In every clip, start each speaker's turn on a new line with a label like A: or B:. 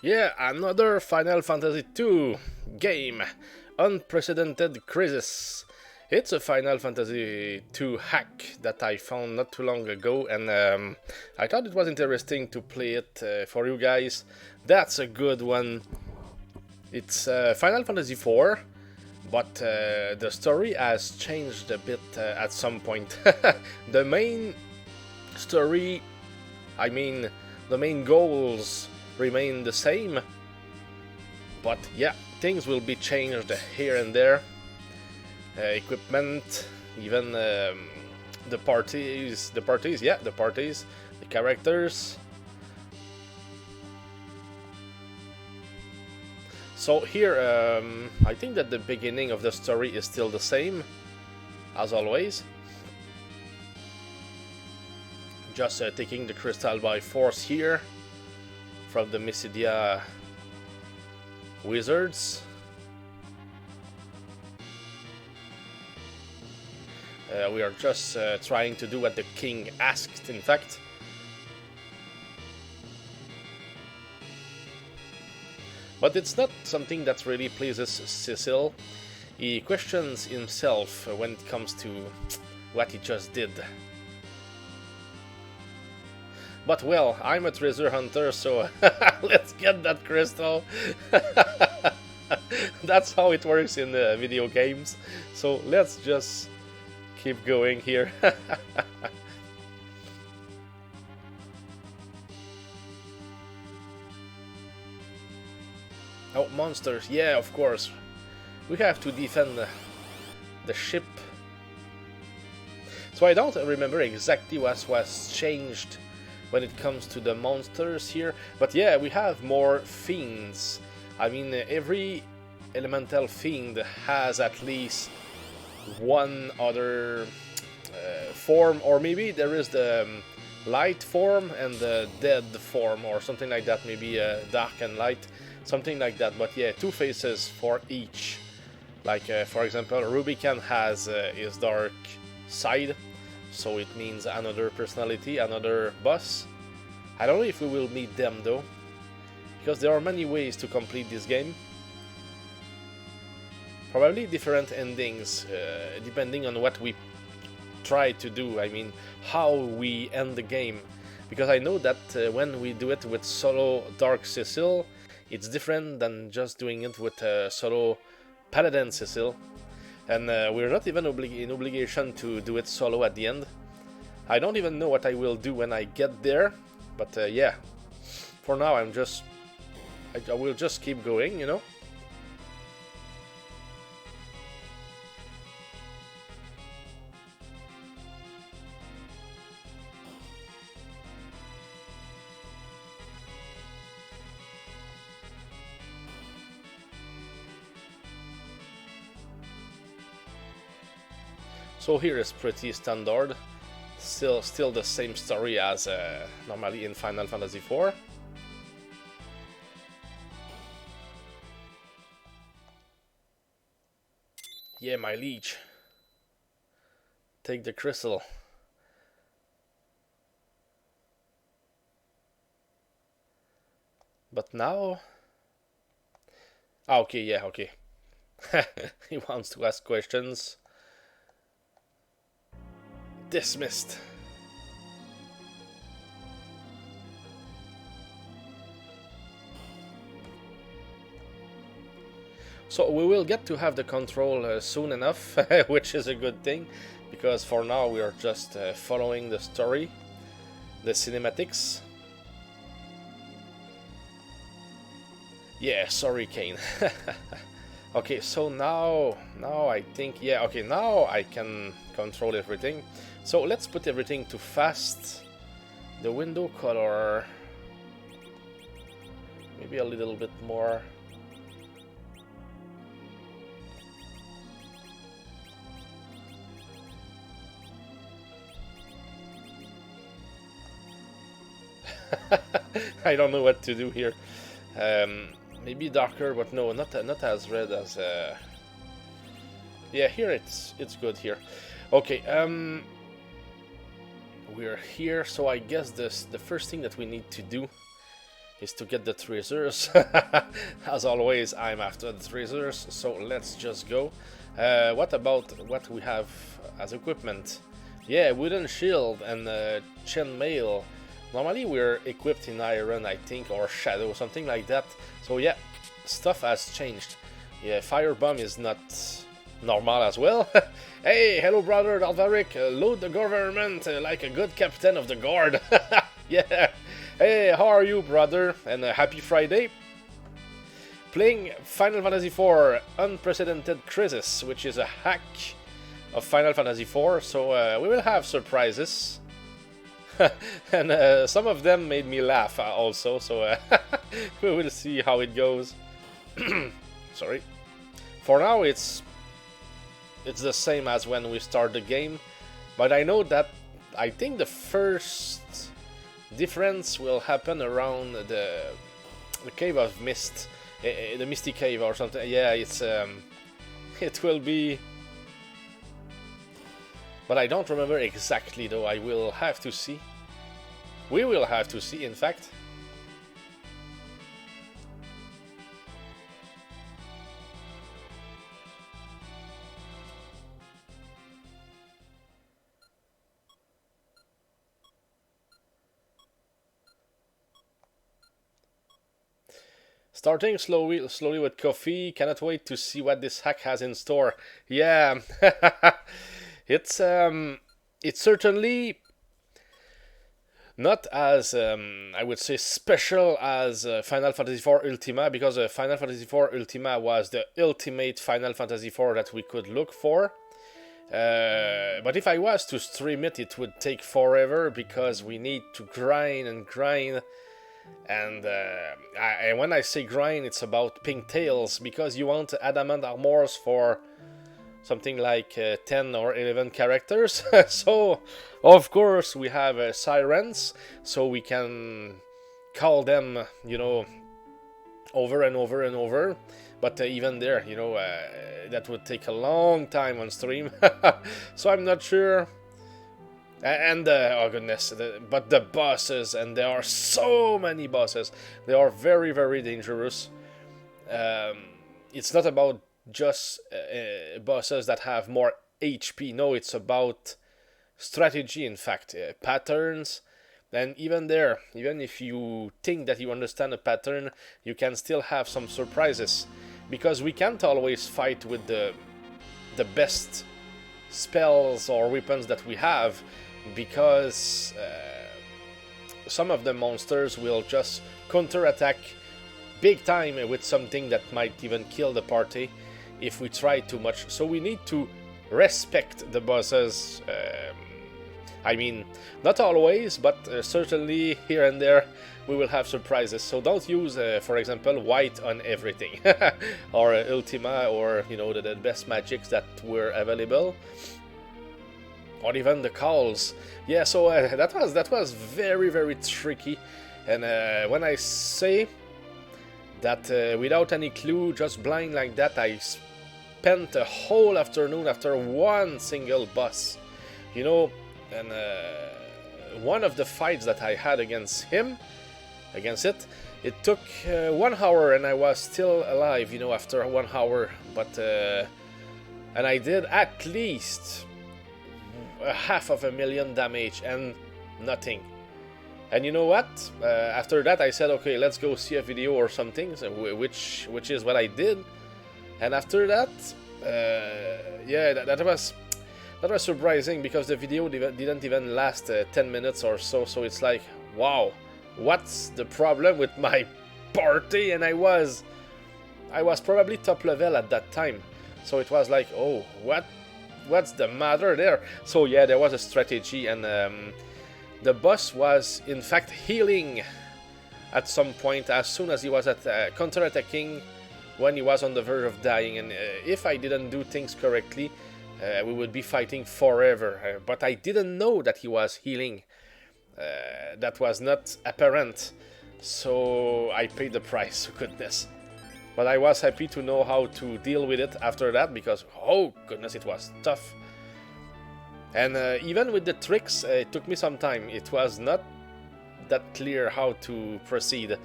A: Yeah, another Final Fantasy II game. Unprecedented Crisis. It's a Final Fantasy II hack that I found not too long ago, and I thought it was interesting to play it for you guys. That's a good one. It's Final Fantasy IV, but the story has changed a bit at some point. The main story, I mean, the main goals remain the same, but yeah, things will be changed here and there. Equipment, even the parties, the characters. So here, I think that the beginning of the story is still the same, as always. Just taking the crystal by force here from the Mysidia wizards. We are just trying to do what the king asked, in fact. But it's not something that really pleases Cecil. He questions himself when it comes to what he just did. But well, I'm a treasure hunter, so let's get that crystal. That's how it works in video games. So let's just keep going here. Oh, monsters. Yeah, of course. We have to defend the ship. So I don't remember exactly what was changed when it comes to the monsters here. But yeah, we have more fiends. I mean, every elemental fiend has at least one other form, or maybe there is the light form and the dead form, or something like that. Maybe dark and light, something like that. But yeah, two faces for each. Like for example, Rubicon has his dark side, so it means another personality, another boss. I don't know if we will meet them though, because there are many ways to complete this game. Probably different endings, depending on what we try to do. I mean, how we end the game. Because I know that when we do it with solo Dark Cecil, it's different than just doing it with solo Paladin Cecil. And we're not even in obligation to do it solo at the end. I don't even know what I will do when I get there. But yeah, for now I will just keep going, you know. So here is pretty standard, still the same story as normally in Final Fantasy IV. Yeah, my liege, take the crystal. But now, okay, yeah, okay. He wants to ask questions. Dismissed. So we will get to have the control soon enough, which is a good thing, because for now we are just following the story, the cinematics. Yeah, sorry, Kane. Okay, so now I think, yeah, okay, now I can control everything. So let's put everything to fast. The window color, maybe a little bit more. I don't know what to do here. Maybe darker, but no, not as red as. Yeah, here it's good here. Okay, we're here, so I guess the first thing that we need to do is to get the treasures. As always, I'm after the treasures, so let's just go. What about what we have as equipment? Yeah, wooden shield and chainmail. Normally we're equipped in iron, I think, or shadow, something like that. So yeah, stuff has changed. Yeah, firebomb is not normal as well. Hey, hello brother Alvaric, load the government like a good captain of the guard. Yeah. Hey, how are you, brother? And happy Friday. Playing Final Fantasy IV Unprecedented Crisis, which is a hack of Final Fantasy IV, so we will have surprises. And some of them made me laugh also, so we will see how it goes. Sorry. For now, it's the same as when we start the game, but I know that I think the first difference will happen around the Cave of Mist, the Misty Cave or something. Yeah, it's it will be, but I don't remember exactly though. I will have to see. We will have to see, in fact. Starting slowly with coffee. Cannot wait to see what this hack has in store. Yeah, it's certainly not as I would say special as Final Fantasy IV Ultima, because Final Fantasy IV Ultima was the ultimate Final Fantasy IV that we could look for. But if I was to stream it, it would take forever because we need to grind and grind. And when I say grind, it's about pink tails, because you want adamant armors for something like 10 or 11 characters. So, of course, we have sirens, so we can call them, you know, over and over and over. But even there, you know, that would take a long time on stream. So I'm not sure. And oh goodness, but the bosses, and there are so many bosses. They are very, very dangerous. It's not about just bosses that have more HP. No, it's about strategy, in fact, patterns. And even there, even if you think that you understand a pattern, you can still have some surprises, because we can't always fight with the best spells or weapons that we have, because some of the monsters will just counterattack big time with something that might even kill the party if we try too much. So we need to respect the bosses. I mean, not always, but certainly here and there we will have surprises. So don't use, for example, white on everything, or Ultima, or you know, the best magics that were available, or even the calls. Yeah, so that was very, very tricky. And when I say that without any clue, just blind like that, I spent a whole afternoon after one single boss, you know. And one of the fights that I had against it, it took 1 hour, and I was still alive, you know, after 1 hour. But and I did at least 500,000 damage and nothing. And you know what? After that, I said, okay, let's go see a video or something, so which is what I did. And after that, yeah, that was surprising, because the video didn't even last 10 minutes or so. So it's like, wow, what's the problem with my party? And I was probably top level at that time. So it was like, oh, what's the matter there? So yeah, there was a strategy, and the boss was in fact healing at some point as soon as he was at counter-attacking when he was on the verge of dying. And if I didn't do things correctly, we would be fighting forever. But I didn't know that he was healing. That was not apparent. So I paid the price, goodness. But I was happy to know how to deal with it after that, because, oh goodness, it was tough. And even with the tricks, it took me some time. It was not that clear how to proceed,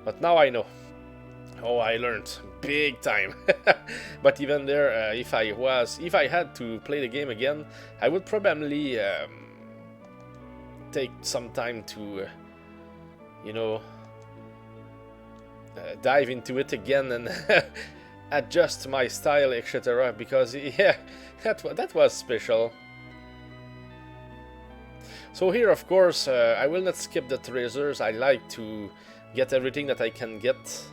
A: but now I know. Oh, I learned big time. But even there, if I had to play the game again, I would probably take some time to, you know, dive into it again and adjust my style, etc. Because yeah, that was special. So here, of course, I will not skip the treasures. I like to get everything that I can get.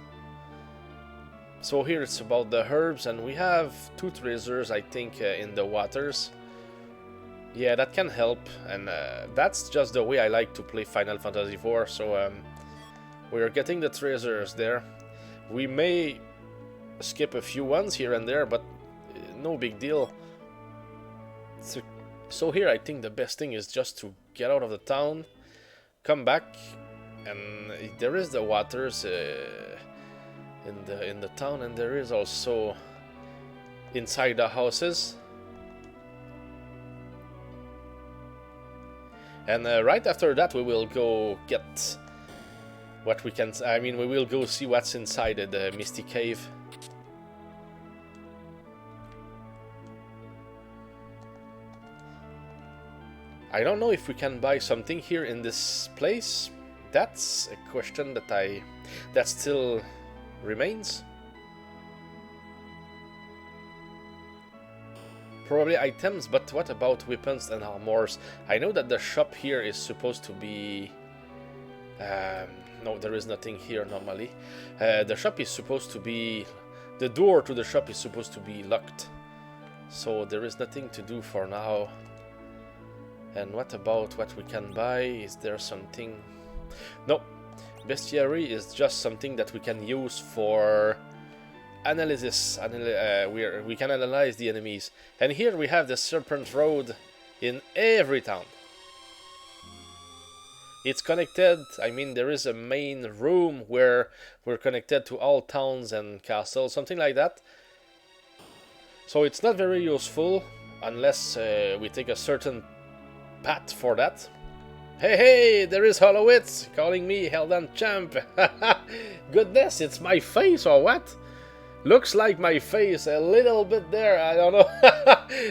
A: So here it's about the herbs, and we have 2 treasures, I think, in the waters. Yeah, that can help, and that's just the way I like to play Final Fantasy IV. So we're getting the treasures there. We may skip a few ones here and there, but no big deal. So here I think the best thing is just to get out of the town, come back, and there is the waters in the town, and there is also inside the houses. And right after that we will go get what we can. I mean, we will go see what's inside the Misty Cave. I don't know if we can buy something here in this place. That's a question that still remains. Probably items, but what about weapons and armors? I know that the shop here is supposed to be... no, there is nothing here normally. The shop is supposed to be... The door to the shop is supposed to be locked. So there is nothing to do for now. And what about what we can buy? Is there something? No. Bestiary is just something that we can use for analysis. We can analyze the enemies. And here we have the Serpent Road in every town. It's connected. I mean, there is a main room where we're connected to all towns and castles, something like that. So it's not very useful unless we take a certain path for that. Hey, there is Hollowitz calling me Heldan Champ. Goodness, it's my face or what? Looks like my face a little bit there, I don't know.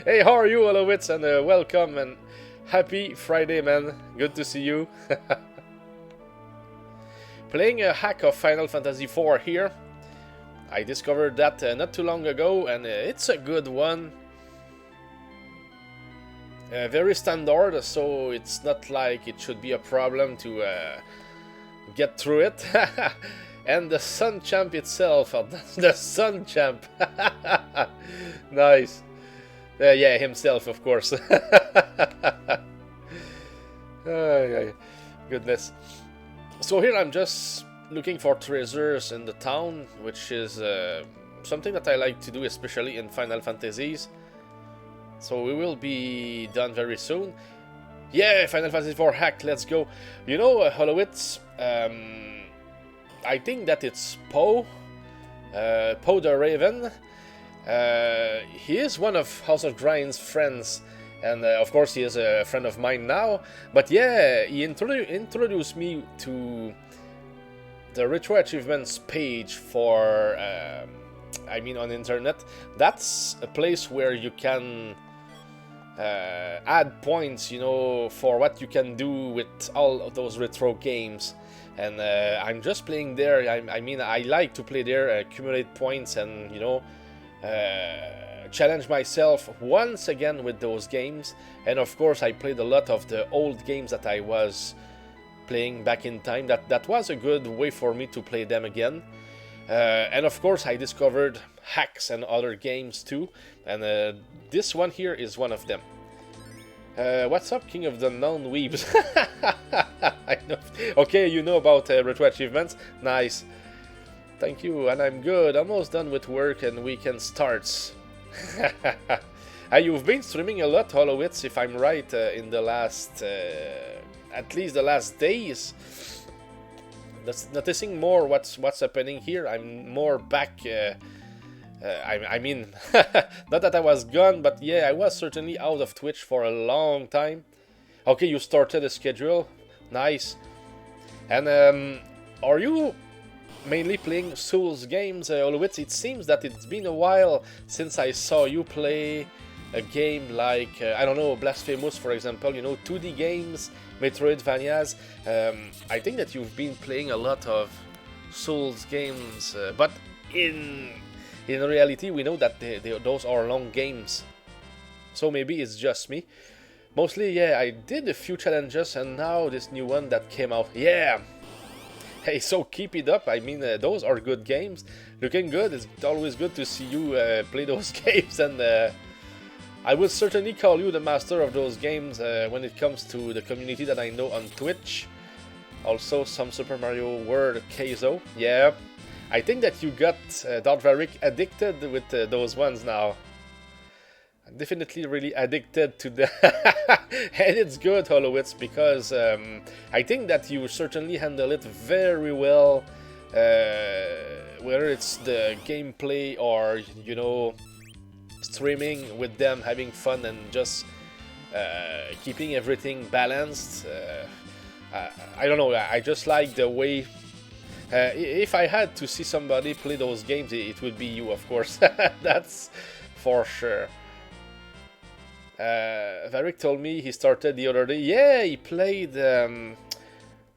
A: Hey, how are you, Hollowitz, and welcome and happy Friday, man. Good to see you. Playing a hack of Final Fantasy IV here. I discovered that not too long ago, and it's a good one. Very standard, so it's not like it should be a problem to get through it. And the Sun Champ itself, the Sun Champ. Nice. Yeah, himself, of course. Goodness. So here I'm just looking for treasures in the town, which is something that I like to do, especially in Final Fantasies. So we will be done very soon. Yeah, Final Fantasy IV hack, let's go. You know, Hollowitz, I think that it's Poe the Raven. He is one of House of Grind's friends, and of course he is a friend of mine now. But yeah, he introduced me to the retro achievements page for, I mean, on the internet. That's a place where you can add points, you know, for what you can do with all of those retro games. And I'm just playing there. I mean, I like to play there, accumulate points, and, you know, challenge myself once again with those games. And of course, I played a lot of the old games that I was playing back in time. That was a good way for me to play them again. And of course, I discovered hacks and other games too. And this one here is one of them. What's up, King of the Non-Weebs? I know. Okay, you know about retro achievements. Nice. Thank you, and I'm good. Almost done with work and weekend starts. You've been streaming a lot, Hollowitz, if I'm right, in the last... at least the last days. Noticing more what's happening here. I'm more back... I mean, not that I was gone, but yeah, I was certainly out of Twitch for a long time. Okay, you started a schedule. Nice. And are you mainly playing Souls games, Olowitz? It seems that it's been a while since I saw you play a game like, I don't know, Blasphemous, for example, you know, 2D games, Metroidvanias. I think that you've been playing a lot of Souls games, but in reality, we know that those are long games. So maybe it's just me. Mostly, yeah, I did a few challenges, and now this new one that came out, yeah! Hey, so keep it up. I mean, those are good games. Looking good. It's always good to see you play those games, and I would certainly call you the master of those games when it comes to the community that I know on Twitch. Also, some Super Mario World Keizo. Yeah, I think that you got Dalvaric addicted with those ones now. I'm definitely really addicted to them. And it's good, Holowitz, because I think that you certainly handle it very well. Whether it's the gameplay or, you know, streaming with them, having fun, and just keeping everything balanced. I don't know, I just like the way... if I had to see somebody play those games, it would be you, of course. That's for sure. Varric told me he started the other day. Yeah, he played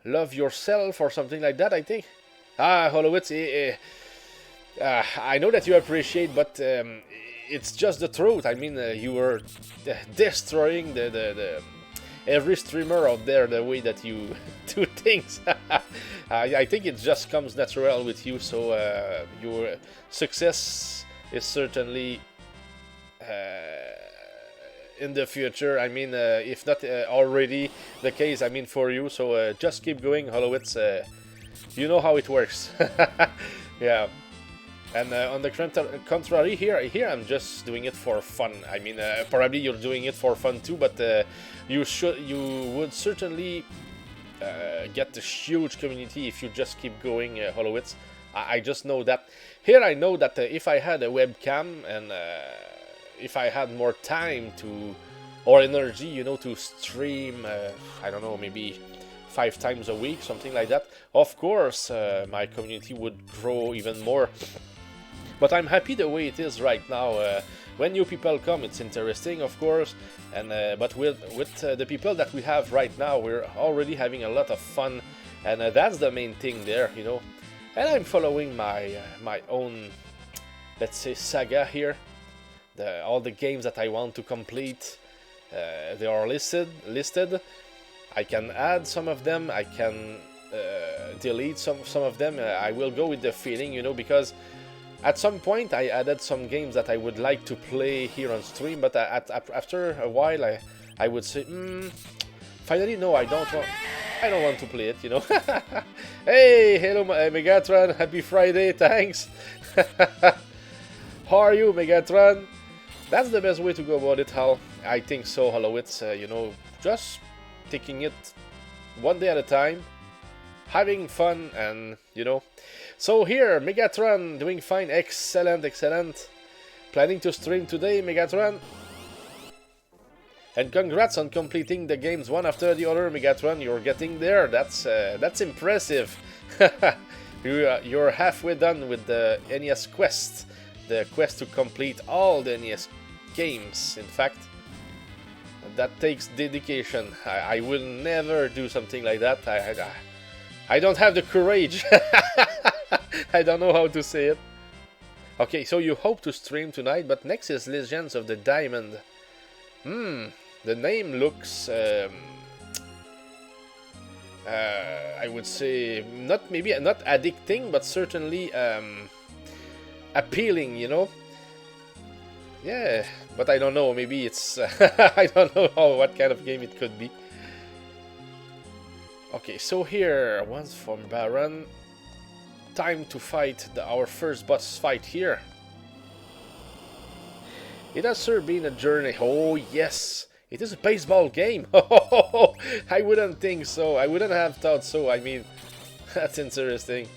A: Love Yourself or something like that, I think. Holowitz, I know that you appreciate, but it's just the truth. I mean, you were destroying the every streamer out there the way that you do things. I think it just comes natural with you, so your success is certainly in the future. I mean, if not already the case, I mean, for you. So just keep going, Holowitz. You know how it works. Yeah. And on the contrary, here I'm just doing it for fun. I mean, probably you're doing it for fun too, but you would certainly get a huge community if you just keep going, Holowitz. I just know that. Here I know that if I had a webcam and if I had more time to, or energy, you know, to stream, I don't know, maybe 5 times a week, something like that, of course my community would grow even more. But I'm happy the way it is right now. When new people come, it's interesting, of course, and but with the people that we have right now, we're already having a lot of fun, and that's the main thing there, you know. And I'm following my my own, let's say, saga here. All the games that I want to complete, they are listed. I can add some of them. I can delete some of them. I will go with the feeling, you know, because at some point I added some games that I would like to play here on stream, but after a while I would say, finally no, I don't want to play it, you know. Hey, hello Megatron, happy Friday, thanks. How are you, Megatron? That's the best way to go about it, Hal. I think so, Holowitz. You know, just taking it one day at a time, having fun, and, you know. So here, Megatron, doing fine. Excellent, excellent. Planning to stream today, Megatron. And congrats on completing the games one after the other, Megatron. You're getting there. That's impressive. You're halfway done with the NES quest. The quest to complete all the NES games, in fact. That takes dedication. I will never do something like that. I don't have the courage. I don't know how to say it. Okay, so you hope to stream tonight, but next is Legends of the Diamond. The name looks, I would say, not addicting, but certainly appealing, you know. Yeah, but I don't know, maybe it's... I don't know what kind of game it could be. Okay, so here, once from Baron. Time to fight our first boss fight here. It has sure been a journey. Oh, yes! It is a baseball game! Oh, I wouldn't think so. I wouldn't have thought so. I mean, that's interesting.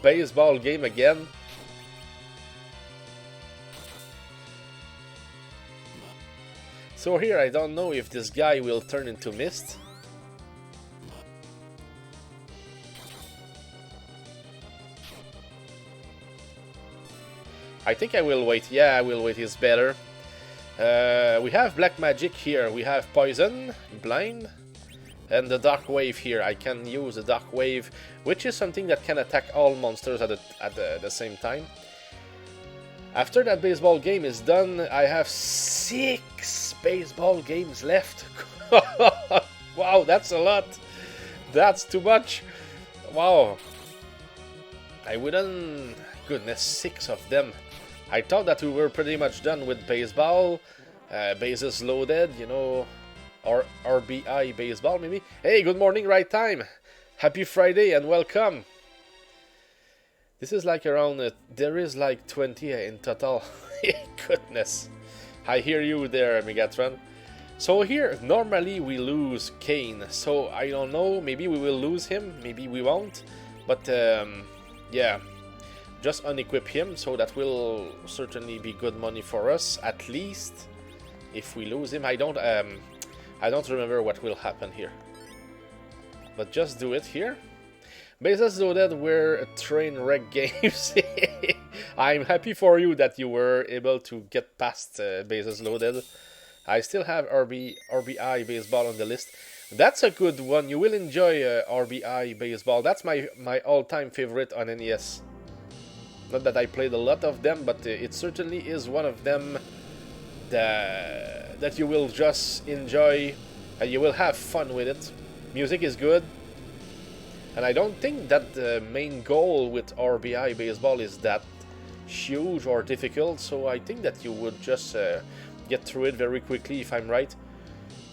A: Baseball game again? So here, I don't know if this guy will turn into mist. I think I will wait. Yeah, I will wait. It's better. We have black magic here. We have poison, blind, and the dark wave here. I can use the dark wave, which is something that can attack all monsters at the same time. After that baseball game is done, I have 6 baseball games left. Wow, that's a lot. That's too much. Wow. I wouldn't... Goodness, 6 of them. I thought that we were pretty much done with baseball. Bases loaded, you know, or RBI baseball maybe. Hey, good morning, right time. Happy Friday and welcome. This is like around, there is like 20 in total. Goodness. I hear you there, Megatron. So here, normally we lose Kane. So I don't know, maybe we will lose him, maybe we won't. But yeah, just unequip him, so that will certainly be good money for us, at least. If we lose him, I don't remember what will happen here. But just do it here. Bases loaded were train wreck games. I'm happy for you that you were able to get past bases loaded. I still have RBI baseball on the list. That's a good one. You will enjoy RBI baseball. That's my all-time favorite on NES. Not that I played a lot of them, but it certainly is one of them that you will just enjoy and you will have fun with it. Music is good. And I don't think that the main goal with RBI baseball is that huge or difficult, so I think that you would just get through it very quickly if I'm right.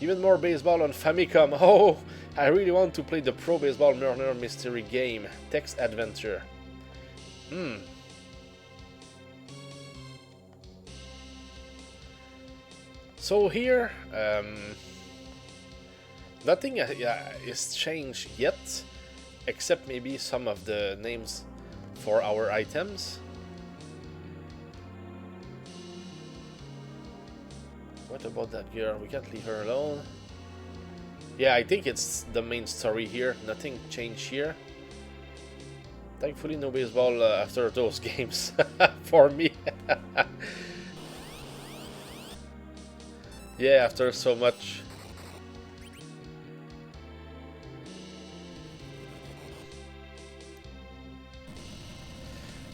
A: Even more baseball on Famicom. Oh, I really want to play the Pro Baseball Murder Mystery game. Text Adventure. So here, nothing is changed yet. Except maybe some of the names for our items. What about that girl? We can't leave her alone. Yeah, I think it's the main story here. Nothing changed here. Thankfully no baseball after those games. For me. Yeah, after so much.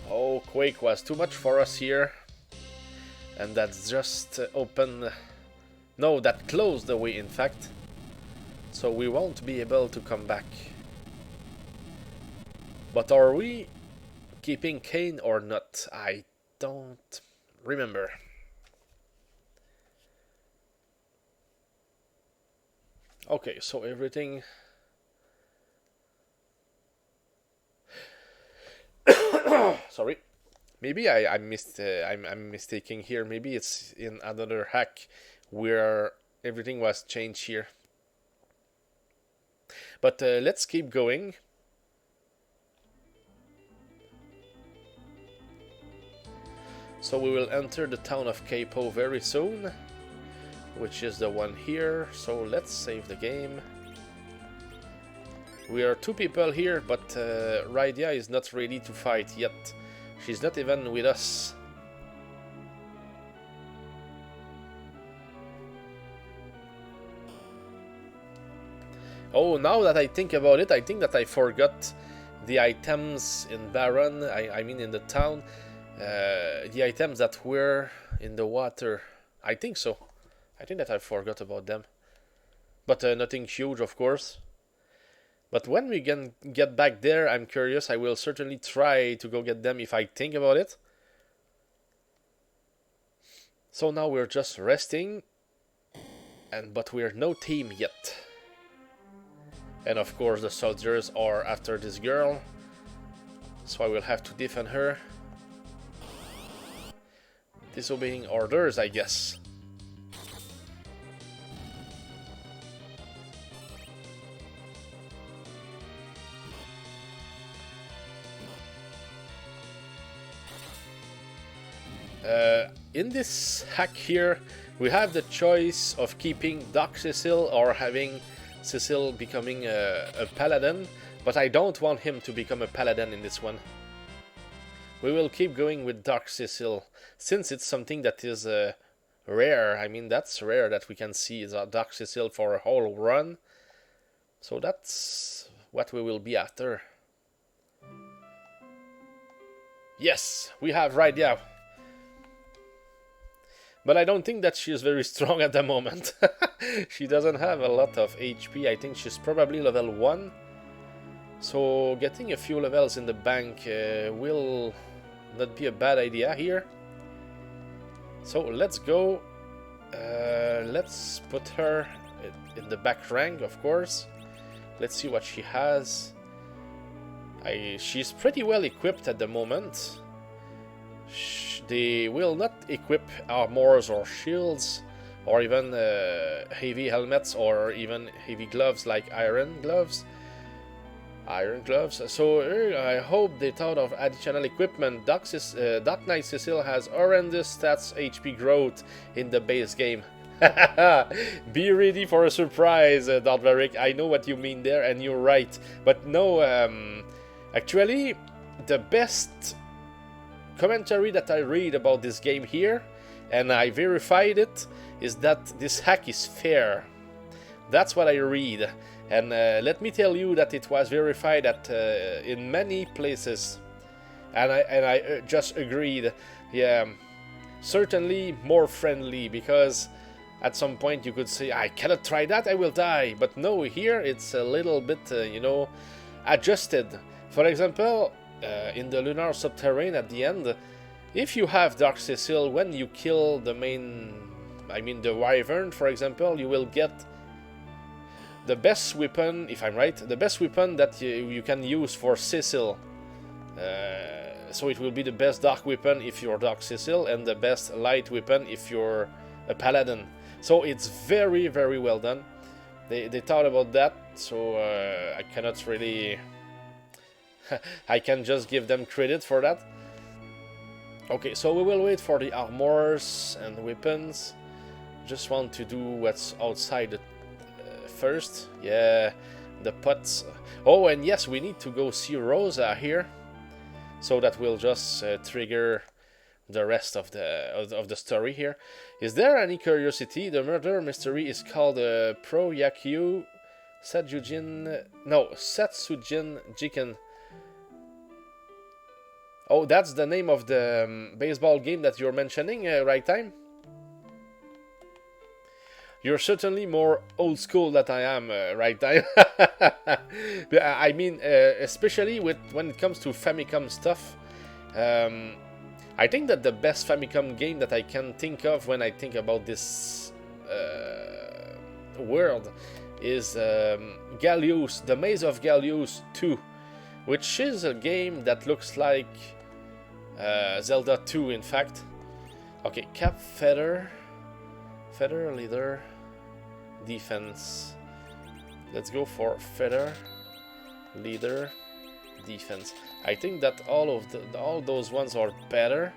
A: Oh, Quake was too much for us here. And that's just open... No, that closed the way, in fact. So we won't be able to come back. But are we keeping Kane or not? I don't remember. Okay, so everything... Sorry, maybe I'm mistaking here. Maybe it's in another hack where everything was changed here. But let's keep going. So we will enter the town of Capo very soon, which is the one here. So let's save the game. We are 2 people here, but Rydia is not ready to fight yet. She's not even with us. Oh, now that I think about it, I think that I forgot the items in Baron, I mean in the town. The items that were in the water. I think so. I think that I forgot about them. But nothing huge, of course. But when we can get back there, I'm curious. I will certainly try to go get them if I think about it. So now we're just resting. But we're no team yet. And of course the soldiers are after this girl. So I will have to defend her. Disobeying orders, I guess. In this hack here, we have the choice of keeping Doc Cecil or having Cecil becoming a paladin, but I don't want him to become a paladin in this one. we will keep going with Dark Cecil, since it's something that is rare. I mean, that's rare that we can see is a Dark Cecil for a whole run. So that's what we will be after. Yes, we have right, yeah. But I don't think that she is very strong at the moment. She doesn't have a lot of HP. I think she's probably level 1. So getting a few levels in the bank will not be a bad idea here. So let's go. Let's put her in the back rank, of course. Let's see what she has. She's pretty well equipped at the moment. They will not equip armors or shields, or even heavy helmets, or even heavy gloves like iron gloves. So I hope they thought of additional equipment. Dark Knight Cecil has horrendous stats HP growth in the base game. Be ready for a surprise, Dartvaric. I know what you mean there, and you're right. But no, actually, the best commentary that I read about this game here, and I verified it, is that this hack is fair. That's what I read, and let me tell you that it was verified at in many places, and I just agreed. Yeah, certainly more friendly, because at some point you could say, I cannot try that, I will die. But no, here it's a little bit, you know, adjusted. For example, in the Lunar Subterrane at the end, if you have Dark Cecil, when you kill the main, I mean the Wyvern, for example, you will get the best weapon, if I'm right, the best weapon that you can use for Cecil. So it will be the best dark weapon if you're Dark Cecil, and the best light weapon if you're a Paladin. So it's very, very well done. They thought about that, so I cannot really... I can just give them credit for that. Okay, so we will wait for the armors and weapons. Just want to do what's outside first. Yeah, the pots. Oh, and yes, we need to go see Rosa here. So that will just trigger the rest of the story here. Is there any curiosity? The murder mystery is called Pro-Yakyu Satsujin... No, Satsujin Jiken. Oh, that's the name of the baseball game that you're mentioning, right time? You're certainly more old school than I am, right time. I mean, especially when it comes to Famicom stuff. I think that the best Famicom game that I can think of when I think about this world is Gallius, The Maze of Gallius 2, which is a game that looks like Zelda 2, in fact. Okay, Cap, Feather, Leader, Defense. Let's go for Feather, Leader, Defense. I think that all those ones are better.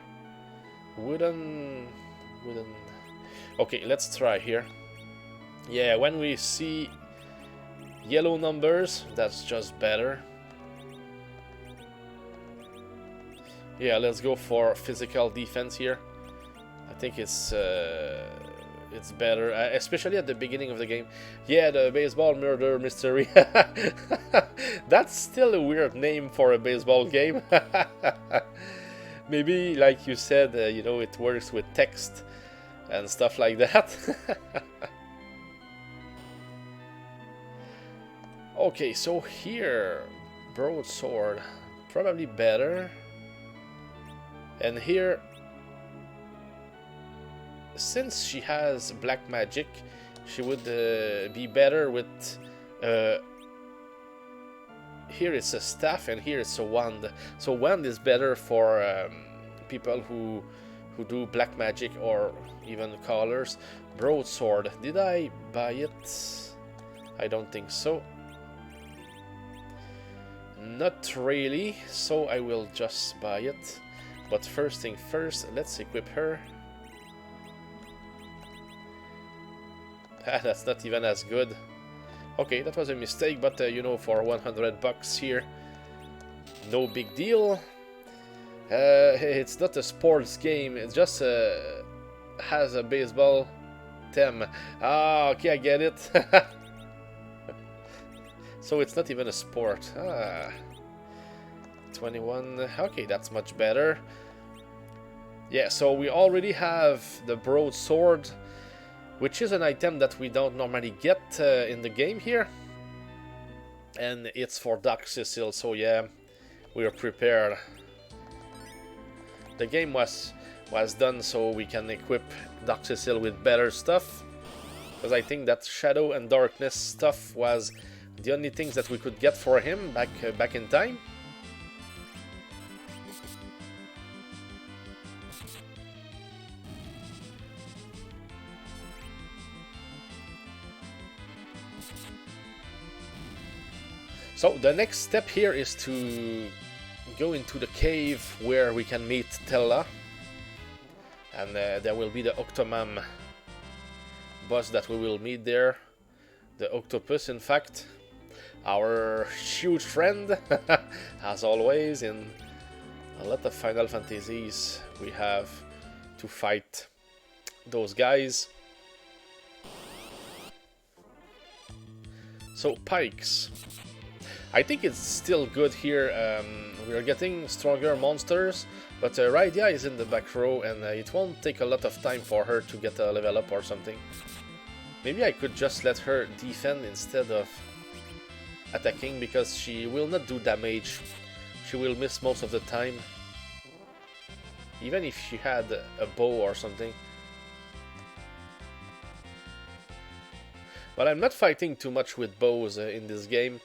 A: Wooden. Okay, let's try here. Yeah, when we see yellow numbers, that's just better. Yeah, let's go for physical defense here. I think it's better, especially at the beginning of the game. Yeah, the baseball murder mystery. That's still a weird name for a baseball game. Maybe, like you said, you know, it works with text and stuff like that. Okay, so here, broadsword, probably better. And here, since she has black magic, she would be better with... here it's a staff and here it's a wand. So wand is better for people who do black magic or even colors. Broadsword, did I buy it? I don't think so. Not really, so I will just buy it. But first thing first, let's equip her. That's not even as good. Okay, that was a mistake, but you know, for 100 bucks here, no big deal. It's not a sports game. It just has a baseball theme. Ah, okay, I get it. So it's not even a sport. 21. Okay, that's much better. Yeah, so we already have the broadsword, which is an item that we don't normally get in the game here. And it's for Doc Cecil, so yeah, we are prepared. The game was done so we can equip Doc Cecil with better stuff. Because I think that Shadow and Darkness stuff was the only things that we could get for him back in time. So the next step here is to go into the cave where we can meet Tella. And there will be the Octomam boss that we will meet there. The octopus, in fact. Our huge friend, as always, in a lot of Final Fantasies, we have to fight those guys. So, pikes. I think it's still good here. We are getting stronger monsters, but Rydia is in the back row, and it won't take a lot of time for her to get a level up or something. Maybe I could just let her defend instead of attacking, because she will not do damage. She will miss most of the time, even if she had a bow or something. But I'm not fighting too much with bows in this game.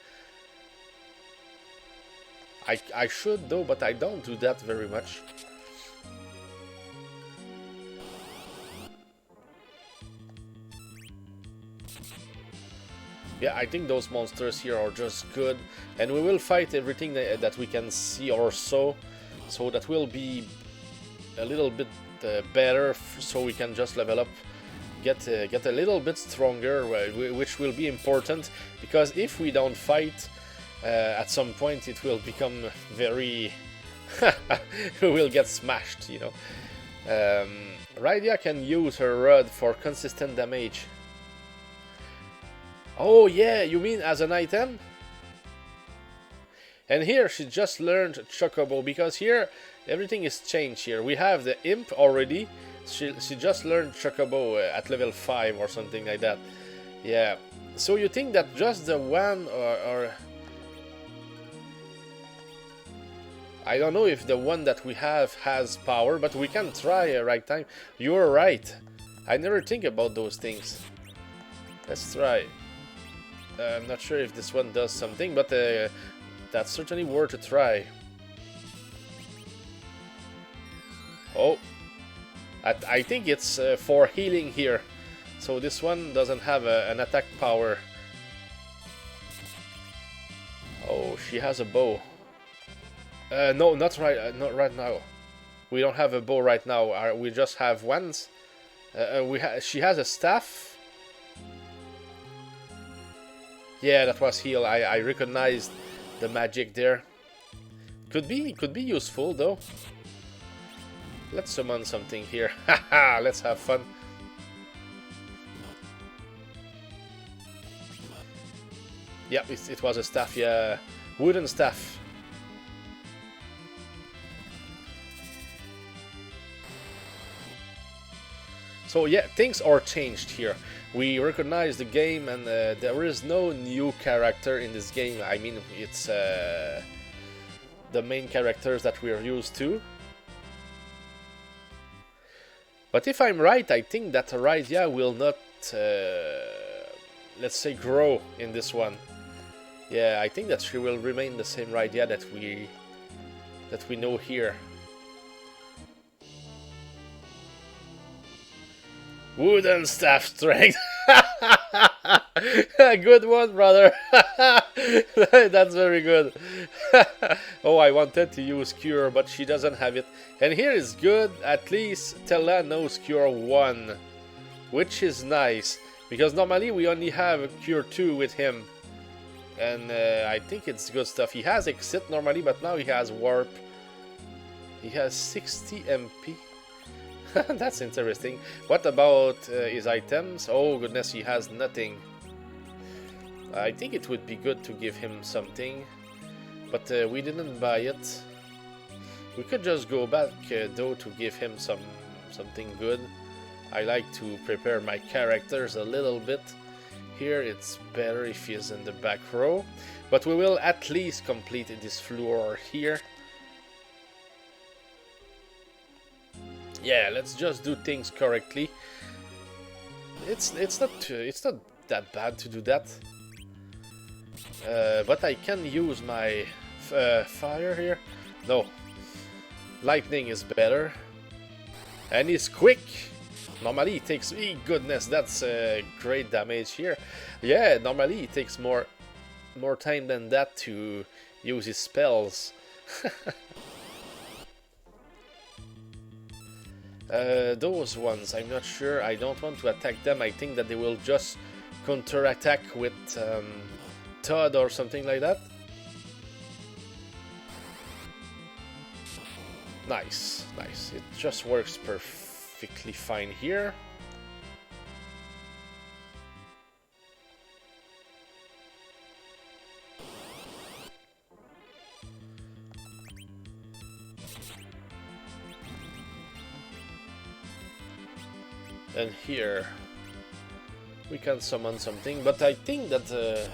A: I should though, but I don't do that very much. Yeah, I think those monsters here are just good, and we will fight everything that we can see or so that will be a little bit better, so we can just level up, get a little bit stronger, which will be important, because if we don't fight, at some point it will become very... we will get smashed, you know. Rydia can use her rod for consistent damage. Oh yeah, you mean as an item? And here she just learned Chocobo, because here everything is changed here. We have the Imp already. She just learned Chocobo at level 5 or something like that. Yeah. So you think that just the one or I don't know if the one that we have has power, but we can try right time. You're right. I never think about those things. Let's try. I'm not sure if this one does something, but that's certainly worth a try. Oh, I think it's for healing here. So this one doesn't have an attack power. Oh, she has a bow. No, not right now. We don't have a bow right now. We just have wands. She has a staff. Yeah, that was heal. I recognized the magic there. Could be useful though. Let's summon something here. Haha, let's have fun. Yeah, it was a staff, yeah. Wooden staff. So yeah, things are changed here. We recognize the game, and there is no new character in this game. I mean, it's the main characters that we are used to. But if I'm right, I think that Rydia will not, let's say, grow in this one. Yeah, I think that she will remain the same Rydia that we know here. Wooden staff strength. Good one, brother. That's very good. Oh, I wanted to use Cure, but she doesn't have it. And here is good. At least Tella knows Cure 1, which is nice, because normally we only have Cure 2 with him. And I think it's good stuff. He has Exit normally, but now he has Warp. He has 60 MP. That's interesting. What about his items? Oh goodness, he has nothing. I think it would be good to give him something, but we didn't buy it. We could just go back though to give him something good. I like to prepare my characters a little bit. Here it's better if he's in the back row, but we will at least complete this floor here. Yeah, let's just do things correctly. It's not that bad to do that. But I can use my fire here. No, lightning is better, and he's quick. Normally it takes... goodness, that's great damage here. Yeah, normally it takes more time than that to use his spells. Those ones, I'm not sure. I don't want to attack them. I think that they will just counter-attack with Todd or something like that. Nice, nice. It just works perfectly fine here. And here we can summon something, but I think that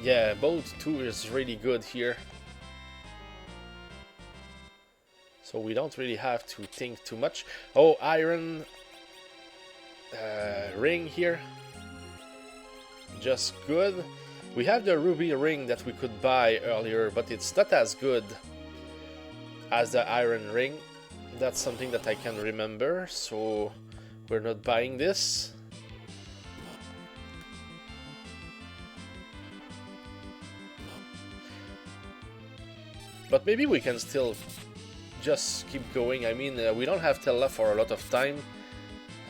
A: yeah, bolt 2 is really good here. So we don't really have to think too much. Oh, iron ring here. Just good. We have the ruby ring that we could buy earlier, but it's not as good as the iron ring. That's something that I can remember, so we're not buying this. But maybe we can still just keep going. I mean, we don't have Tella for a lot of time,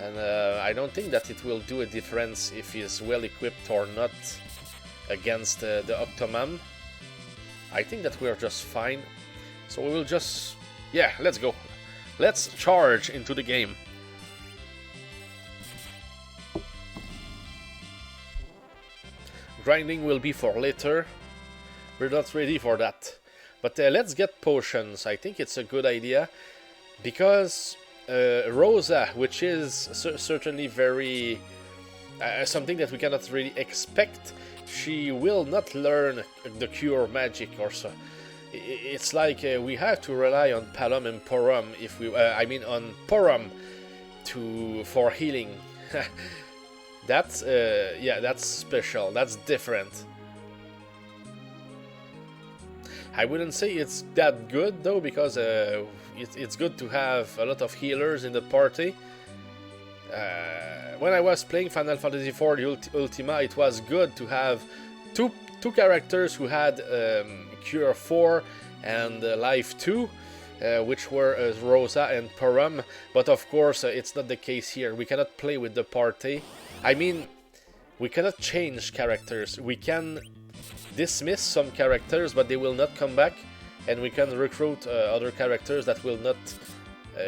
A: and I don't think that it will do a difference if he's well equipped or not against the Octomam. I think that we're just fine. So we will just... yeah, let's go. Let's charge into the game. Grinding will be for later. We're not ready for that. But let's get potions. I think it's a good idea. Because Rosa, which is certainly very... something that we cannot really expect, she will not learn the cure magic or so. It's like we have to rely on Palom and Porom if we... I mean on Porom for healing. That's yeah, that's special. That's different. I wouldn't say it's that good though, because it's good to have a lot of healers in the party. When I was playing Final Fantasy IV Ultima, it was good to have two characters who had Cure 4 and Life 2, which were Rosa and Porom. But of course, it's not the case here. We cannot play with the party. I mean, we cannot change characters. We can dismiss some characters, but they will not come back, and we can recruit other characters that will not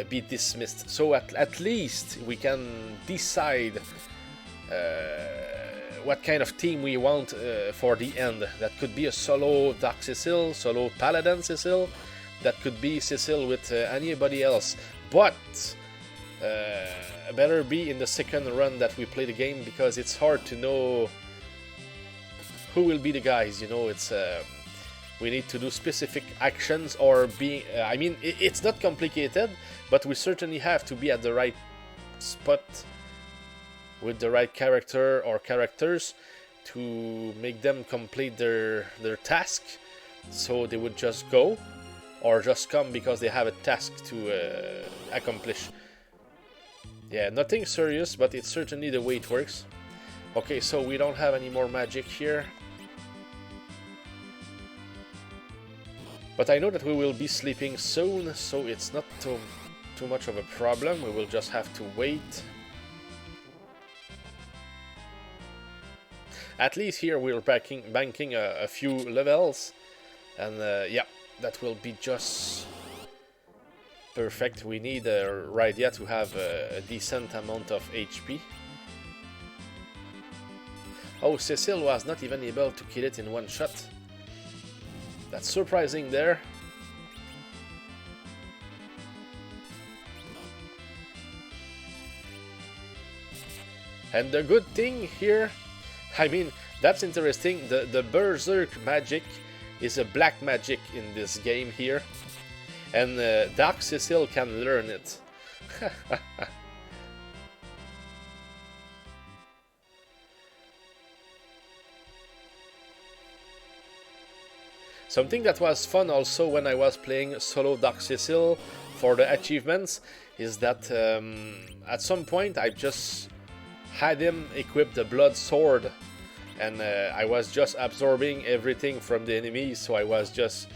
A: be dismissed. So at least we can decide what kind of team we want for the end. That could be a solo Dark Cecil, solo Paladin Cecil. That could be Cecil with anybody else. But better be in the second run that we play the game, because it's hard to know who will be the guys. You know, it's we need to do specific actions or be... I mean, it's not complicated, but we certainly have to be at the right spot with the right character or characters to make them complete their task. So they would just go or just come because they have a task to accomplish. Yeah, nothing serious, but it's certainly the way it works. Okay, so we don't have any more magic here. But I know that we will be sleeping soon, so it's not too much of a problem. We will just have to wait. At least here we're banking a few levels. And yeah, that will be just Perfect. We need Rydia to have a decent amount of HP. Oh, Cecil was not even able to kill it in one shot. That's surprising there. And the good thing here, I mean, that's interesting. The Berserk magic is a black magic in this game here. And Dark Cecil can learn it. Something that was fun also when I was playing solo Dark Cecil for the achievements is that at some point I just had him equip the blood sword, and I was just absorbing everything from the enemies, so I was just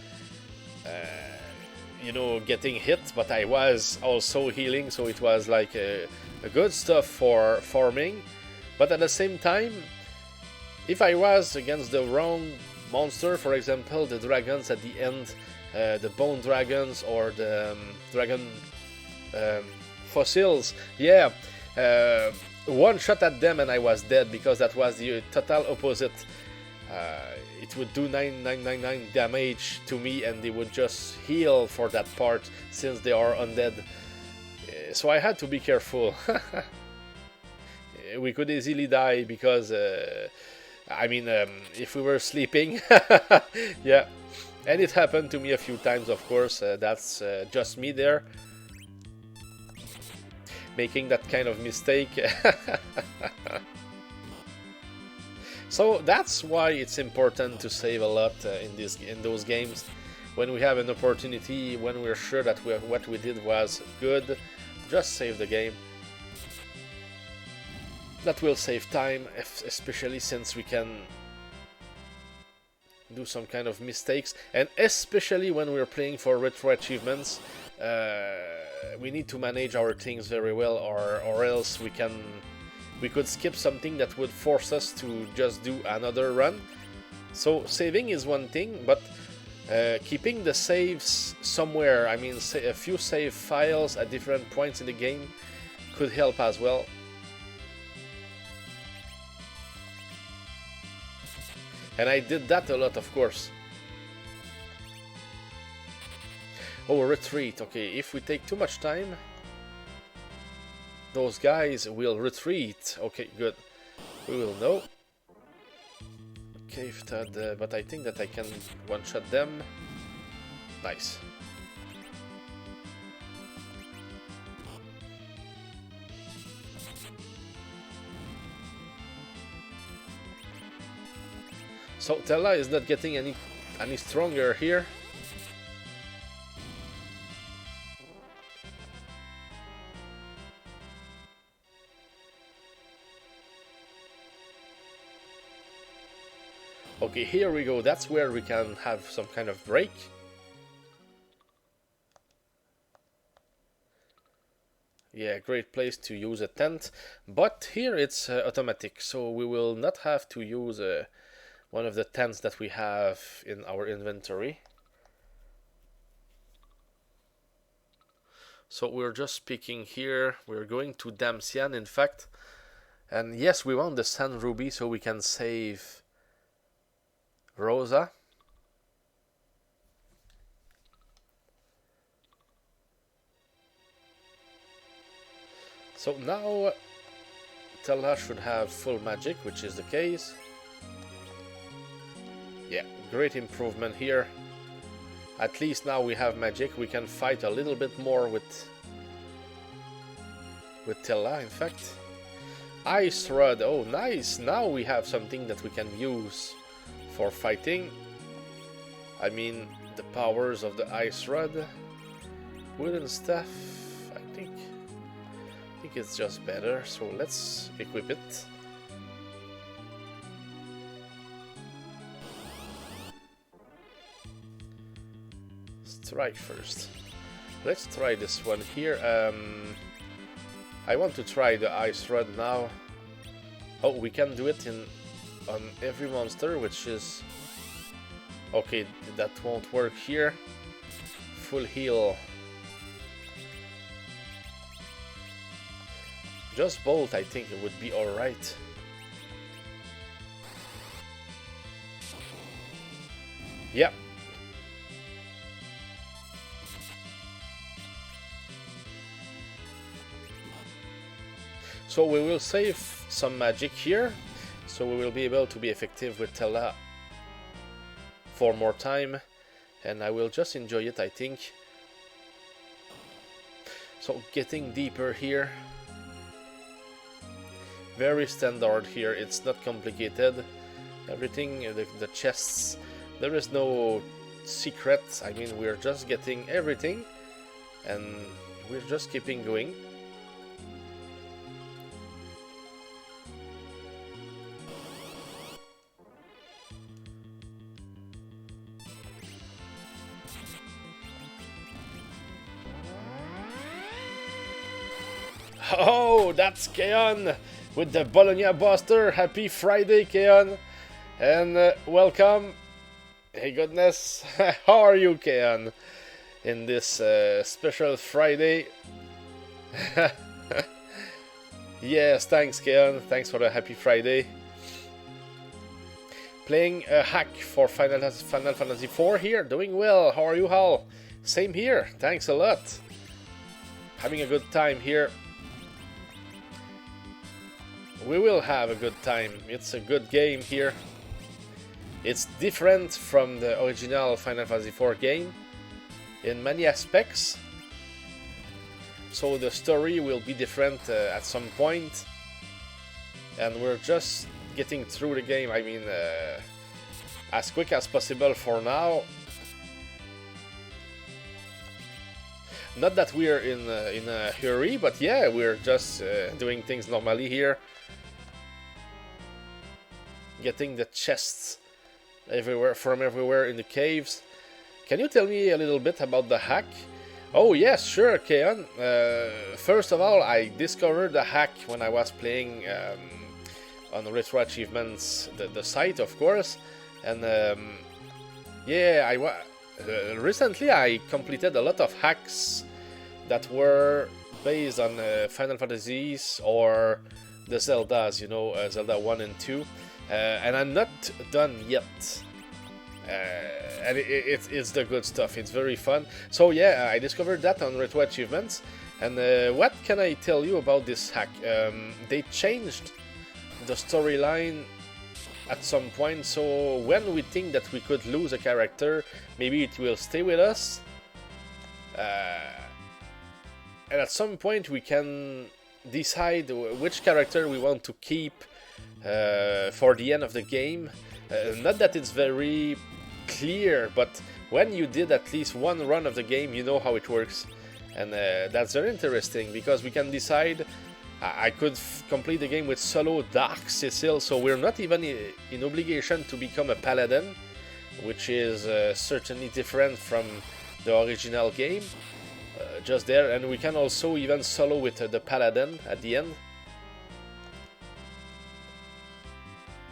A: you know, getting hit, but I was also healing, so it was like a good stuff for farming. But at the same time, if I was against the wrong monster, for example the dragons at the end, the bone dragons or the dragon fossils, yeah, one shot at them and I was dead, because that was the total opposite. It would do 9999 damage to me and they would just heal for that part since they are undead. So I had to be careful. We could easily die because I mean, if we were sleeping. Yeah, and it happened to me a few times, of course. That's just me there making that kind of mistake. So that's why it's important to save a lot in those games. When we have an opportunity, when we're sure that what we did was good, just save the game. That will save time, especially since we can do some kind of mistakes, and especially when we're playing for retro achievements, we need to manage our things very well, or else we could skip something that would force us to just do another run. So saving is one thing, but keeping the saves somewhere, I mean a few save files at different points in the game, could help as well. And I did that a lot, of course. Oh, retreat. Okay, if we take too much time, those guys will retreat. Okay, good. We will know. Okay, but I think that I can one-shot them. Nice. So Tella is not getting any stronger here. Okay, here we go. That's where we can have some kind of break. Yeah, great place to use a tent. But here it's automatic, so we will not have to use one of the tents that we have in our inventory. So we're just picking here. We're going to Damsian, in fact. And yes, we want the Sand Ruby so we can save Rosa. So now Tella should have full magic, which is the case. Yeah, great improvement here. At least now we have magic. We can fight a little bit more with Tella, in fact. Ice Rod, oh nice! Now we have something that we can use for fighting. I mean, the powers of the Ice Rod. Wooden Staff, I think it's just better, so let's equip it. Strike first. Let's try this one here. I want to try the Ice Rod now. Oh, we can do it on every monster, which is... Okay, that won't work here. Full heal. just bolt, I think it would be alright. Yeah. So we will save some magic here, so we will be able to be effective with Tella for more time, and I will just enjoy it, I think. So getting deeper here, very standard here, it's not complicated. Everything, the chests, there is no secret. I mean, we're just getting everything and we're just keeping going. Oh, that's Keon with the Bologna Buster. Happy Friday, Keon, and welcome. Hey goodness, how are you, Keon, in this special Friday? Yes, thanks, Keon. Thanks for the happy Friday. Playing a hack for Final Fantasy IV here. Doing well. How are you, Hal? Same here. Thanks a lot. Having a good time here. We will have a good time. It's a good game here. It's different from the original Final Fantasy IV game in many aspects. So the story will be different at some point. And we're just getting through the game, I mean, as quick as possible for now. Not that we're in a hurry, but yeah, we're just doing things normally here. Getting the chests everywhere, from everywhere in the caves. Can you tell me a little bit about the hack? Oh yes, sure, Keon. First of all, I discovered the hack when I was playing on Retro Achievements, the site, of course. And yeah, recently I completed a lot of hacks that were based on Final Fantasies or the Zeldas, you know, Zelda 1 and 2. And I'm not done yet. And it's the good stuff. It's very fun. So yeah, I discovered that on Retro Achievements. And what can I tell you about this hack? They changed the storyline at some point. So when we think that we could lose a character, maybe it will stay with us. And at some point we can decide which character we want to keep for the end of the game. Not that it's very clear, but when you did at least one run of the game, you know how it works. And that's very interesting, because we can decide. I could complete the game with solo Dark Cecil, so we're not even in obligation to become a paladin, which is certainly different from the original game. Just there, and we can also even solo with the paladin at the end.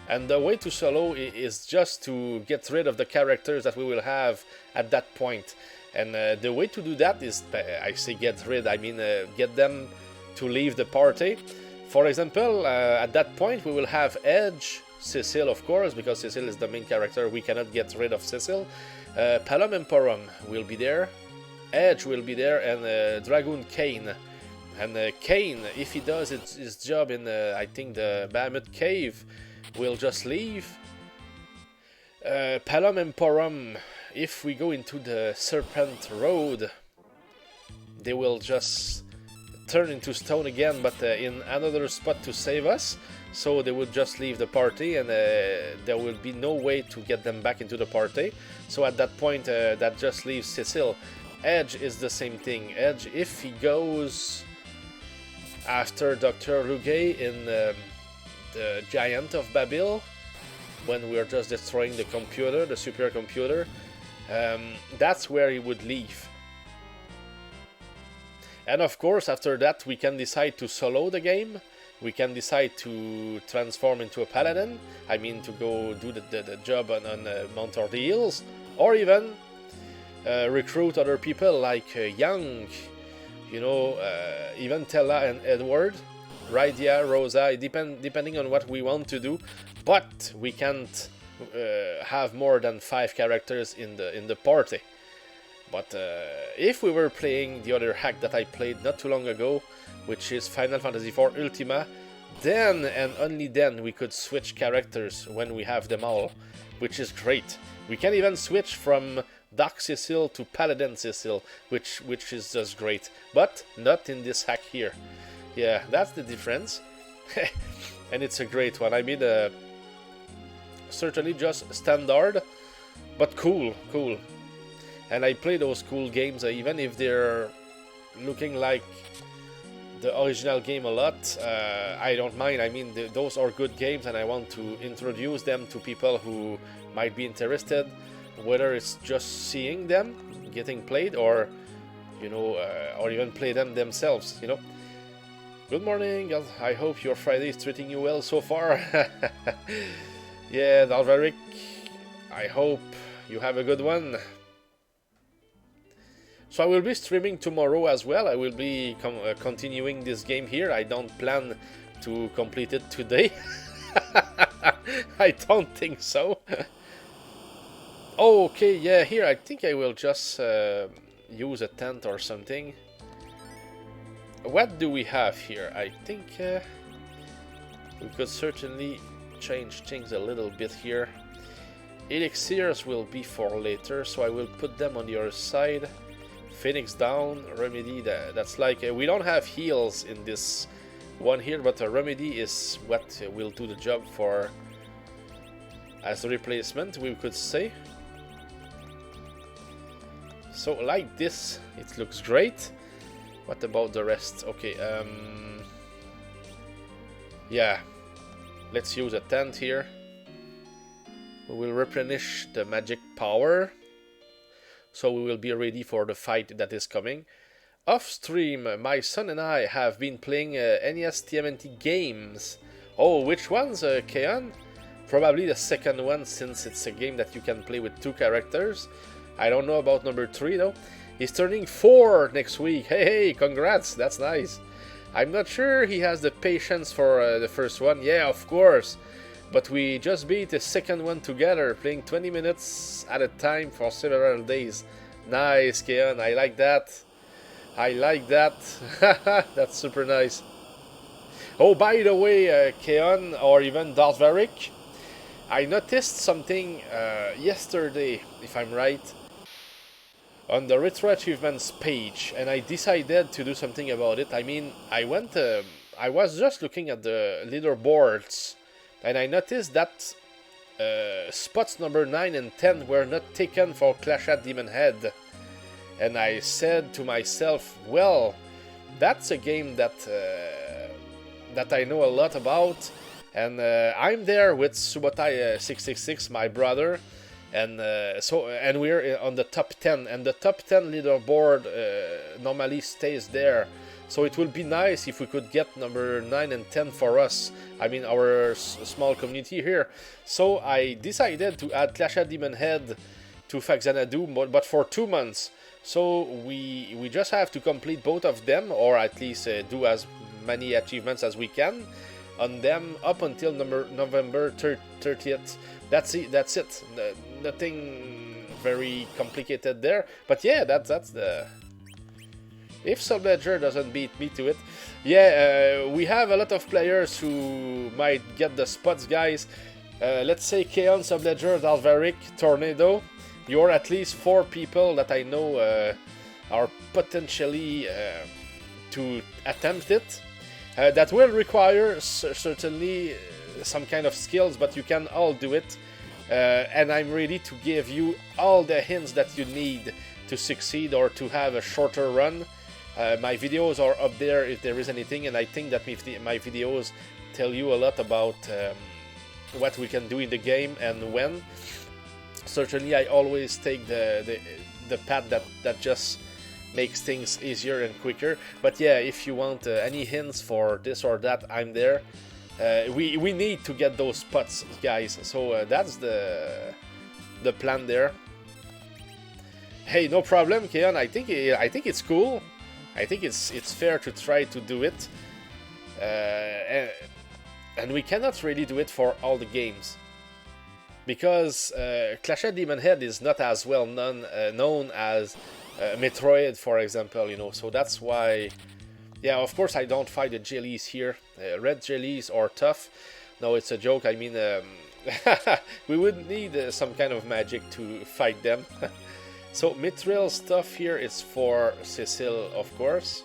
A: And the way to solo is just to get rid of the characters that we will have at that point. And the way to do that is, I say get rid, I mean get them to leave the party. For example, at that point we will have Edge, Cecil of course, because Cecil is the main character, we cannot get rid of Cecil. Palom Emporum will be there, Edge will be there, and Dragoon Kane. And Kane, if he does his job in, I think, the Bahamut Cave, will just leave. Palom Emporum, if we go into the Serpent Road, they will just turn into stone again, but in another spot to save us. So they would just leave the party, and there will be no way to get them back into the party. So at that point, that just leaves Cecil. Edge is the same thing. Edge, if he goes after Dr. Lugay in the Giant of Babil, when we're just destroying the computer, the supercomputer, that's where he would leave. And of course, after that, we can decide to solo the game. We can decide to transform into a paladin. I mean, to go do the job on Mount Ordeals, or even recruit other people like Young, you know, even Tella and Edward. Rydia, Rosa, depending on what we want to do, but we can't have more than 5 characters in the party. But if we were playing the other hack that I played not too long ago, which is Final Fantasy IV Ultima, then and only then we could switch characters when we have them all, which is great. We can even switch from Dark Cecil to Paladin Cecil, which is just great, but not in this hack here. Yeah, that's the difference. And it's a great one. I mean, certainly just standard, but cool. And I play those cool games, even if they're looking like the original game a lot. I don't mind. I mean, those are good games, and I want to introduce them to people who might be interested, whether it's just seeing them getting played, or you know, or even play them themselves. You know. Good morning. I hope your Friday is treating you well so far. Yeah, Dalveric. I hope you have a good one. So I will be streaming tomorrow as well. I will be continuing this game here. I don't plan to complete it today. I don't think so. Okay, yeah, here I think I will just use a tent or something. What do we have here? I think we could certainly change things a little bit here. Elixirs will be for later, so I will put them on the other side. Phoenix down, Remedy, that's like, we don't have heals in this one here, but a Remedy is what will do the job for, as a replacement, we could say. So like this, it looks great. What about the rest? Okay, yeah, let's use a tent here. We will replenish the magic power, so we will be ready for the fight that is coming. Off stream, my son and I have been playing NES TMNT games. Oh, which ones, Keon? Probably the second one, since it's a game that you can play with 2 characters. I don't know about number 3 though. He's turning 4 next week. Hey, congrats, that's nice. I'm not sure he has the patience for the first one. Yeah, of course. But we just beat the second one together, playing 20 minutes at a time for several days. Nice, Keon, I like that. I like that. That's super nice. Oh, by the way, Keon, or even Dalveric, I noticed something yesterday, if I'm right, on the Retro Achievements page, and I decided to do something about it. I mean, I was just looking at the leaderboards, and I noticed that spots number 9 and 10 were not taken for Clash at Demon Head. And I said to myself, well, that's a game that I know a lot about, and I'm there with Subotai 666, my brother, and and we're on the top 10, and the top 10 leaderboard normally stays there. So it will be nice if we could get number 9 and 10 for us. I mean, our small community here. So I decided to add Clash at Demon Head to Faxanadu, but for 2 months. So we just have to complete both of them, or at least do as many achievements as we can on them up until November 30th. That's it. Nothing very complicated there. But yeah, that's the... If Subledger doesn't beat me to it. Yeah, we have a lot of players who might get the spots, guys. Let's say Keon, Subledger, Dalveric, Tornado. You're at least 4 people that I know are potentially to attempt it. That will require certainly some kind of skills, but you can all do it. And I'm ready to give you all the hints that you need to succeed or to have a shorter run. My videos are up there if there is anything, and I think that my videos tell you a lot about what we can do in the game and when. Certainly I always take the path that just makes things easier and quicker. But yeah, if you want any hints for this or that, I'm there. We need to get those spots, guys. So that's the plan there. Hey, no problem, Keon. I think it's cool. I think it's fair to try to do it. And we cannot really do it for all the games, because Clash of Demon Head is not as well known as Metroid, for example, you know. So that's why, yeah, of course I don't fight the jellies here. Red jellies are tough. No, it's a joke. I mean, we would need some kind of magic to fight them. So Mithril stuff here is for Cecil, of course,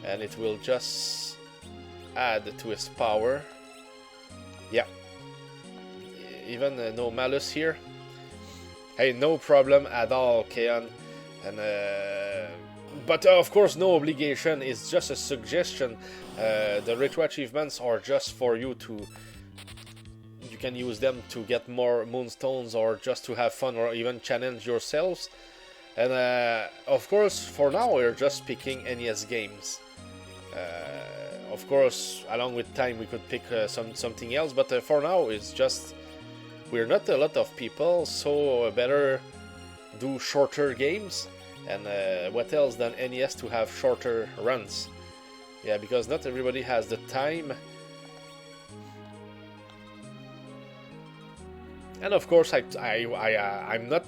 A: and it will just add to his power. Yeah, even no malus here. Hey, no problem at all, Keon. And but of course, no obligation. It's just a suggestion. The retro achievements are just for you to. You can use them to get more moonstones, or just to have fun, or even challenge yourselves. And of course, for now, we're just picking NES games. Of course, along with time, we could pick something else. But for now, it's just. We're not a lot of people, so better do shorter games. And what else than NES to have shorter runs? Yeah, because not everybody has the time. And of course, I'm not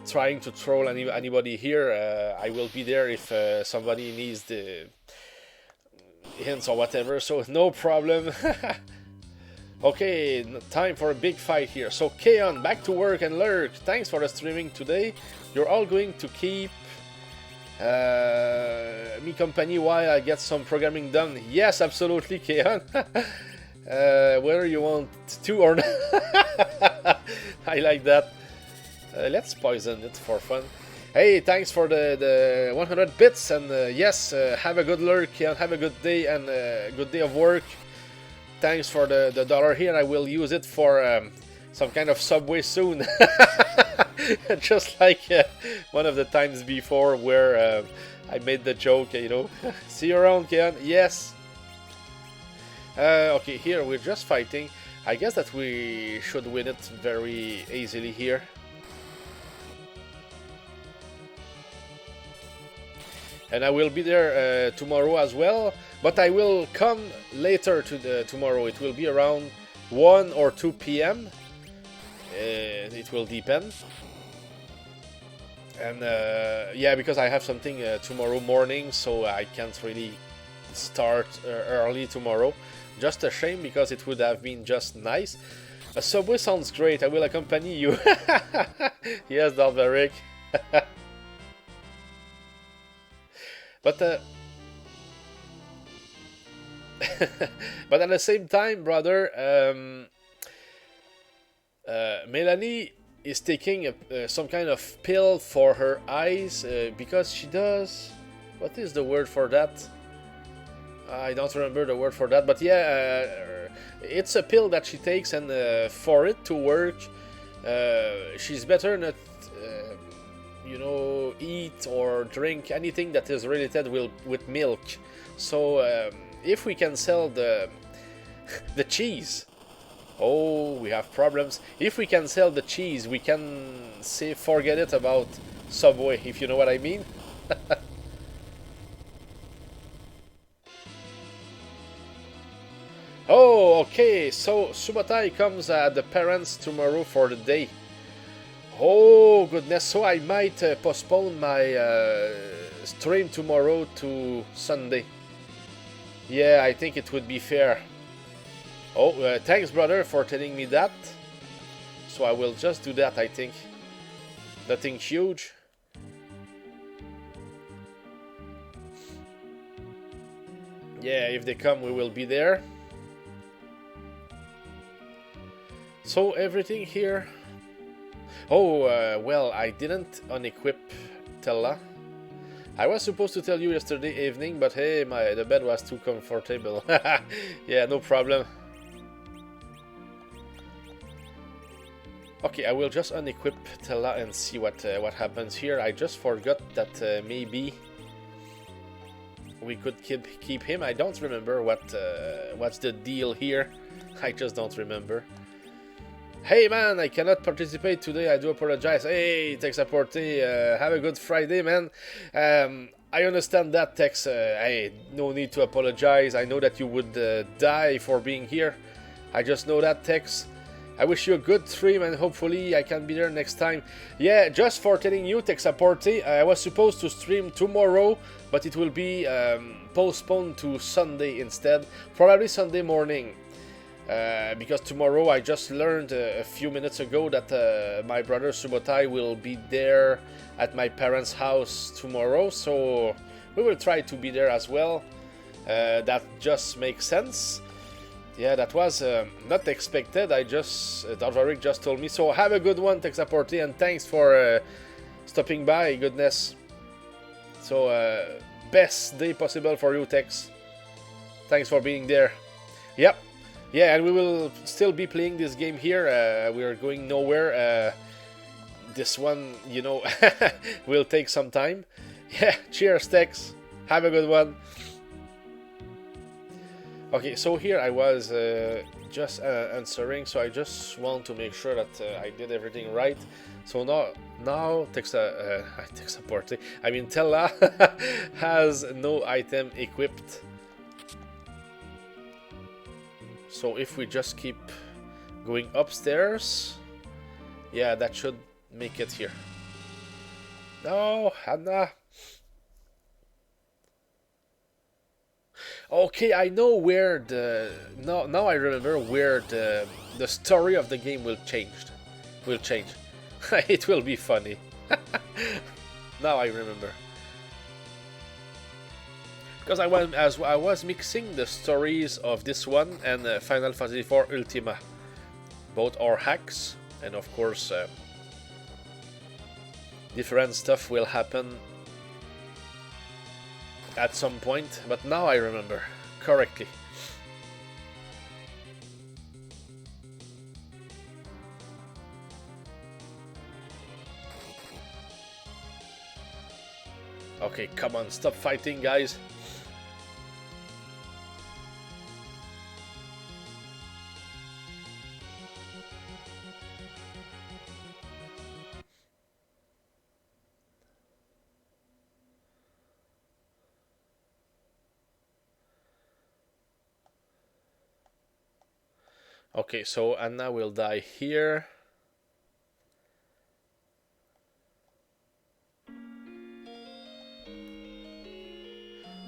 A: trying to troll anybody here. I will be there if somebody needs the hints or whatever, so no problem. Okay, time for a big fight here. So Keon, back to work and lurk. Thanks for the streaming today. You're all going to keep me company while I get some programming done. Yes, absolutely, Keon. Whether you want to or not. I like that. Let's poison it for fun. Hey, thanks for the 100 bits, and yes, have a good lurk, Keon. Have a good day, and good day of work. Thanks for the dollar here. I will use it for some kind of Subway soon. Just like one of the times before where I made the joke, you know. See you around, Keon. Yes. Okay, here we're just fighting. I guess that we should win it very easily here. And I will be there tomorrow as well. But I will come later to tomorrow. It will be around 1 or 2 p.m. It will depend. And yeah, because I have something tomorrow morning, so I can't really start early tomorrow. Just a shame, because it would have been just nice. A Subway sounds great. I will accompany you. Yes, Dalveric. But but at the same time, brother, Melanie is taking some kind of pill for her eyes because she does. What is the word for that? I don't remember the word for that, but yeah, it's a pill that she takes, and for it to work, she's better not, you know, eat or drink anything that is related with milk. So if we can sell the cheese, oh, we have problems. If we can sell the cheese, we can say forget it about Subway, if you know what I mean. Oh, okay, so Subotai comes at the parents tomorrow for the day. Oh, goodness, so I might postpone my stream tomorrow to Sunday. Yeah, I think it would be fair. Oh, thanks, brother, for telling me that. So I will just do that, I think. Nothing huge. Yeah, if they come, we will be there. So everything here. Oh, well, I didn't unequip Tella. I was supposed to tell you yesterday evening, but hey, the bed was too comfortable. Yeah, no problem. Okay, I will just unequip Tella and see what happens here. I just forgot that maybe we could keep him. I don't remember what's the deal here. I just don't remember. Hey man, I cannot participate today. I do apologize. Hey, Texaporte, have a good Friday, man. I understand that, Tex. Hey, no need to apologize. I know that you would die for being here. I just know that, Tex. I wish you a good stream and hopefully I can be there next time. Yeah, just for telling you, Texaporte, I was supposed to stream tomorrow, but it will be postponed to Sunday instead. Probably Sunday morning. Because tomorrow I just learned a few minutes ago that my brother Subotai will be there at my parents' house tomorrow, so we will try to be there as well. That just makes sense. Yeah, that was not expected. Dalvaric just told me. So have a good one, Texaporte, and thanks for stopping by. Goodness. So best day possible for you, Tex. Thanks for being there. Yep. Yeah, and we will still be playing this game here. We are going nowhere. This one, you know, will take some time. Yeah, cheers, Tex. Have a good one. Okay, so here I was just answering, so I just want to make sure that I did everything right. So now Texaporte, I mean Tella has no item equipped. So if we just keep going upstairs, yeah, that should make it here. No, Hannah. Okay, I know where the now I remember where the story of the game will change. It will be funny. Now I remember. Because I was mixing the stories of this one and Final Fantasy IV Ultima. Both are hacks, and of course different stuff will happen at some point, but now I remember correctly. Okay, come on, stop fighting, guys. Okay, so Anna will die here.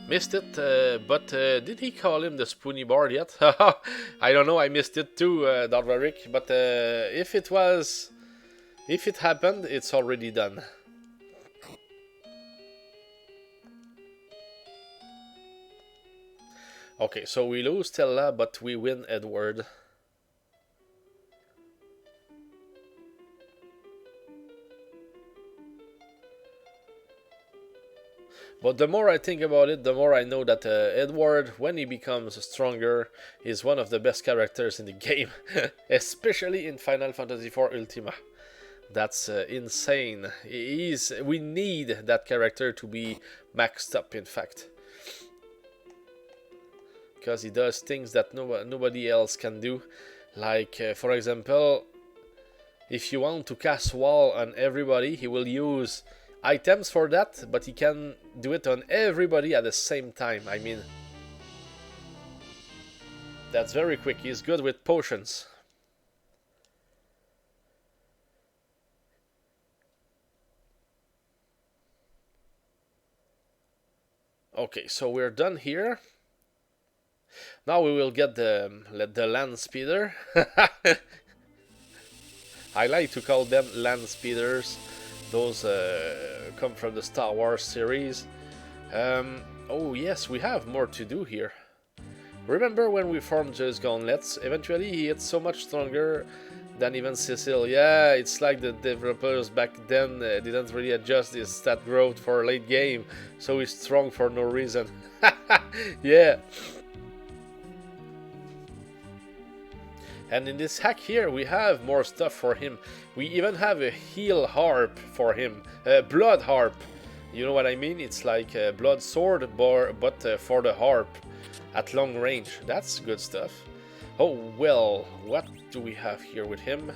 A: Missed it, but did he call him the Spoony Board yet? I don't know, I missed it too, Dalvaric, but if it happened, it's already done. Okay, so we lose Stella, but we win Edward. But the more I think about it, the more I know that Edward, when he becomes stronger, is one of the best characters in the game. Especially in Final Fantasy IV Ultima. That's insane. We need that character to be maxed up, in fact. Because he does things that nobody else can do. Like, for example, if you want to cast wall on everybody, he will use items for that, but he can do it on everybody at the same time. I mean, that's very quick. He's good with potions. Okay, so we're done here. Now we will get the land speeder. I like to call them land speeders. Those come from the Star Wars series. Oh yes, we have more to do here. Remember when we formed Just Gauntlets? Eventually he hit so much stronger than even Cecil. Yeah, it's like the developers back then didn't really adjust his stat growth for late game, so he's strong for no reason. Yeah. And in this hack here, we have more stuff for him. We even have a heal harp for him. Blood harp. You know what I mean? It's like a blood sword, but for the harp at long range. That's good stuff. Oh, well, what do we have here with him?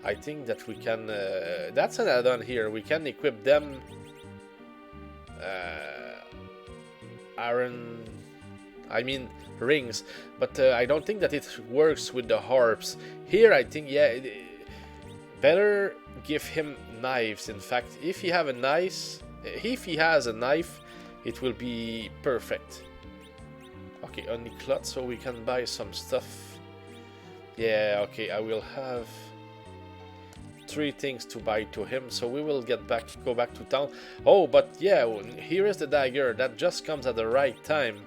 A: I think that we can... that's an add-on here. We can equip them iron, I mean rings, but I don't think that it works with the harps. Here I think, yeah, better give him knives. In fact, if he has a knife, it will be perfect. Okay, only cloth, so we can buy some stuff. Yeah, okay, I will have 3 things to buy to him, so we will go back to town. Oh, but yeah, here is the dagger. That just comes at the right time.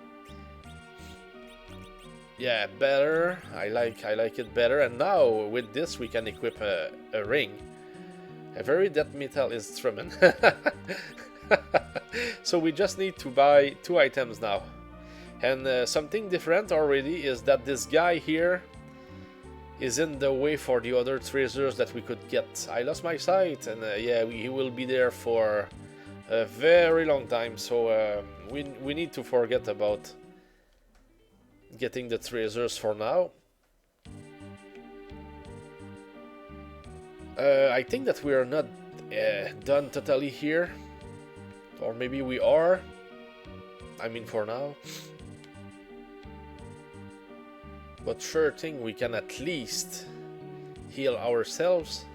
A: Yeah, better. I like it better. And now with this we can equip a ring. A very death metal instrument. So we just need to buy 2 items now. And something different already is that this guy here is in the way for the other treasures that we could get. I lost my sight, and yeah, he will be there for a very long time, so we need to forget about getting the treasures for now. I think that we are not done totally here, or maybe we are. I mean, for now. But sure thing, we can at least heal ourselves.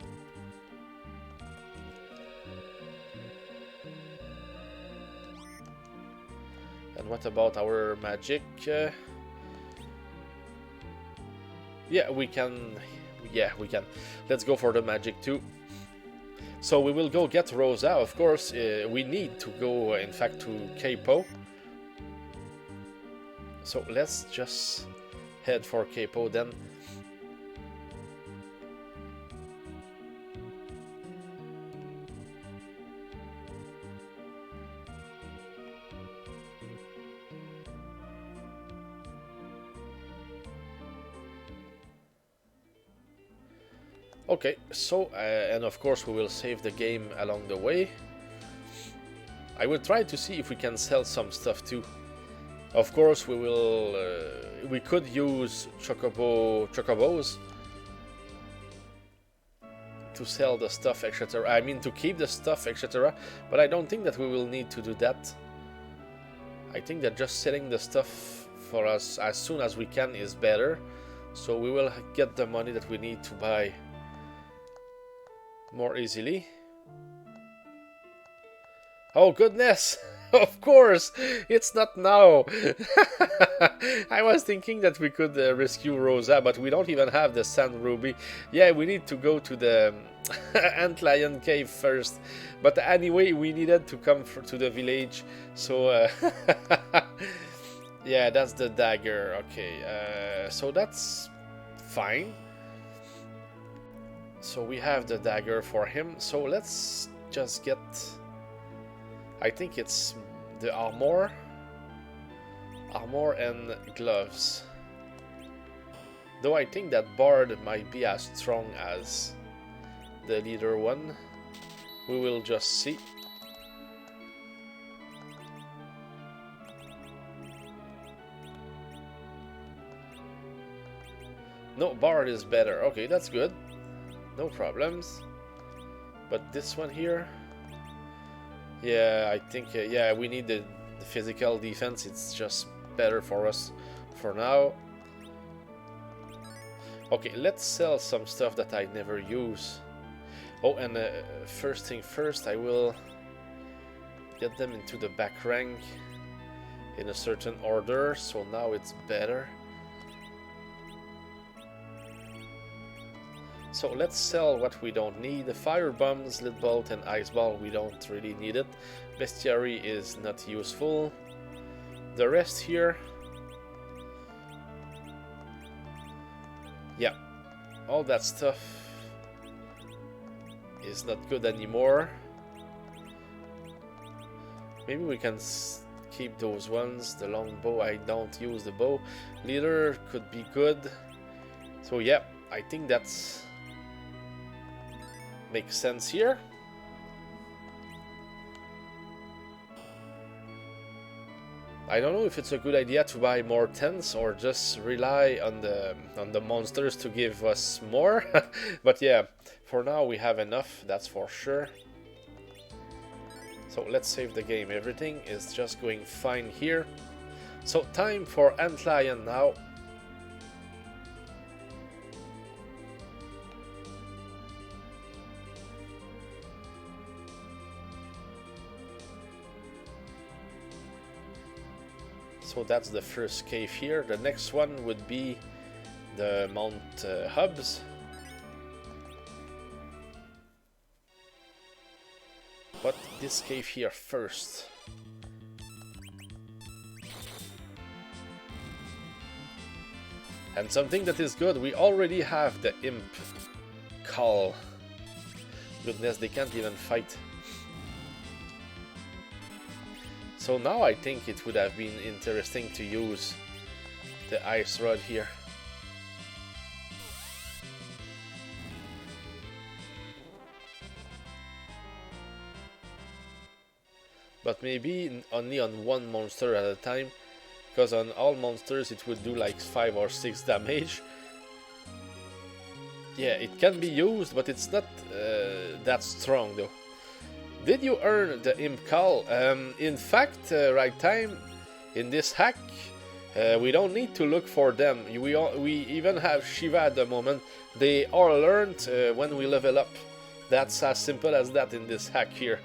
A: And what about our magic? Yeah, we can. Yeah, we can. Let's go for the magic too. So we will go get Rosa. Of course, we need to go, in fact, to Capo. So let's just head for Capo then. Okay, so and of course we will save the game along the way. I will try to see if we can sell some stuff too. Of course, we will. We could use chocobos to sell the stuff, etc. I mean, to keep the stuff, etc. But I don't think that we will need to do that. I think that just selling the stuff for us as soon as we can is better. So we will get the money that we need to buy more easily. Oh goodness! Of course, it's not now. I was thinking that we could rescue Rosa, but we don't even have the Sand Ruby. Yeah, we need to go to the Antlion Cave first. But anyway, we needed to come to the village, so yeah, that's the dagger. Okay, so that's fine. So we have the dagger for him. So let's just get. I think it's the armor and gloves. Though I think that Bard might be as strong as the leader one. We will just see. No, Bard is better. Okay, that's good. No problems. But this one here... Yeah, I think, yeah, we need the physical defense. It's just better for us for now. Okay, let's sell some stuff that I never use. Oh, and first thing first, I will get them into the back rank in a certain order, so now it's better. So let's sell what we don't need. The fire bombs, lead bolt, and ice ball, we don't really need it. Bestiary is not useful. The rest here, yeah, all that stuff is not good anymore. Maybe we can keep those ones. The longbow, I don't use the bow. Leader could be good. So yeah, I think that's makes sense here. I don't know if it's a good idea to buy more tents or just rely on the monsters to give us more. But yeah, for now we have enough, that's for sure. So let's save the game. Everything is just going fine here. So time for Antlion now. So that's the first cave here. The next one would be the Mount Hubs. But this cave here first. And something that is good, we already have the Imp Call. Goodness, they can't even fight. So now I think it would have been interesting to use the Ice Rod here. But maybe only on one monster at a time, because on all monsters it would do like 5 or 6 damage. Yeah, it can be used, but it's not that strong though. Did you earn the Imp Call? In fact, right time, in this hack, we don't need to look for them. We even have Shiva at the moment. They are learned when we level up. That's as simple as that in this hack here.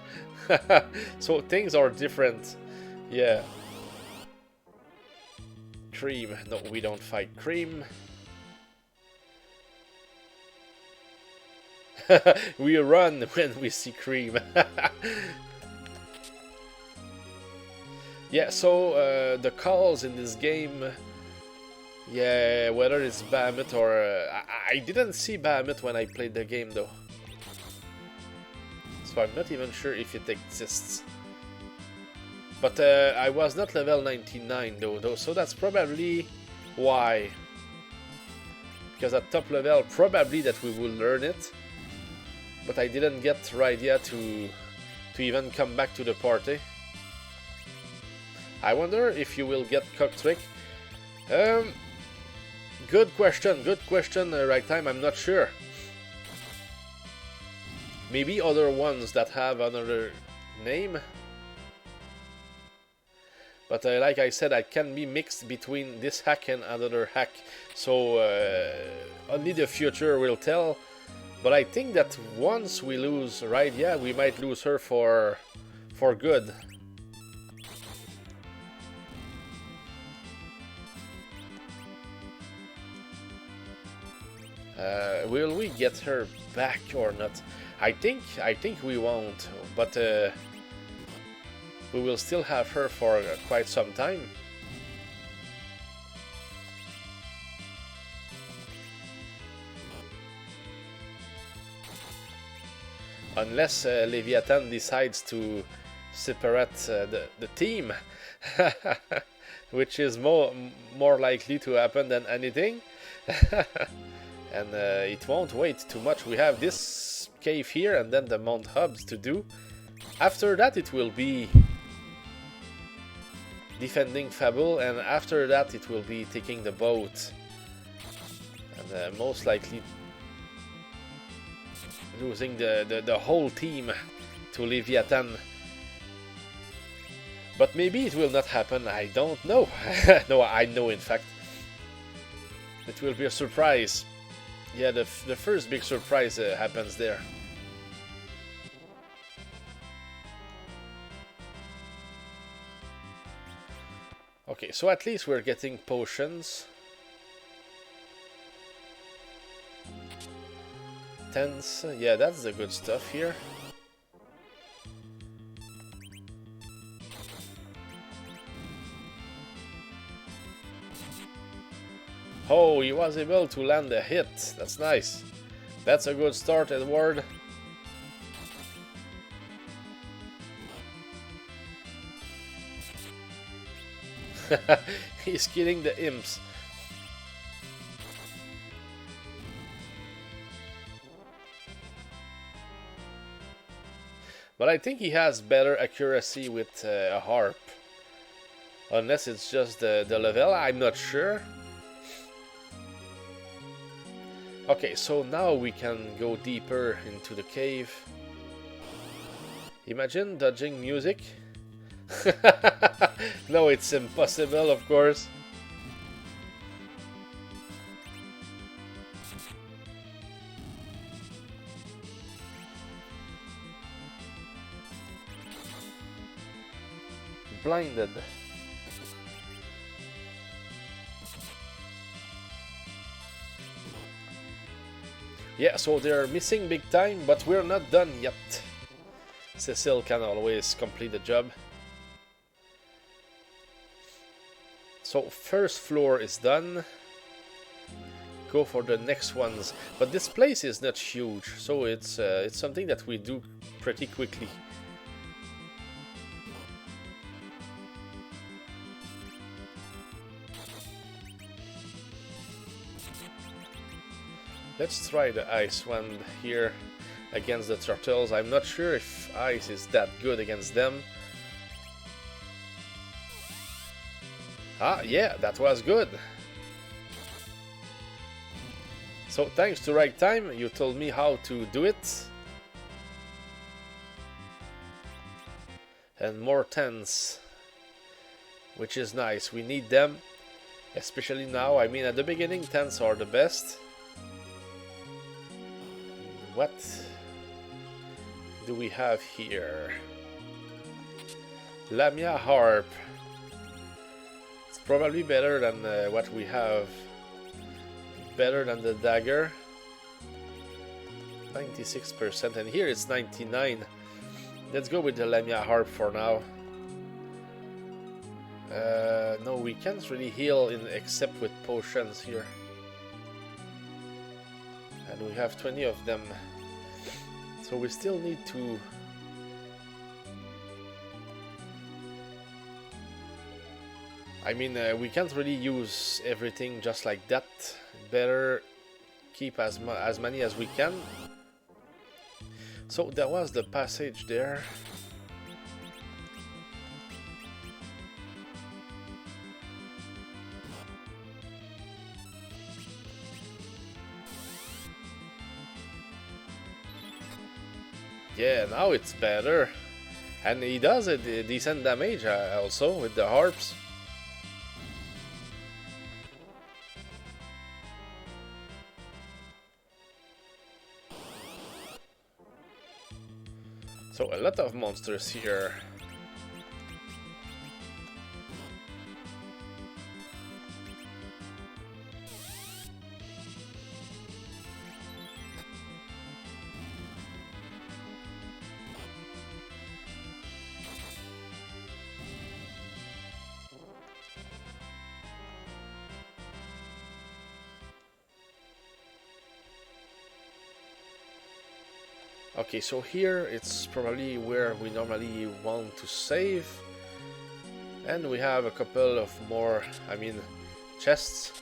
A: So things are different. Yeah. Cream. No, we don't fight Cream. We run when we see Cream. Yeah, so the calls in this game, yeah, whether it's Bahamut or... I didn't see Bahamut when I played the game though. So I'm not even sure if it exists. But I was not level 99 though, so that's probably why. Because at top level, probably that we will learn it. But I didn't get Rydia to even come back to the party. I wonder if you will get Coctrick. Good question, right time, I'm not sure. Maybe other ones that have another name. But like I said, I can be mixed between this hack and another hack. So only the future will tell. But I think that once we lose Rydia, we might lose her for good. Will we get her back or not? I think we won't, but we will still have her for quite some time. Unless Leviathan decides to separate the team, which is more likely to happen than anything. And it won't wait too much. We have this cave here and then the Mount Hubs to do. After that it will be defending Fable, and after that it will be taking the boat. And most likely losing the whole team to Leviathan. But maybe it will not happen, I don't know. No, I know in fact. It will be a surprise. Yeah, the first big surprise happens there. Okay, so at least we're getting potions. Tents, yeah, that's the good stuff here. Oh, he was able to land a hit. That's nice. That's a good start, Edward. He's killing the imps. But I think he has better accuracy with a harp. Unless it's just the level, I'm not sure. Okay, so now we can go deeper into the cave. Imagine dodging music. No, it's impossible, of course. Blinded. Yeah, so they're missing big time, but we're not done yet. Cecil can always complete the job. So first floor is done. Go for the next ones. But this place is not huge, so it's something that we do pretty quickly. Let's try the ice one here against the turtles. I'm not sure if ice is that good against them. Ah, yeah, that was good. So thanks to Right Time, you told me how to do it. And more tents, which is nice. We need them, especially now. I mean, at the beginning, tents are the best. What do we have here? Lamia harp. It's probably better than what we have. Better than the dagger. 96%, and here it's 99%. Let's go with the Lamia harp for now. No, we can't really heal except with potions here. And we have 20 of them. So we still need to... I mean, we can't really use everything just like that. Better keep as many as we can. So there was the passage there. Yeah, now it's better. And he does a decent damage also with the harps. So a lot of monsters here. Okay, so here it's probably where we normally want to save. And we have a couple of more, I mean, chests.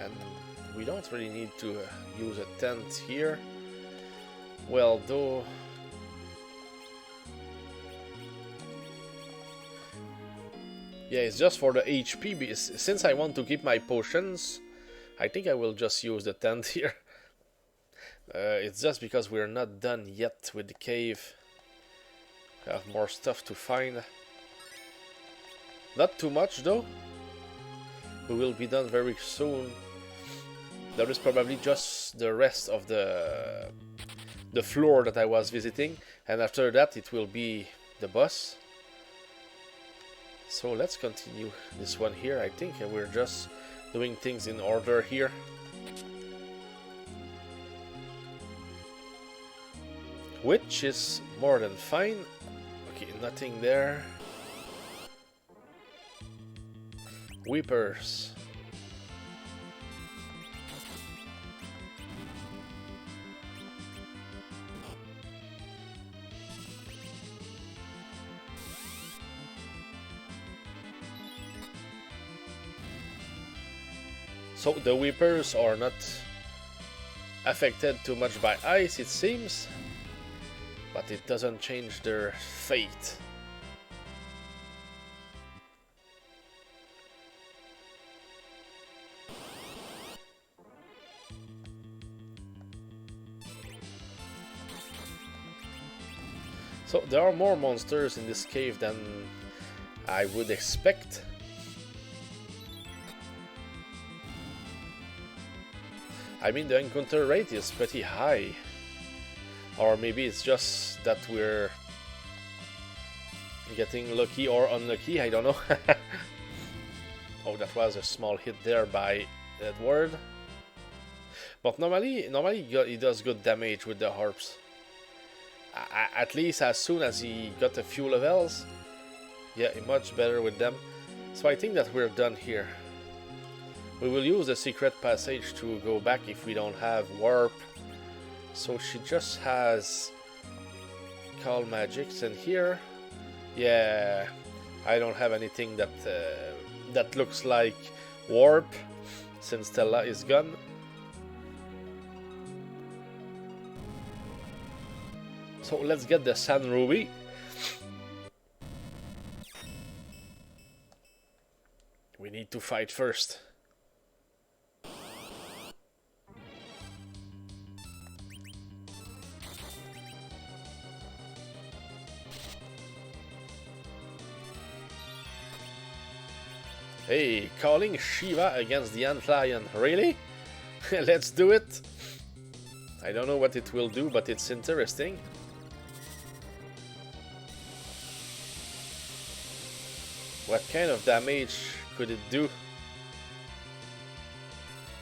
A: And we don't really need to use a tent here. Well, though... Yeah, it's just for the HP. Since I want to keep my potions, I think I will just use the tent here. It's just because we're not done yet with the cave. We have more stuff to find. Not too much though. We will be done very soon. There is probably just the rest of the floor that I was visiting, and after that it will be the boss. So let's continue this one here. I think we're just doing things in order here. Which is more than fine. Okay, nothing there. Weepers. So the Weepers are not affected too much by ice, it seems. But it doesn't change their fate. So there are more monsters in this cave than I would expect. I mean, the encounter rate is pretty high. Or maybe it's just that we're getting lucky or unlucky, I don't know. Oh, that was a small hit there by Edward. But normally he does good damage with the harps. At least as soon as he got a few levels. Yeah, much better with them. So I think that we're done here. We will use the secret passage to go back if we don't have warp. So she just has call magics, and here, yeah, I don't have anything that that looks like warp since Stella is gone. So let's get the Sand Ruby. We need to fight first. Hey, calling Shiva against the Ant Lion. Really? Let's do it. I don't know what it will do, but it's interesting. What kind of damage could it do?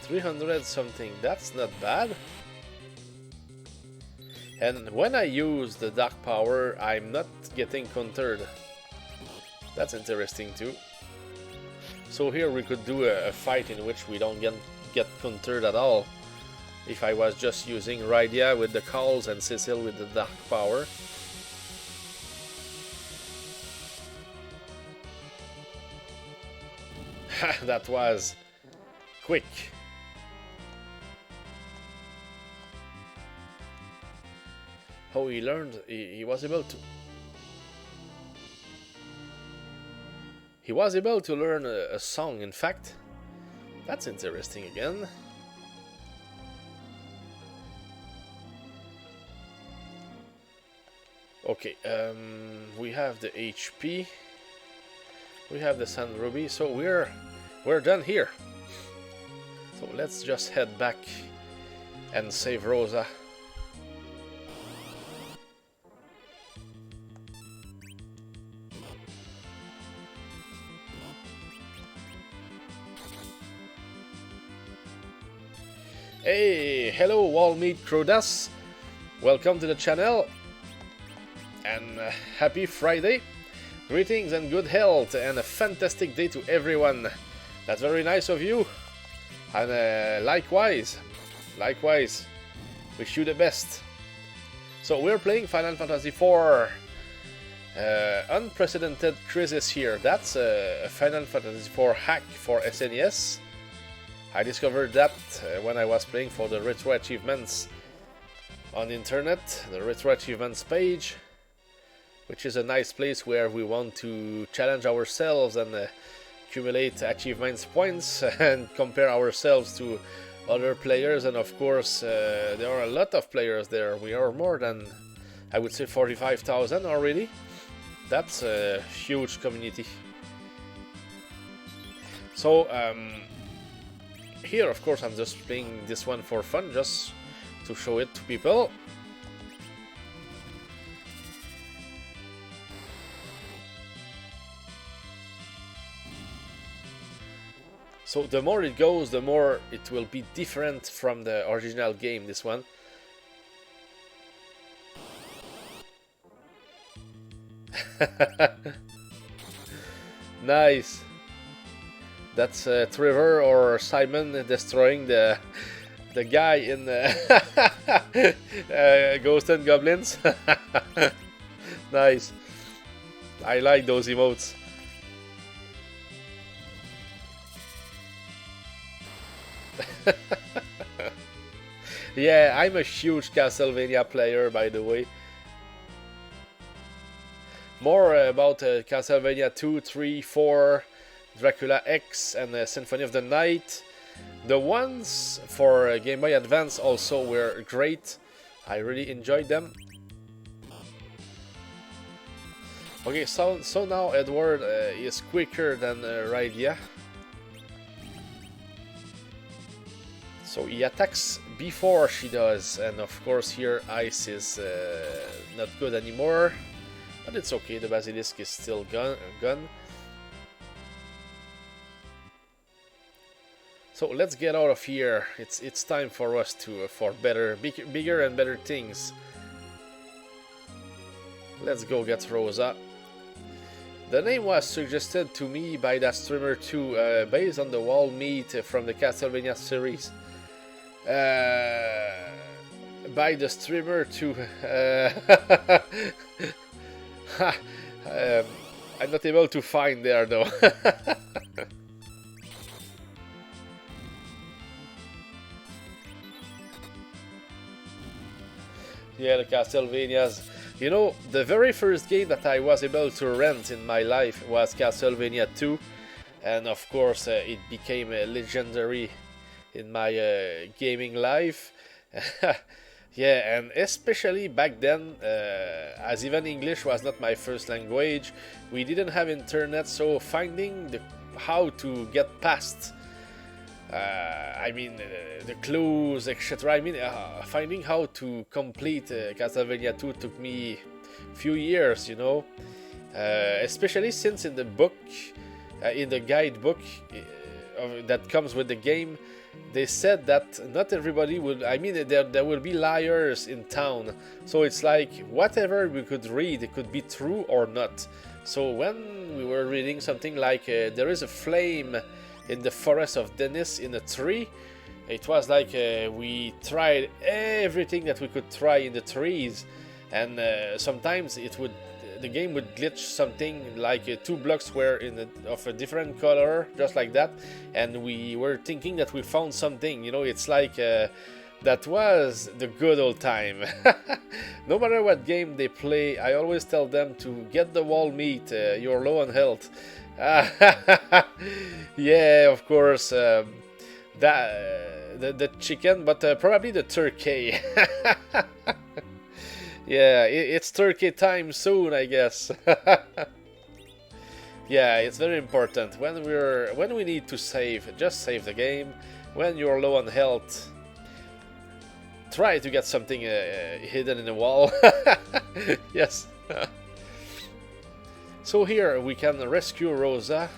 A: 300 something, that's not bad. And when I use the dark power, I'm not getting countered. That's interesting too. So here we could do a fight in which we don't get countered at all. If I was just using Rydia with the calls and Cecil with the dark power. That was quick. Oh, he learned, he was able to... He was able to learn a song, in fact. That's interesting again. Okay, we have the HP. We have the Sand Ruby, so we're done here. So let's just head back and save Rosa. Hey, hello Wallmeat Crodas. Welcome to the channel. And happy Friday. Greetings and good health and a fantastic day to everyone. That's very nice of you. And likewise. Wish you the best. So we're playing Final Fantasy IV. Unprecedented Crisis here. That's a Final Fantasy IV hack for SNES. I discovered that when I was playing for the Retro Achievements on the internet. The Retro Achievements page. Which is a nice place where we want to challenge ourselves and accumulate achievements points and compare ourselves to other players. And of course, there are a lot of players there. We are more than, I would say, 45,000 already. That's a huge community. So, here, of course, I'm just playing this one for fun, just to show it to people. So the more it goes, the more it will be different from the original game, this one. Nice. That's Trevor or Simon destroying the guy in Ghosts and Goblins. Nice. I like those emotes. Yeah, I'm a huge Castlevania player, by the way. More about Castlevania 2, 3, 4, Dracula X, and Symphony of the Night. The ones for Game Boy Advance also were great. I really enjoyed them. Okay, so now Edward is quicker than Rydia. So he attacks before she does, and of course here Ice is not good anymore. But it's okay, the Basilisk is still gone. So let's get out of here. It's time for us to for bigger and better things. Let's go get Rosa. The name was suggested to me by that streamer too, based on the wall meat from the Castlevania series. By the streamer too. I'm not able to find there though. Yeah, the Castlevanias. You know, the very first game that I was able to rent in my life was Castlevania 2. And of course, it became legendary in my gaming life. Yeah, and especially back then, as even English was not my first language, we didn't have internet, so finding how to get past the clues, etc. Finding how to complete Castlevania 2 took me a few years, you know. Especially since in the book, in the guidebook that comes with the game, they said that not everybody would. There will be liars in town, so it's like whatever we could read, it could be true or not. So when we were reading something like there is a flame in the forest of Dennis in a tree, it was like we tried everything that we could try in the trees, and sometimes the game would glitch something like 2 blocks were of a different color, just like that, and we were thinking that we found something. You know, it's like that was the good old time. No matter what game they play, I always tell them to get the wall meat. You're low on health. Yeah, of course, the chicken, but probably the turkey. Yeah, it's turkey time soon, I guess. Yeah, it's very important when we need to save. Just save the game. When you're low on health, try to get something hidden in the wall. Yes. So here we can rescue Rosa,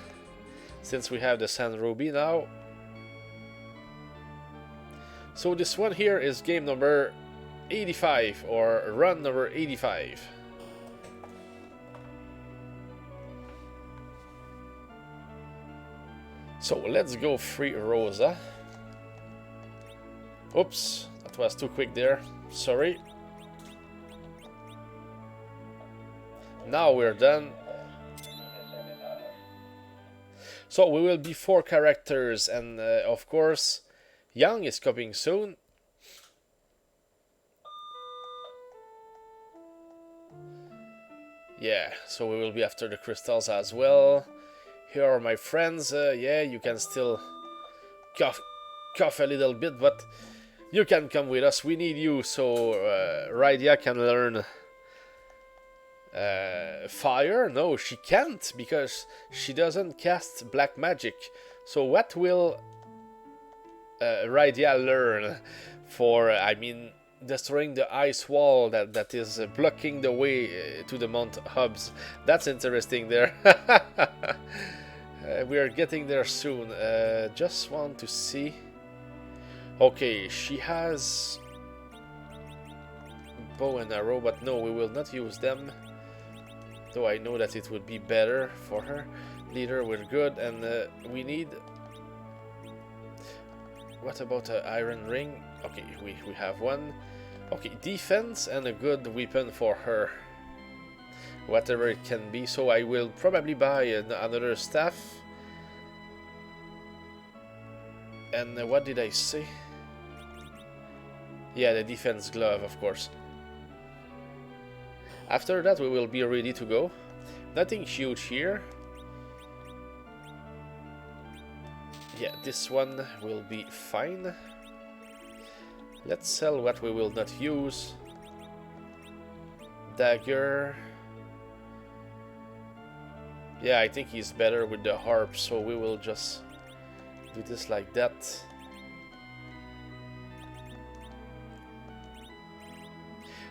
A: since we have the Sand Ruby now. So this one here is game number 85, or run number 85. So let's go free Rosa. Oops, that was too quick there, sorry. Now we're done. So we will be 4 characters, and of course Young is coming soon. Yeah, so we will be after the crystals as well. Here are my friends. Yeah, you can still cough a little bit, but you can come with us. We need you, so Rydia can learn fire. No, she can't, because she doesn't cast black magic. So what will Rydia learn for, destroying the ice wall that is blocking the way to the Mount Hubs? That's interesting there. We are getting there soon. Just want to see. Okay, she has bow and arrow, but no, we will not use them. Though I know that it would be better for her. Leader, we're good, and we need... What about an iron ring? Okay, we have one. Okay, defense and a good weapon for her. Whatever it can be, so I will probably buy another staff. And what did I say? Yeah, the defense glove, of course. After that we will be ready to go. Nothing huge here. Yeah, this one will be fine. Let's sell what we will not use. Dagger. Yeah, I think he's better with the harp, so we will just do this like that.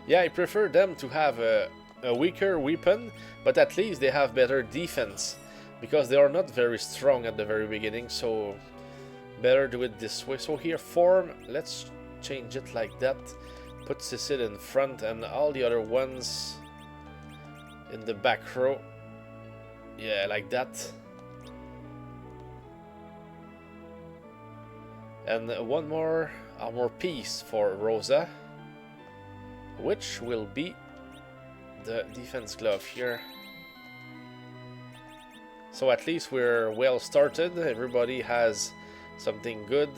A: Yeah, I prefer them to have a weaker weapon, but at least they have better defense, because they are not very strong at the very beginning, so better do it this way. So here, form, let's change it like that. Put Cecil in front and all the other ones in the back row. Yeah, like that. And one more armor piece for Rosa, which will be the defense glove here. So at least we're well started. Everybody has something good.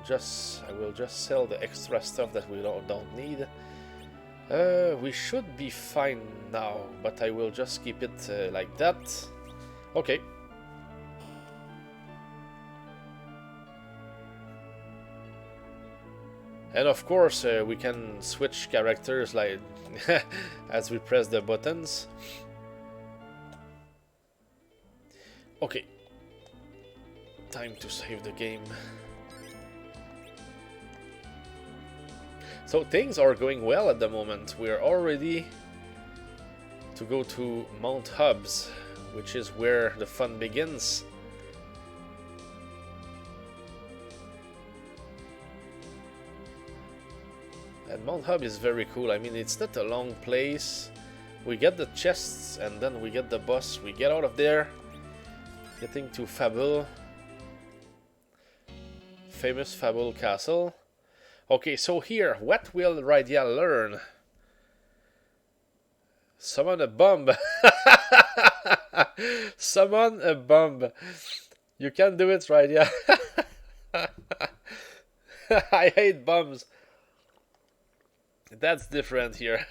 A: I will just sell the extra stuff that we don't need. We should be fine now, but I will just keep it like that. Okay. And of course, we can switch characters like as we press the buttons. Okay. Time to save the game. So things are going well at the moment. We're all ready to go to Mount Hubs, which is where the fun begins. And Mount Hub is very cool. I mean, it's not a long place. We get the chests and then we get the boss. We get out of there, getting to Fable. Famous Fable Castle. Okay, so here, what will Rydia learn? Summon a bomb. Summon a bomb. You can do it, Rydia. I hate bombs. That's different here.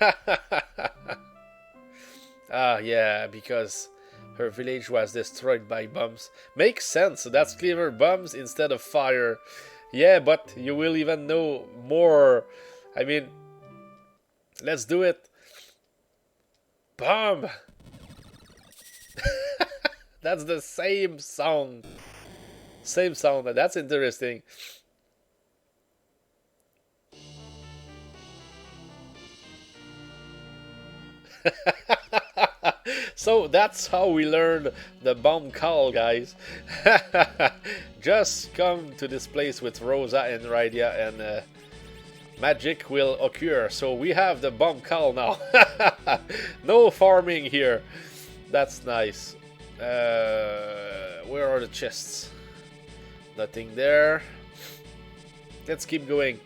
A: Ah, yeah, because her village was destroyed by bombs. Makes sense, that's clever, bombs instead of fire. Yeah, but you will even know more. I mean, let's do it. Bomb! That's the same sound. Same sound, that's interesting. So that's how we learned the bomb call, guys. Just come to this place with Rosa and Rydia and magic will occur. So we have the bomb call now. No farming here. That's nice. Where are the chests? Nothing there. Let's keep going.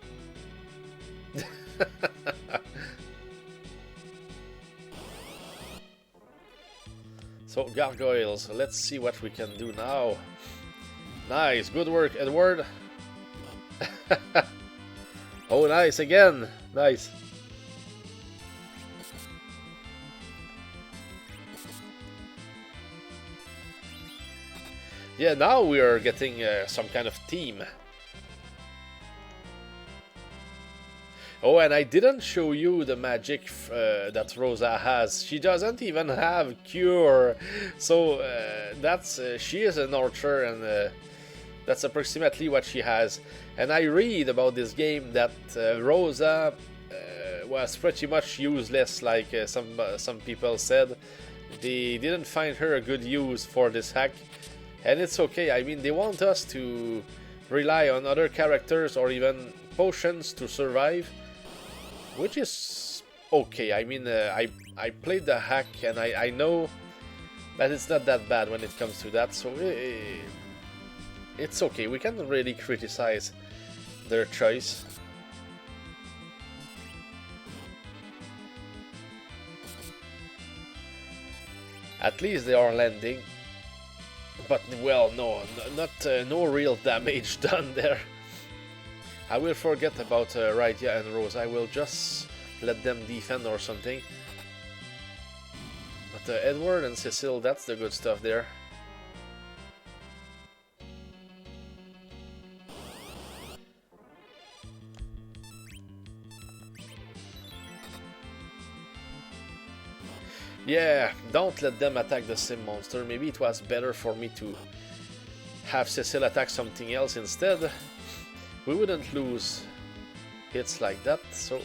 A: So gargoyles, let's see what we can do now. Nice, good work, Edward. Oh, nice again, nice. Yeah, now we are getting some kind of team. Oh, and I didn't show you the magic that Rosa has. She doesn't even have cure. So she is an archer, and that's approximately what she has. And I read about this game that Rosa was pretty much useless, like some people said. They didn't find her a good use for this hack. And it's okay. I mean, they want us to rely on other characters or even potions to survive. Which is okay. I mean, I played the hack and I know that it's not that bad when it comes to that, so it's okay. We can't really criticize their choice. At least they are landing, but well, no real damage done there. I will forget about Rydia and Rose. I will just let them defend or something. But Edward and Cecil, that's the good stuff there. Yeah, don't let them attack the same monster. Maybe it was better for me to have Cecil attack something else instead. We wouldn't lose hits like that, so...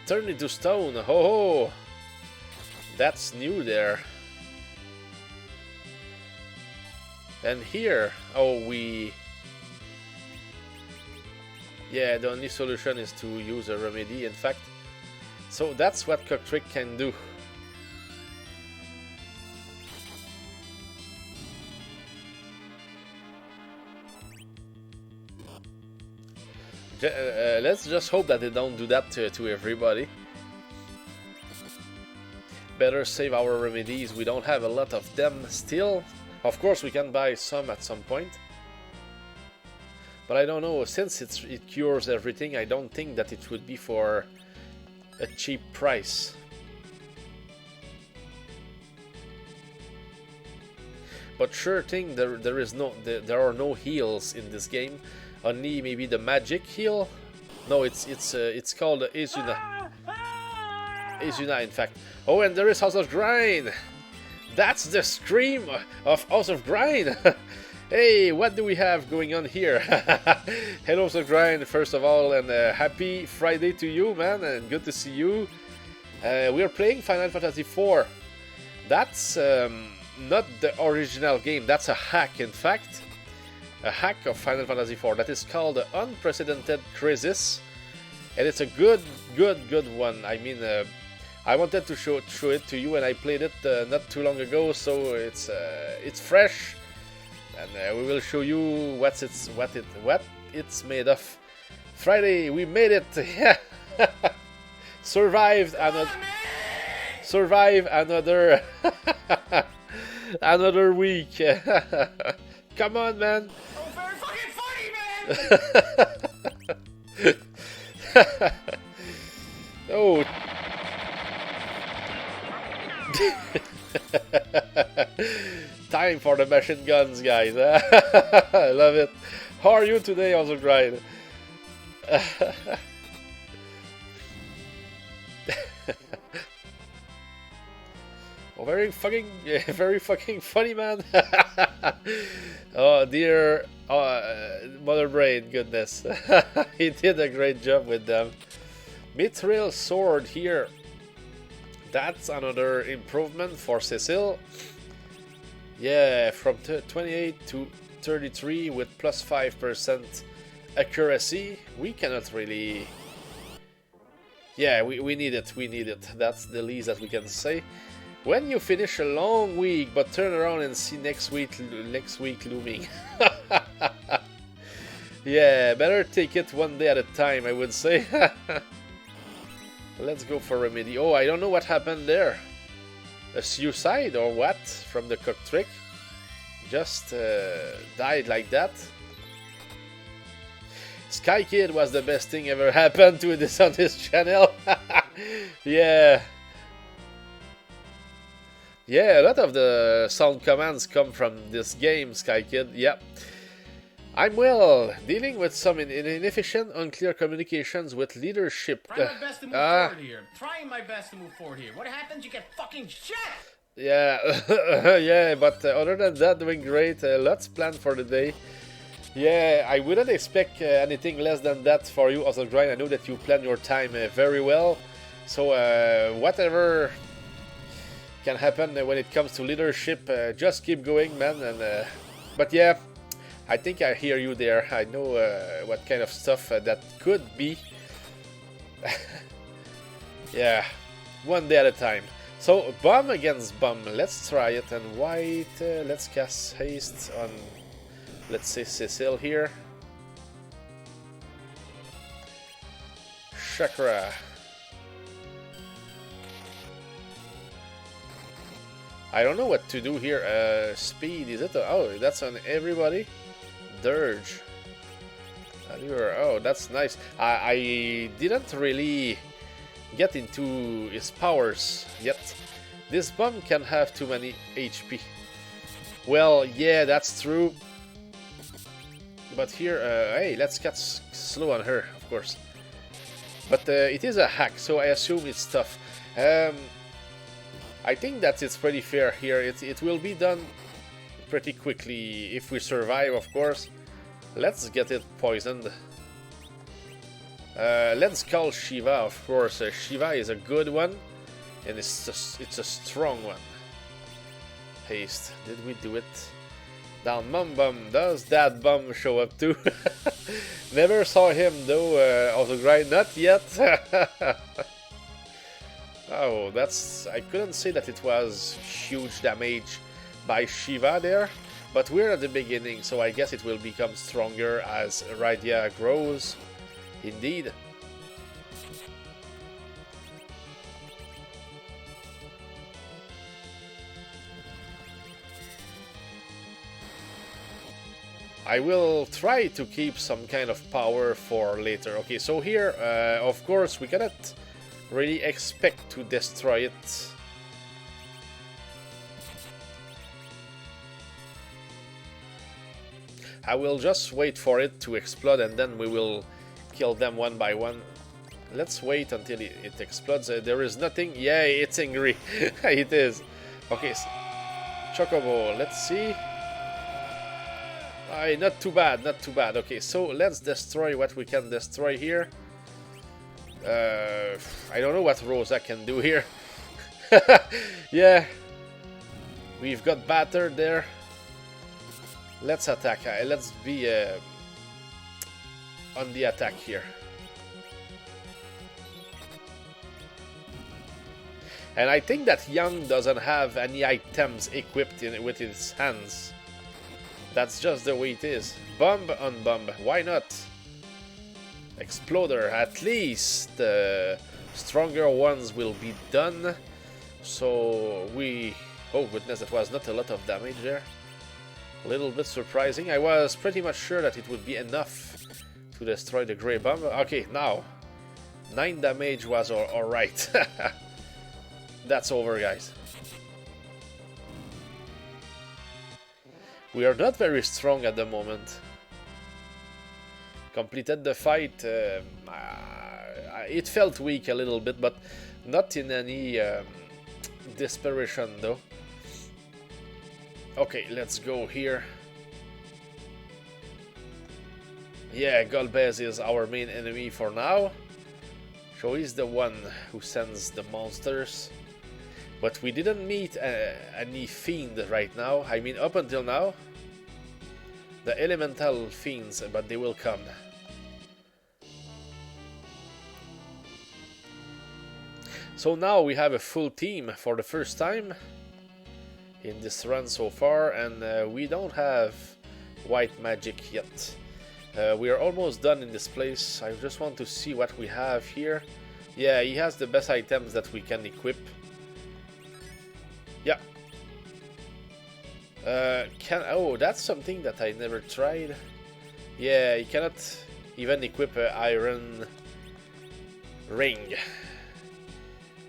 A: Turn into stone, ho ho! That's new there. And here, oh, we... Yeah, the only solution is to use a remedy, in fact. So that's what Cocktrick can do. Let's just hope that they don't do that to everybody. Better save our remedies. We don't have a lot of them still. Of course, we can buy some at some point. But I don't know, since it cures everything, I don't think that it would be for a cheap price. But sure thing, there are no heals in this game. Only maybe the magic heal. No, it's called Izuna. Izuna, in fact. Oh, and there is House of Grind. That's the scream of House of Grind. Hey, what do we have going on here? Hello, House of Grind, first of all, and happy Friday to you, man, and good to see you. We are playing Final Fantasy IV. That's not the original game. That's a hack, in fact. A hack of Final Fantasy IV that is called the Unprecedented Crisis, and it's a good one. I mean, I wanted to show it to you, and I played it not too long ago, so it's fresh, and we will show you what it's made of. Friday, we made it. Survived another another week. Come on, man.
B: Oh, very fucking funny, man.
A: Oh. Time for the machine guns, guys. I love it. How are you today, also Grind? Oh, very fucking funny, man. Oh dear, Mother Brain, goodness. He did a great job with them. Mithril sword here. That's another improvement for Cecil. Yeah, from 28 to 33 with plus 5% accuracy. We cannot really... Yeah, we need it. That's the least that we can say. When you finish a long week, but turn around and see next week looming. Yeah, better take it one day at a time, I would say. Let's go for remedy. Oh, I don't know what happened there. A suicide or what from the Cocktrick? Just died like that. Sky Kid was the best thing ever happened to this on this channel. Yeah. Yeah, a lot of the sound commands come from this game, Sky Kid. Yeah. I'm well, dealing with some inefficient, unclear communications with leadership.
B: Trying my best to move forward here. Trying my best to move forward here. What happens? You get fucking shit!
A: Yeah, yeah, but other than that, doing great. Lots planned for the day. Yeah, I wouldn't expect anything less than that for you, Oscar Grind. I know that you plan your time very well. So, whatever can happen when it comes to leadership, just keep going, man. And but yeah, I think I hear you there. I know what kind of stuff that could be. Yeah, one day at a time. So, bomb against bomb. Let's try it. And white, let's cast haste on, let's say, Cecil here. Chakra. I don't know what to do here. Speed, is it? Oh, that's on everybody. Dirge. Oh, that's nice. I didn't really get into his powers yet. This bomb can have too many HP. Well, yeah, that's true. But here, hey, let's get slow on her, of course. But it is a hack, so I assume it's tough. I think that it's pretty fair here. It will be done pretty quickly if we survive, of course. Let's get it poisoned. Let's call Shiva, of course. Shiva is a good one, and it's a strong one. Haste. Did we do it? Down Mum Bum. Does that bum show up too? Never saw him though. Also grind. Not yet. Oh, that's... I couldn't say that it was huge damage by Shiva there, but we're at the beginning, so I guess it will become stronger as Radia grows. Indeed. I will try to keep some kind of power for later. Okay, so here, of course, we cannot really expect to destroy it. I will just wait for it to explode and then we will kill them one by one. Let's wait until it explodes. There is nothing. Yeah, it's angry. It is. Okay, Chocobo, let's see. Not too bad, not too bad. Okay, so let's destroy what we can destroy here. I don't know what Rosa can do here. Yeah, we've got battered there. Let's attack. Let's be on the attack here. And I think that Young doesn't have any items equipped with his hands. That's just the way it is. Bomb on bomb. Why not? Exploder. At least stronger ones will be done. So we... Oh goodness, that was not a lot of damage there. A little bit surprising. I was pretty much sure that it would be enough to destroy the Grey Bomb. Okay, now. 9 damage was alright. That's over, guys. We are not very strong at the moment. Completed the fight. It felt weak a little bit, but not in any desperation though. Okay, let's go here. Yeah, Golbez is our main enemy for now. So he's the one who sends the monsters. But we didn't meet any fiend right now. I mean, up until now. The elemental fiends, but they will come. So now we have a full team for the first time in this run so far, and we don't have white magic yet. We are almost done in this place. I just want to see what we have here. Yeah, he has the best items that we can equip. Yeah. Oh, that's something that I never tried. Yeah, you cannot even equip an iron ring.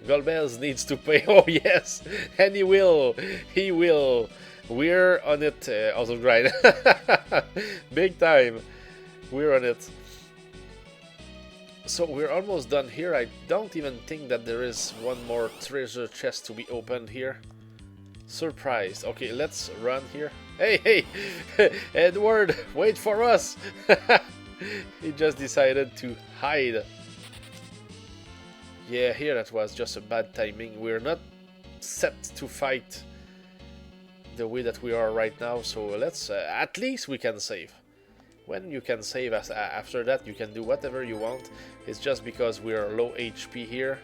A: Golbez needs to pay. Oh yes, and he will. He will. We're on it, also grind. Big time. We're on it. So we're almost done here. I don't even think that there is one more treasure chest to be opened here. Surprised. Okay, let's run here. Hey, hey! Edward, wait for us! He just decided to hide. Yeah, here that was just a bad timing. We're not set to fight the way that we are right now, so let's... at least we can save. When you can save, after that you can do whatever you want. It's just because we are low HP here.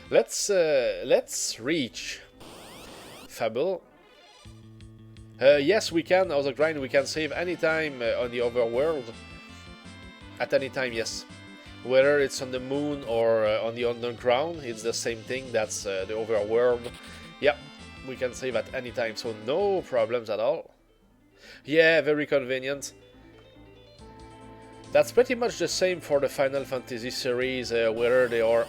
A: Let's reach Fable. Yes, we can. Also, grind. We can save anytime on the overworld. At any time, yes. Whether it's on the moon or on the underground, it's the same thing. That's the overworld. Yep, we can save at any time, so no problems at all. Yeah, very convenient. That's pretty much the same for the Final Fantasy series, whether they are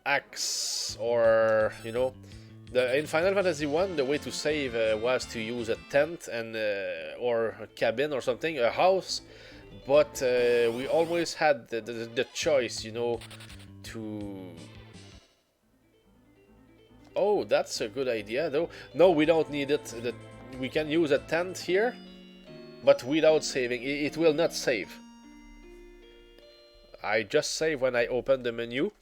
A: acts or, you know, In Final Fantasy 1, the way to save was to use a tent and or a cabin or something, a house. But we always had the choice, you know, to... Oh, that's a good idea, though. No, we don't need it. We can use a tent here, but without saving. It will not save. I just save when I open the menu.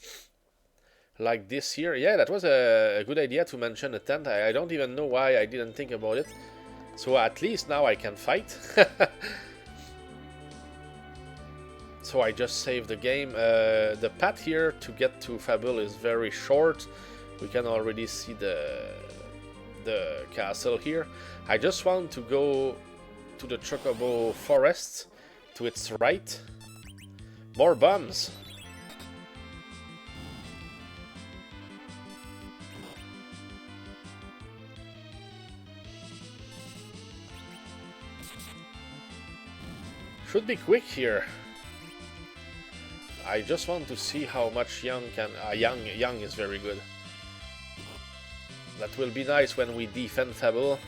A: Like this here. Yeah, that was a good idea to mention a tent. I don't even know why I didn't think about it. So at least now I can fight. So I just saved the game. The path here to get to Fable is very short. We can already see the castle here. I just want to go to the Chocobo Forest, to its right. More bombs. Should be quick here. I just want to see how much Young can... Young is very good. That will be nice when we defend Fable.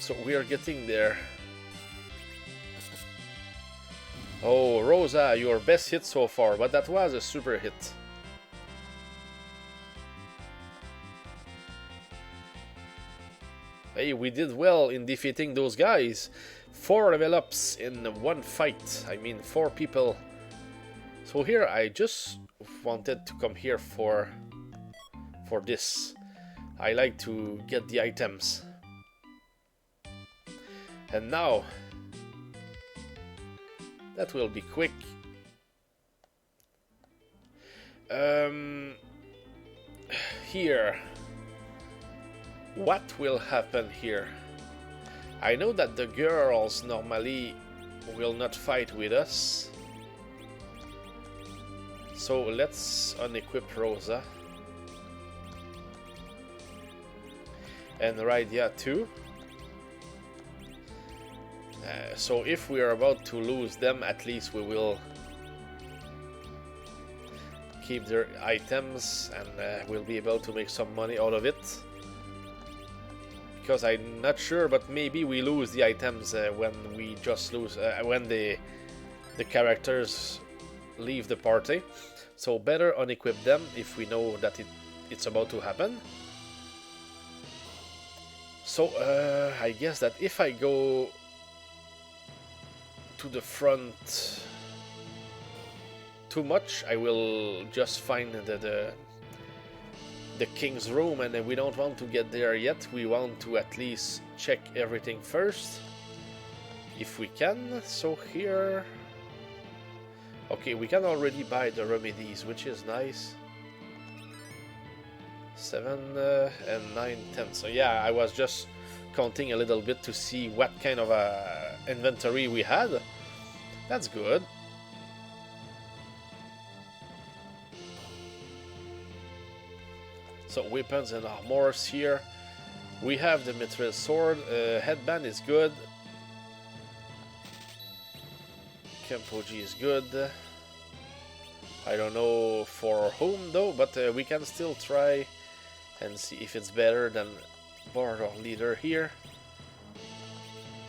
A: So we are getting there. Oh, Rosa, your best hit so far, but that was a super hit. Hey, we did well in defeating those guys. 4 level ups in one fight. I mean, 4 people. So here, I just wanted to come here for this. I like to get the items. And now, that will be quick. Here. What will happen here? I know that the girls normally will not fight with us. So let's unequip Rosa. And Rydia too. So if we are about to lose them, at least we will keep their items and we'll be able to make some money out of it. Because I'm not sure, but maybe we lose the items when we just lose when the characters leave the party. So better unequip them if we know that it's about to happen. So I guess that if I go to the front too much, I will just find the king's room, and we don't want to get there yet. We want to at least check everything first, if we can. So here, okay, we can already buy the remedies, which is nice. 7 and 9, 10. So yeah, I was just counting a little bit to see what kind of inventory we had. That's good. So weapons and armors here. We have the mithril sword. Headband is good. Kempoji is good. I don't know for whom though, but we can still try and see if it's better than Border Leader here.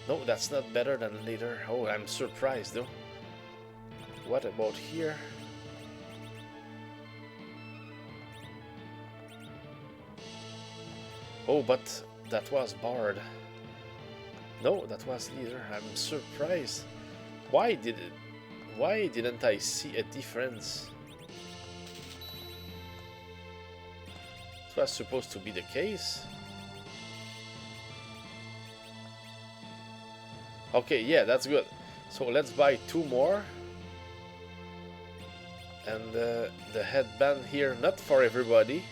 A: No, that's not better than Leader. Oh, I'm surprised though. What about here? Oh, but that was Bard. No, that was Leader. I'm surprised. Why didn't I see a difference? It was supposed to be the case. Okay, yeah, that's good. So let's buy 2 more. And the headband here, not for everybody.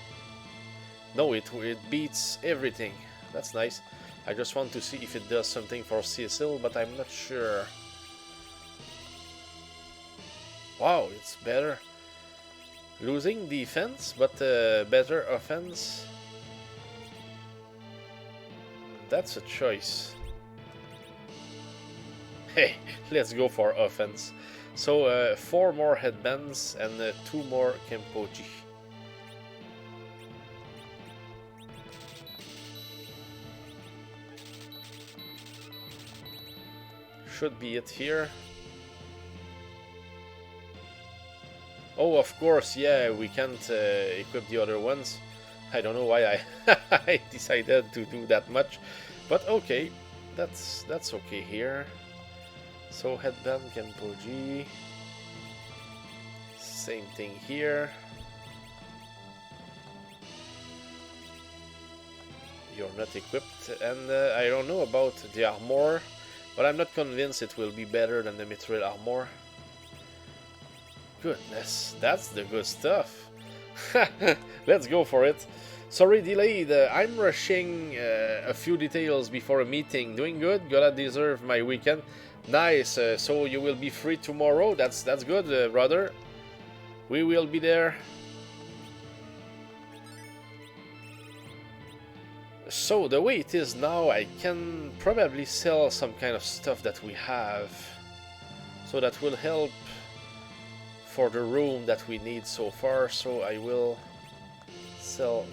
A: No, it beats everything. That's nice. I just want to see if it does something for Cecil, but I'm not sure. Wow, it's better. Losing defense, but better offense. That's a choice. Hey, let's go for offense. So 4 more headbands and 2 more Kempoji. should be it here. Oh, of course, yeah, we can't equip the other ones. I don't know why I, I decided to do that much, but okay, that's okay here. So headband, Kenpoji, same thing here. You're not equipped, and I don't know about the armor, but I'm not convinced it will be better than the mithril armor. Goodness, that's the good stuff. Let's go for it. Sorry, delayed. I'm rushing a few details before a meeting. Doing good. Gotta deserve my weekend. Nice. So you will be free tomorrow. That's good, brother. We will be there. So the way it is now, I can probably sell some kind of stuff that we have. So that will help for the room that we need so far. So I will sell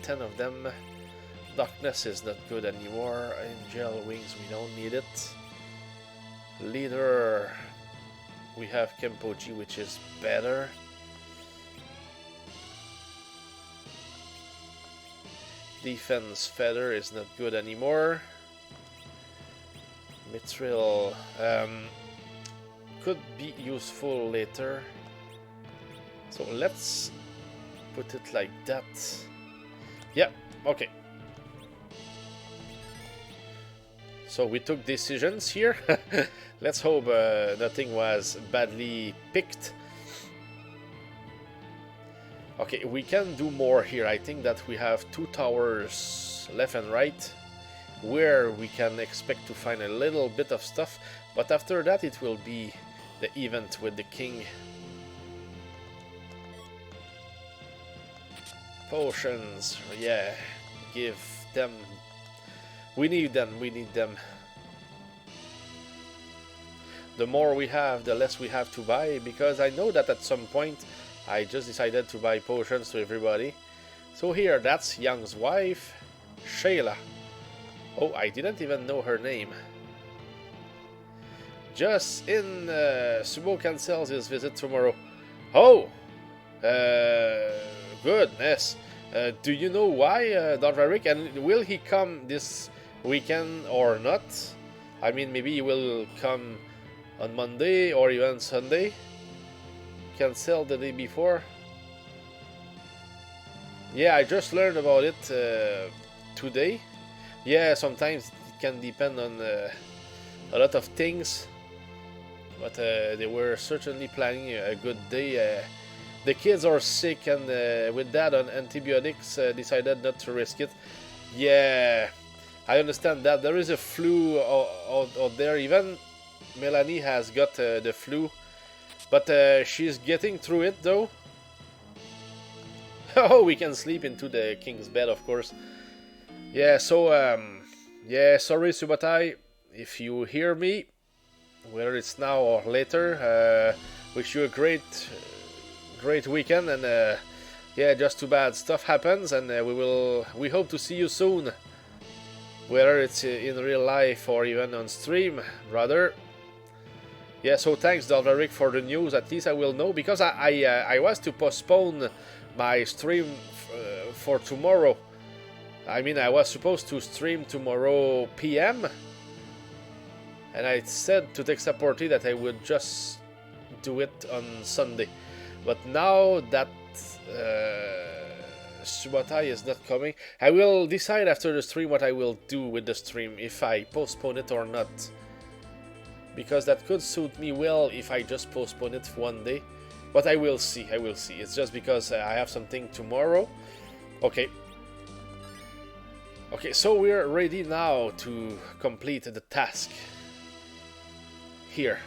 A: 10 of them. Darkness is not good anymore. Angel wings, we don't need it. Leader, we have Kenpoji, which is better. Defense feather is not good anymore. Mithril could be useful later. So let's put it like that. Yeah, okay. So we took decisions here. Let's hope nothing was badly picked. Okay, we can do more here. I think that we have 2 towers left and right where we can expect to find a little bit of stuff, but after that it will be the event with the king. Potions, yeah, give them. We need them, we need them. The more we have, the less we have to buy, because I know that at some point I just decided to buy potions to everybody. So here, that's Young's wife, Shayla. Oh, I didn't even know her name. Just in, Sumo cancels his visit tomorrow. Oh! Goodness. Do you know why, Darvaric? And will he come this weekend or not? I mean, maybe he will come on Monday or even Sunday. Cancel the day before. Yeah, I just learned about it today. Yeah, sometimes it can depend on a lot of things, but they were certainly planning a good day. The kids are sick, and with that on antibiotics, decided not to risk it. Yeah, I understand that. There is a flu out there. Even Melanie has got the flu. But she's getting through it, though. Oh, we can sleep into the king's bed, of course. Yeah, so, yeah, sorry, Subotai, if you hear me, whether it's now or later. Wish you a great weekend, and yeah, just too bad stuff happens, and we hope to see you soon. Whether it's in real life or even on stream, brother. Yeah, so thanks, Dalvaric, for the news. At least I will know, because I was to postpone my stream for tomorrow. I mean, I was supposed to stream tomorrow PM, and I said to Texaporty that I would just do it on Sunday. But now that Subotai is not coming, I will decide after the stream what I will do with the stream, if I postpone it or not. Because that could suit me well if I just postpone it for one day. But I will see, I will see. It's just because I have something tomorrow. Okay. Okay, so we're ready now to complete the task. Here.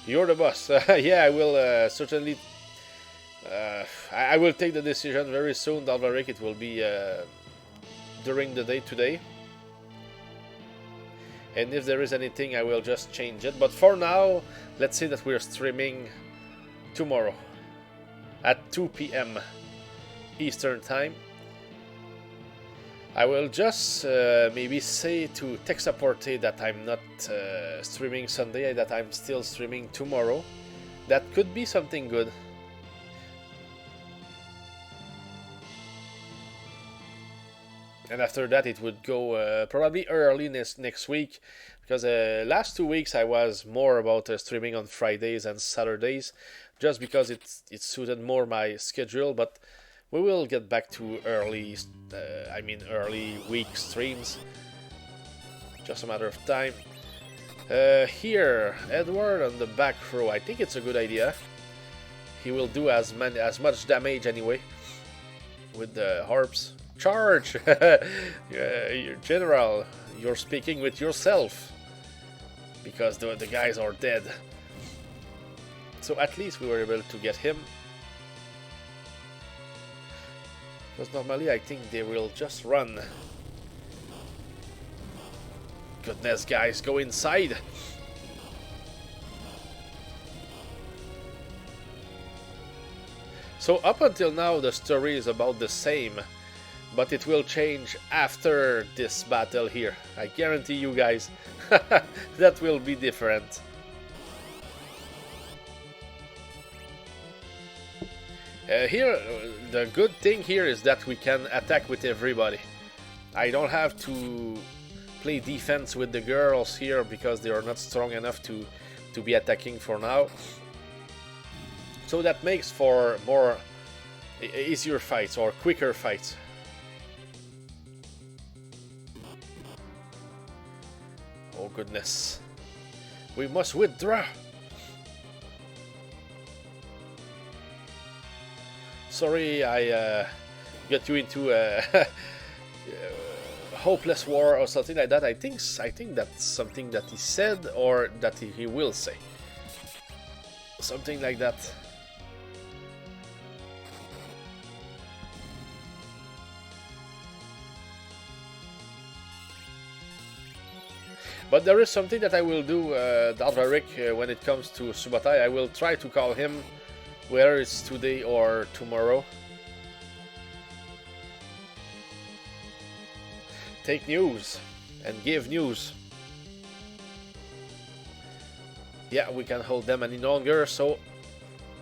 A: You're the boss. Yeah, I will certainly... I will take the decision very soon, Dalvaric. It will be during the day today. And if there is anything, I will just change it. But for now, let's say that we're streaming tomorrow at 2 PM Eastern Time. I will just maybe say to tech support that I'm not streaming Sunday, that I'm still streaming tomorrow. That could be something good. And after that it would go probably early next week, because last 2 weeks I was more about streaming on Fridays and Saturdays, just because it suited more my schedule, but we will get back to early week streams. Just a matter of time. Here, Edward on the back row. I think it's a good idea. He will do as much damage anyway with the harps. Charge! Your general, you're speaking with yourself, because the guys are dead. So at least we were able to get him. Because normally I think they will just run. Goodness, guys, go inside! So up until now the story is about the same, but it will change after this battle here. I guarantee you guys, that will be different. Here, the good thing here is that we can attack with everybody. I don't have to play defense with the girls here because they are not strong enough to be attacking for now. So that makes for more easier fights or quicker fights. Oh goodness. We must withdraw. Sorry, I got you into a hopeless war or something like that. I think that's something that he said, or that he will say. Something like that. But there is something that I will do, Dalvaric, when it comes to Subotai. I will try to call him, whether it's today or tomorrow. Take news and give news. Yeah, we can't hold them any longer, so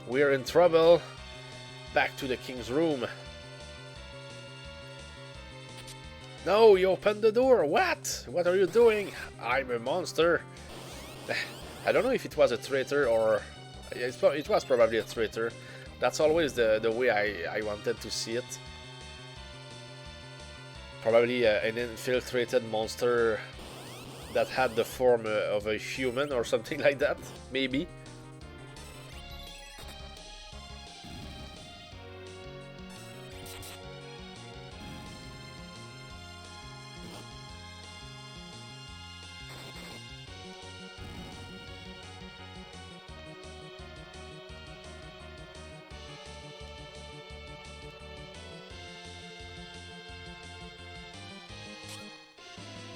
A: we're in trouble. Back to the king's room. No, you opened the door. What? What are you doing? I'm a monster. I don't know if it was a traitor or... It was probably a traitor. That's always the way I wanted to see it. Probably an infiltrated monster that had the form of a human or something like that, maybe.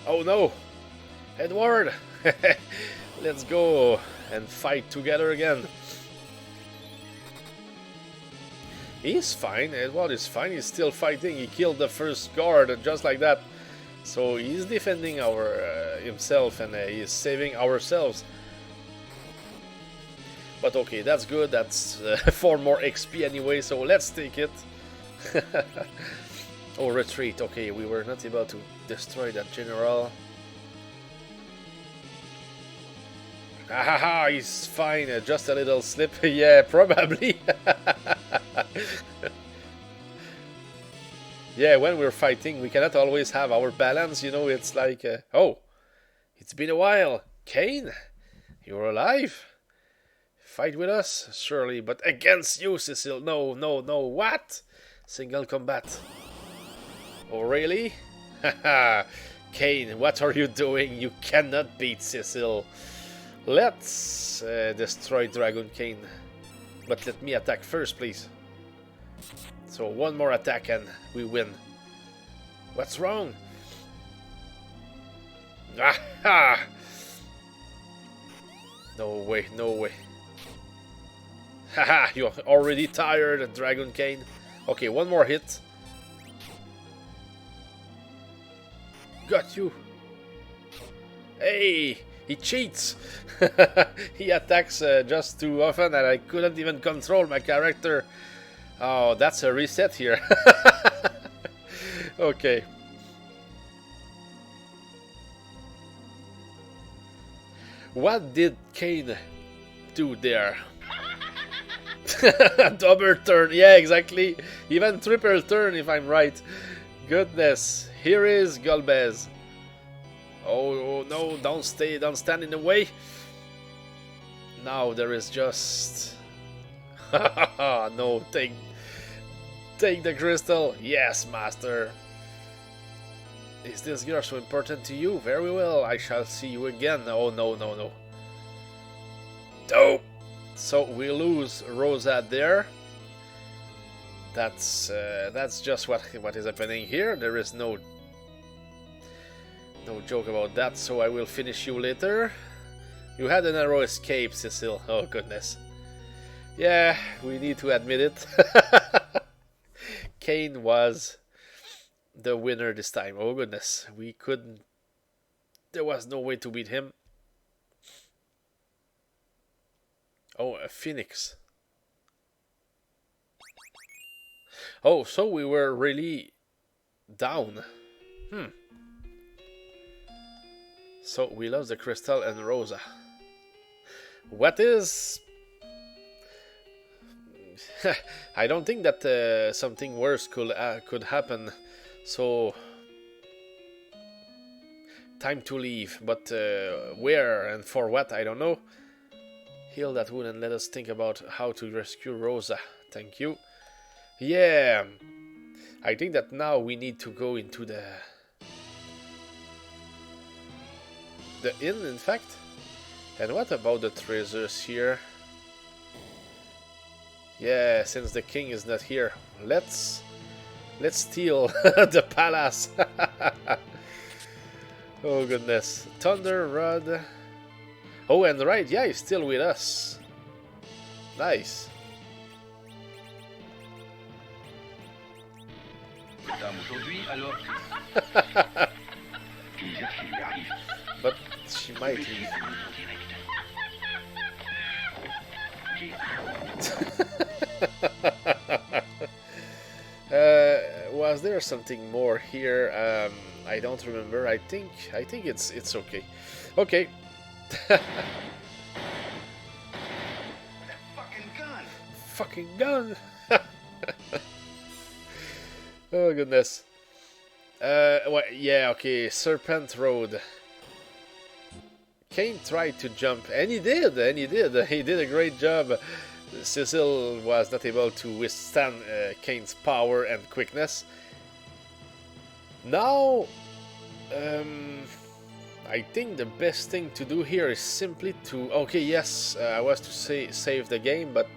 A: Oh no! Edward! Let's go and fight together again. He's fine, Edward is fine, he's still fighting. He killed the first guard just like that. So he's defending himself, and he's saving ourselves. But okay, that's good, that's 4 more XP anyway, so let's take it. Oh, retreat. Okay, we were not able to destroy that general. Ahaha, he's fine. Just a little slip. Yeah, probably. Yeah, when we're fighting, we cannot always have our balance. You know, it's like... oh, it's been a while. Kane, you're alive? Fight with us? Surely, but against you, Cecil. No, no, no. What? Single combat. Oh, really? Haha! Kane, what are you doing? You cannot beat Cecil. Let's destroy Dragon Kane. But let me attack first, please. So one more attack and we win. What's wrong? Aha! No way, no way. Haha, you're already tired, Dragon Kane. Okay, one more hit. got you. Hey, he cheats. He attacks just too often and I couldn't even control my character. Oh, that's a reset here. Okay. What did Kane do there? Double turn, yeah, exactly. Even triple turn if I'm right. Goodness, here is Golbez. Oh no, don't stand in the way. Now there is just... No, take the crystal. Yes, master. Is this girl so important to you? Very well, I shall see you again. Oh no. Oh! So we lose Rosa there. That's just what is happening here. There is no joke about that. So I will finish you later. You had a narrow escape, Cecil. Oh goodness. Yeah, we need to admit it. Kane was the winner this time. Oh goodness, we couldn't. There was no way to beat him. Oh, a phoenix. Oh, so we were really down. So we lost the crystal and Rosa. What is... I don't think that something worse could happen. So time to leave, but where and for what, I don't know. Heal that wound and let us think about how to rescue Rosa. Thank you. Yeah, I think that now we need to go into the inn, in fact. And what about the treasures here? Yeah, since the king is not here, let's steal the palace. Oh goodness, Thunder Rod. Oh, and right, yeah, he's still with us. Nice. But she might leave. Was there something more here? I don't remember. I think it's okay. Okay.
B: That fucking gun.
A: Fucking gun. Oh goodness. Well, yeah, okay. Serpent Road. Kane tried to jump, and he did. He did a great job. Cecil was not able to withstand Kane's power and quickness. Now, I think the best thing to do here is simply to... Okay, yes, I was to say save the game, but...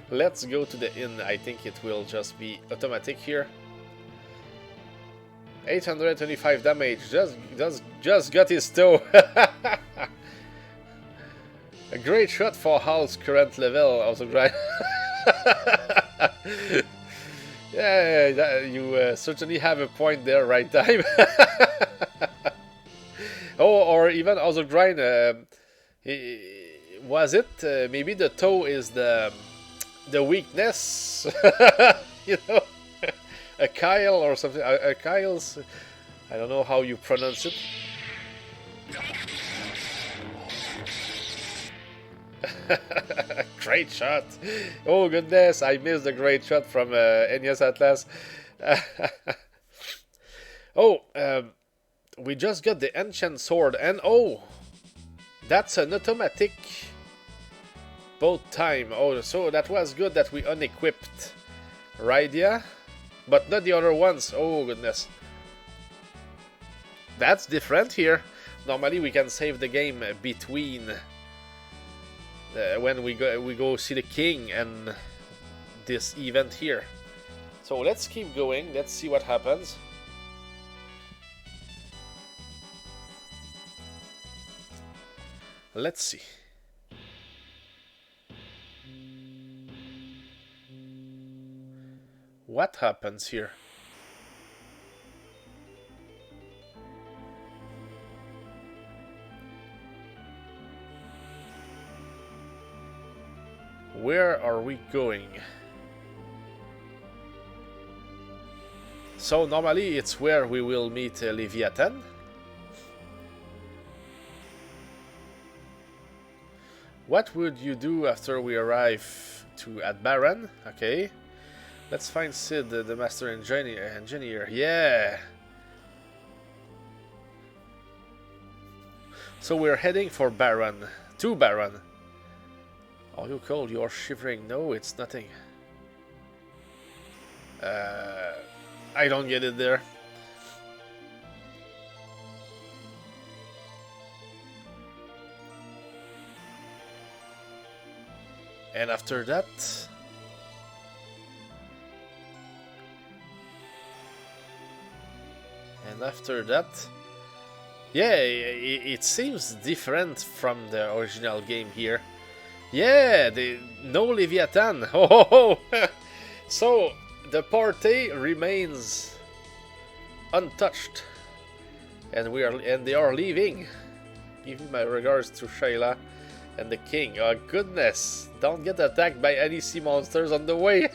A: Let's go to the inn. I think it will just be automatic here. 825 damage, just got his toe. A great shot for Hal's current level, also right. Yeah, you certainly have a point there, right time. Oh, or even also grind. Was it maybe the toe is the weakness? You know, a Kyle or something. A Kyle's. I don't know how you pronounce it. Great shot! Oh goodness, I missed the great shot from NES Atlas. Oh, we just got the ancient sword, and oh, that's an automatic both time. Oh, so that was good that we unequipped Rydia, but not the other ones. Oh goodness, that's different here. Normally we can save the game between when we go see the king and this event here. So let's keep going. Let's see what happens. Let's see. What happens here? where are we going? So normally it's where we will meet Leviathan. What would you do after we arrive at Baron? Okay. Let's find Sid, the master engineer. Yeah. So we're heading for Baron. To Baron. Are you cold? You're shivering. No, it's nothing. I don't get it there. And after that... Yeah, it seems different from the original game here. Yeah, no Leviathan. Oh, ho, ho. So the party remains untouched, and they are leaving. Give my regards to Shayla and the king. Oh goodness! Don't get attacked by any sea monsters on the way.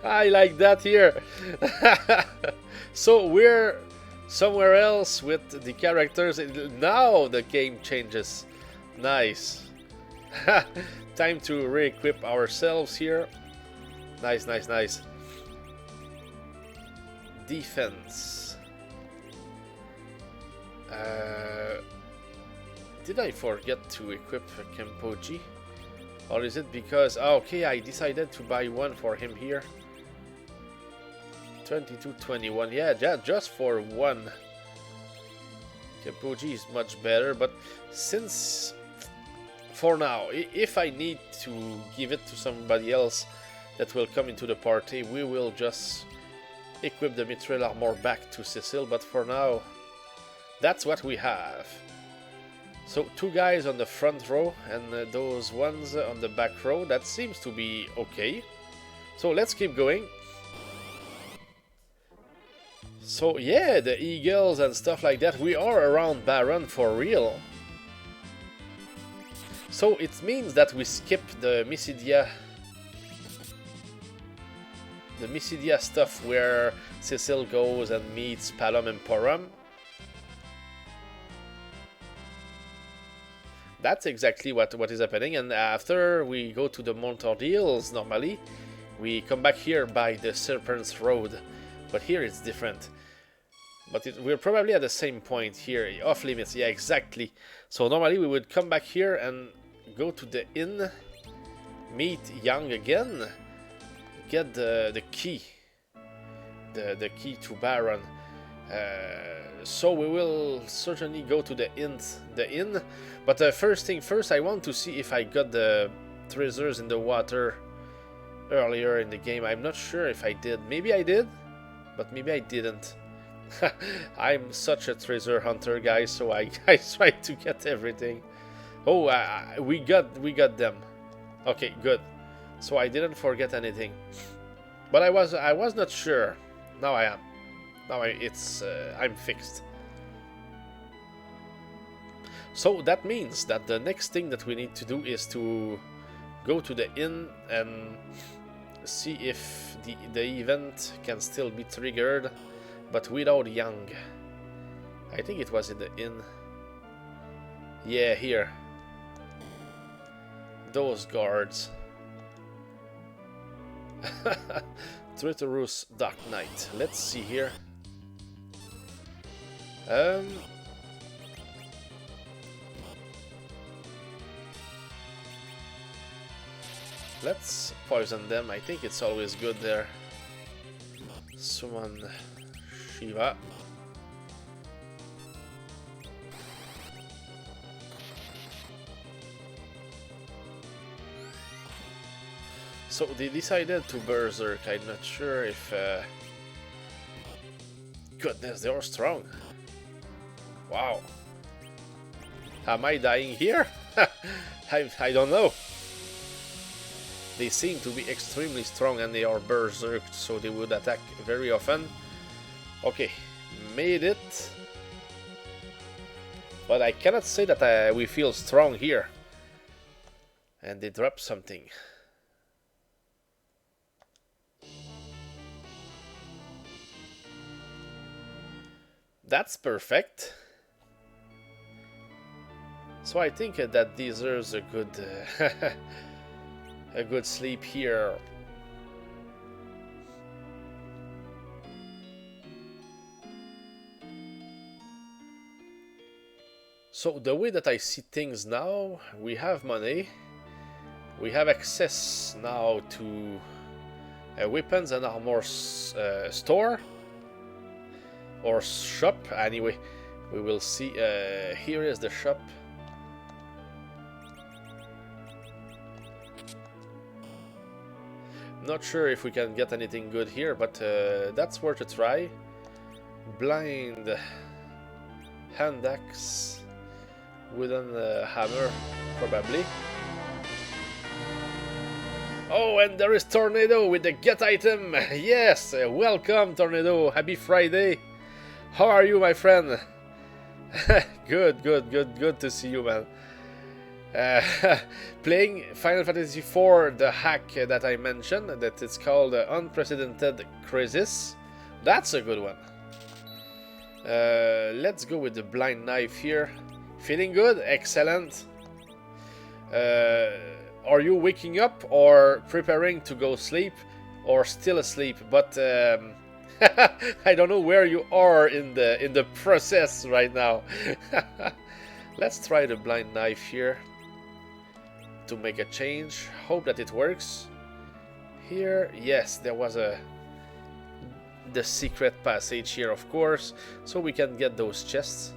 A: I like that here. So we're somewhere else with the characters. Now the game changes. Nice. Time to re-equip ourselves here. Nice, nice, nice. Defense. Did I forget to equip Kempoji? Or is it because... Oh, okay, I decided to buy one for him here. 2221. Yeah, just for one. Kempoji is much better, but since... For now, if I need to give it to somebody else that will come into the party, we will just equip the mithril armor back to Cecil, but for now, that's what we have. So 2 guys on the front row and those ones on the back row, that seems to be okay. So let's keep going. So yeah, the eagles and stuff like that, we are around Baron for real. So it means that we skip the Mysidia stuff where Cecil goes and meets Palom and Porum. That's exactly what is happening, and after we go to the Mount Ordeals, normally, we come back here by the Serpent's Road, but here it's different. But we're probably at the same point here, off limits, yeah, exactly. So normally we would come back here and go to the inn, meet Young again, get the key, the key to Baron. So we will certainly go to the inn. But first thing first, I want to see if I got the treasures in the water earlier in the game. I'm not sure if I did. Maybe I did, but maybe I didn't. I'm such a treasure hunter, guys, so I try to get everything. Oh, we got them. Okay, good. So I didn't forget anything. But I was not sure. Now I am. Now I'm fixed. So that means that the next thing that we need to do is to go to the inn and see if the event can still be triggered, but without Young. I think it was in the inn. Yeah, here. Those guards. Traitorous Dark Knight. Let's see here. Let's poison them. I think it's always good there. Summon Shiva. So they decided to berserk. I'm not sure if... Goodness, they are strong. Wow. Am I dying here? I don't know. They seem to be extremely strong and they are berserked, so they would attack very often. Okay, made it. But I cannot say that we feel strong here. And they drop something. That's perfect. So I think that deserves a good a good sleep here. So the way that I see things now, we have money. We have access now to a weapons and armor store. Or shop, anyway. We will see. Here is the shop. Not sure if we can get anything good here, but that's worth a try. Blind hand axe, wooden hammer, probably. Oh, and there is Tornado with the get item. Yes, welcome Tornado. Happy Friday. How are you, my friend? Good to see you, man. Playing Final Fantasy IV, the hack that I mentioned, that it's called Unprecedented Crisis. That's a good one. Let's go with the blind knife here. Feeling good? Excellent. Are you waking up or preparing to go sleep or still asleep? But I don't know where you are in the process right now. Let's try the blind knife here to make a change. Hope that it works. Here, yes, there was the secret passage here, of course, so we can get those chests.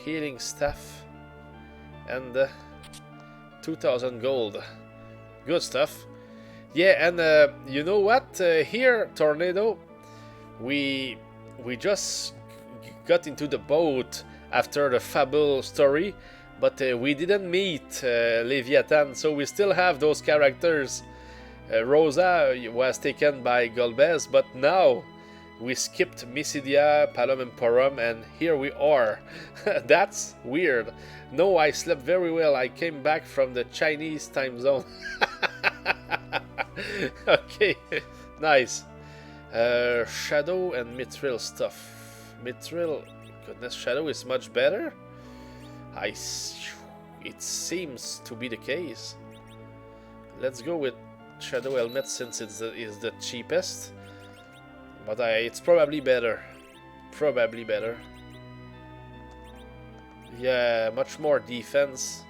A: Healing staff and 2000 gold. Good stuff. Yeah, and you know what? Here, Tornado, we just got into the boat after the Fable story, but we didn't meet Leviathan, so we still have those characters. Rosa was taken by Golbez, but now we skipped Mysidia, Palom Emporum, and here we are. That's weird. No, I slept very well. I came back from the Chinese time zone. Okay, nice. Shadow and Mithril stuff. Mithril, goodness, Shadow is much better? It seems to be the case. Let's go with Shadow Helmet since it is the cheapest. But it's probably better. Probably better. Yeah, much more defense.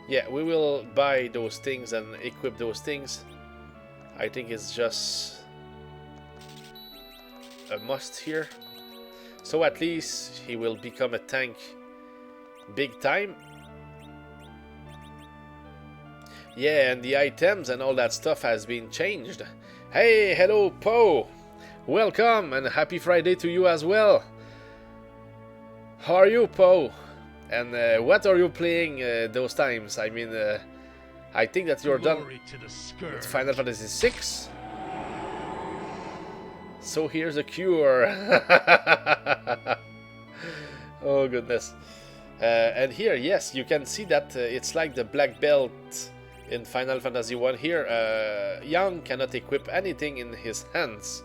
A: Yeah, we will buy those things and equip those things. I think it's just a must here. So at least he will become a tank big time. Yeah, and the items and all that stuff has been changed. Hey, hello, Poe. Welcome and happy Friday to you as well. How are you, Poe? And what are you playing those times? I mean, I think that you're done with Final Fantasy VI. So here's a cure. Oh goodness. And here, yes, you can see that it's like the black belt in Final Fantasy 1 here. Young cannot equip anything in his hands.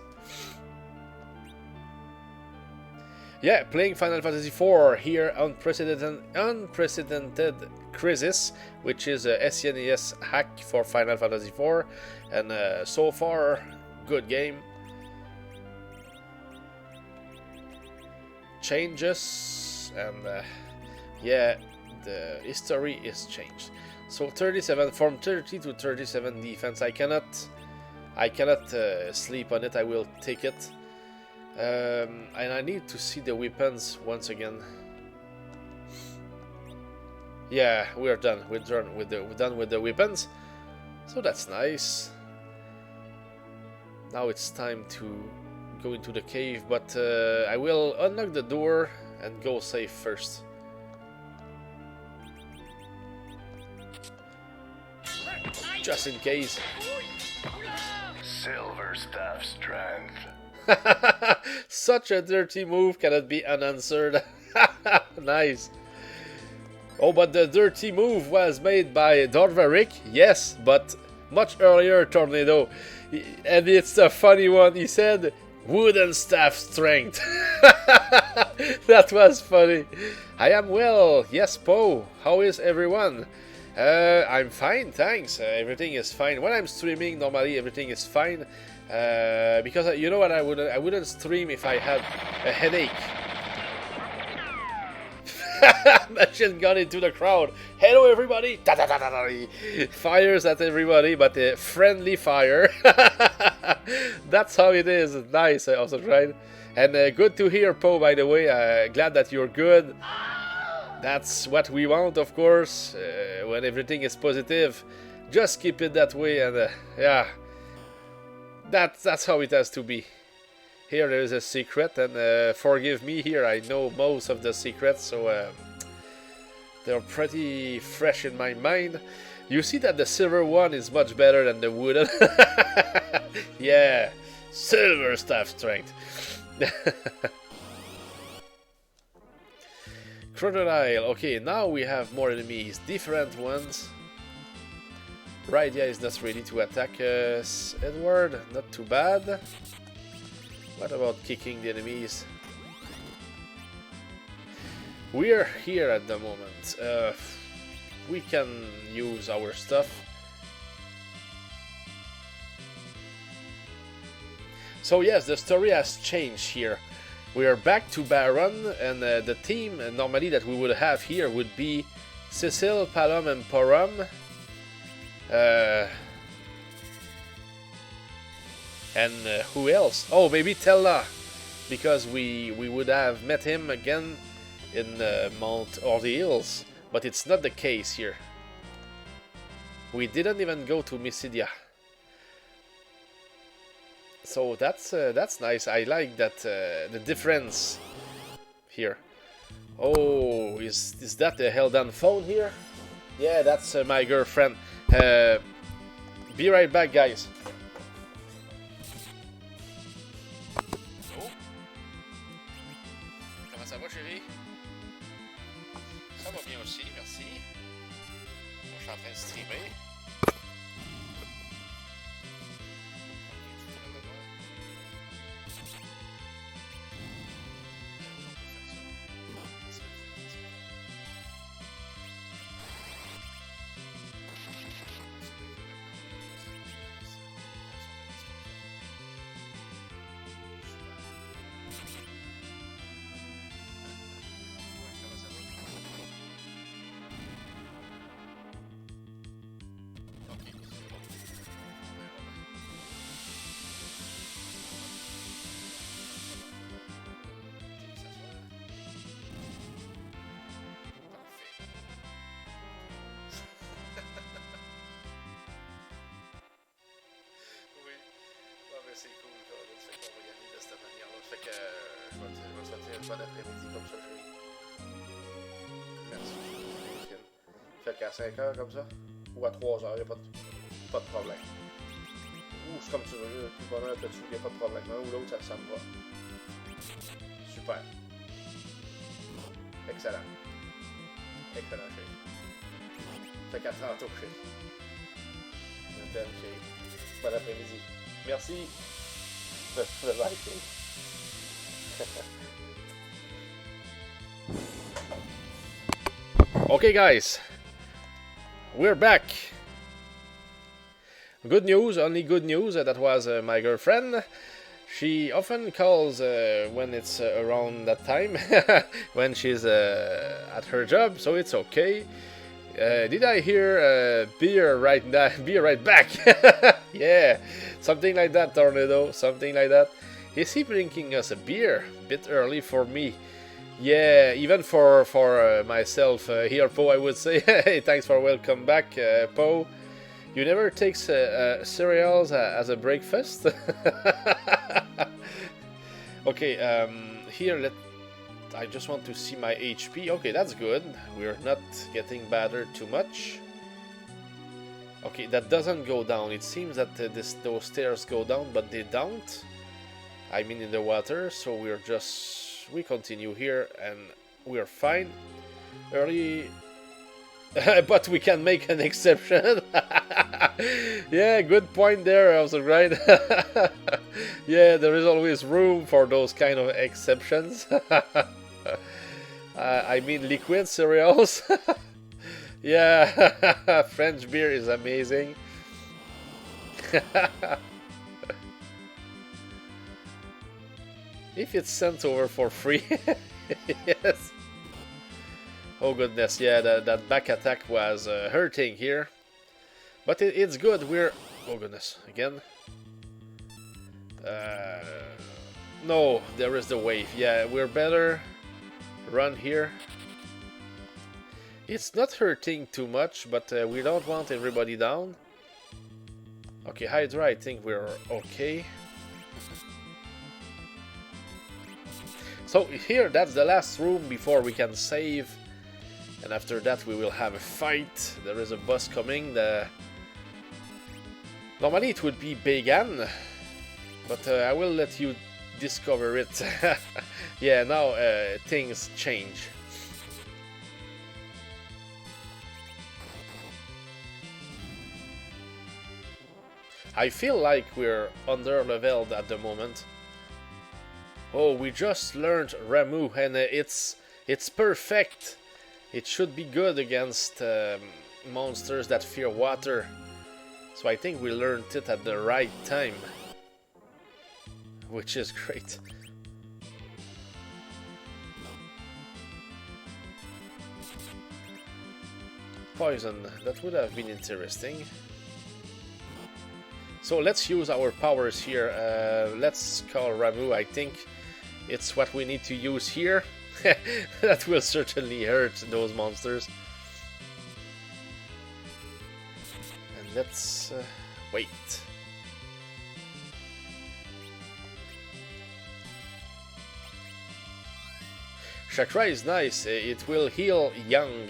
A: Yeah, playing Final Fantasy IV here, Unprecedented Crisis, which is a SNES hack for Final Fantasy IV, and so far, good game. Changes, and yeah, the history is changed. So 37, from 30 to 37 defense. I cannot sleep on it. I will take it. And I need to see the weapons once again. Yeah, we're done. We're done with the weapons. So that's nice. Now it's time to go into the cave, but I will unlock the door and go safe first. Just in case.
C: Silver staff strength.
A: Such a dirty move cannot be unanswered. Nice. Oh, but the dirty move was made by Dorvarik, yes, but much earlier, Tornado. And it's a funny one, he said, wooden staff strength. That was funny. I am well, yes, Po. How is everyone? I'm fine, thanks. Everything is fine. When I'm streaming, normally everything is fine. Because you know what, I wouldn't stream if I had a headache. Machine gun into the crowd. Hello everybody. Da, da, da, da, da. Fires at everybody, but a friendly fire. That's how it is. Nice, I also tried. And good to hear, Po, by the way. Glad that you're good. That's what we want, of course. When everything is positive, just keep it that way. And yeah, that's how it has to be. Here there is a secret, and forgive me, here I know most of the secrets, so they're pretty fresh in my mind. You see that the silver one is much better than the wooden. Yeah, silver staff strength. Crocodile. Okay, now we have more enemies, different ones. Rydia is not ready to attack us. Edward, not too bad. What about kicking the enemies? We're here at the moment. We can use our stuff. So yes, the story has changed here. We are back to Baron, and the team normally that we would have here would be Cecil, Palom, and Porum. And who else? Oh, maybe Tella, because we would have met him again in Mount or the Hills, but it's not the case here. We didn't even go to Mysidia, so that's nice. I like that the difference here. Oh, is that the Heldan phone here? Yeah, that's my girlfriend. Be right back, guys. Ça va, chérie? Ça va bien aussi, merci. Je suis en train de streamer. C'est cool, là. Ça fait qu'on va y aller de cette manière-là. Ça fait que je vais te souhaiter une bonne après-midi comme ça, chérie. Merci. Fait qu'à 5h comme ça, ou à 3h, y'a pas de problème. Ou c'est comme tu veux, plus bonheur que tu, y'a pas de problème. Un ou l'autre, ça me va. Super. Excellent. Excellent, chérie. Fait qu'à tantôt, chérie. Je t'aime, chérie. Bon après-midi. Merci. Bye. Okay, guys, we're back. Good news, only good news. That was my girlfriend. She often calls when it's around that time, when she's at her job, so it's okay. Did I hear beer right now? Beer right back? Yeah, something like that, Tornado. Something like that. Is he drinking us a beer? Bit early for me. Yeah, even for myself here, Po, I would say. Hey, thanks for welcome back, Po. You never take cereals as a breakfast? Okay, here I just want to see my HP. Okay, that's good. We're not getting battered too much. Okay, that doesn't go down. It seems that those stairs go down, but they don't. I mean in the water, so we continue here and we're fine. Early But we can make an exception. Yeah, good point there, also, right? Yeah, there is always room for those kind of exceptions. I mean liquid cereals. Yeah, French beer is amazing. If it's sent over for free. Yes. Oh goodness, yeah, that back attack was hurting here. But it's good, we're... Oh goodness, again. No, there is the wave. Yeah, we're better run here. It's not hurting too much, but we don't want everybody down. Okay, Hydra, I think we're okay. So here, that's the last room before we can save. And after that we will have a fight. There is a boss coming. Normally it would be Began, but I will let you discover it. Yeah, now things change. I feel like we're under-leveled at the moment. Oh, we just learned Ramu, and it's perfect. It should be good against monsters that fear water. So I think we learned it at the right time. Which is great. Poison, that would have been interesting. So let's use our powers here. Let's call Ramu. I think it's what we need to use here. That will certainly hurt those monsters. And let's wait. Chakra is nice. It will heal young.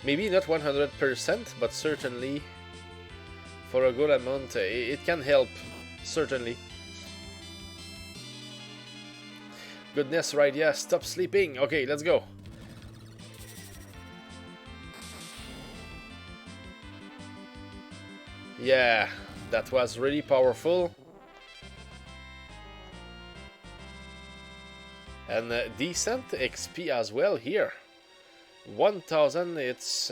A: Maybe not 100%, but certainly for a good amount. It can help, certainly. Goodness, right, yeah, stop sleeping. Okay, let's go. Yeah, that was really powerful. And decent XP as well here. 1000, it's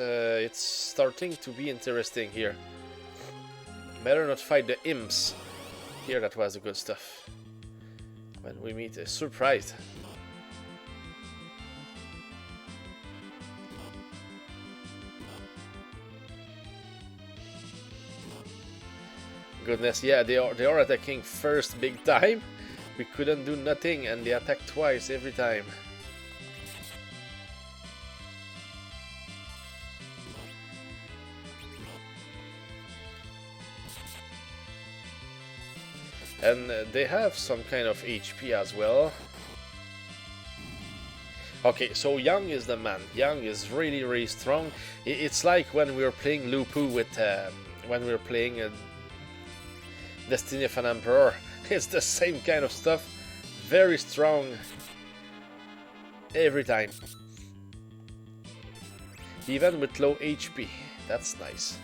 A: starting to be interesting here. Better not fight the imps. Here, that was the good stuff. When we meet a surprise. Goodness, yeah, they are attacking first big time. We couldn't do nothing and they attack twice every time. And they have some kind of HP as well. Okay, so Young is the man. Young is really, really strong. It's like when we were playing Lupu with... when we were playing Destiny of an Emperor. It's the same kind of stuff. Very strong. Every time. Even with low HP. That's nice.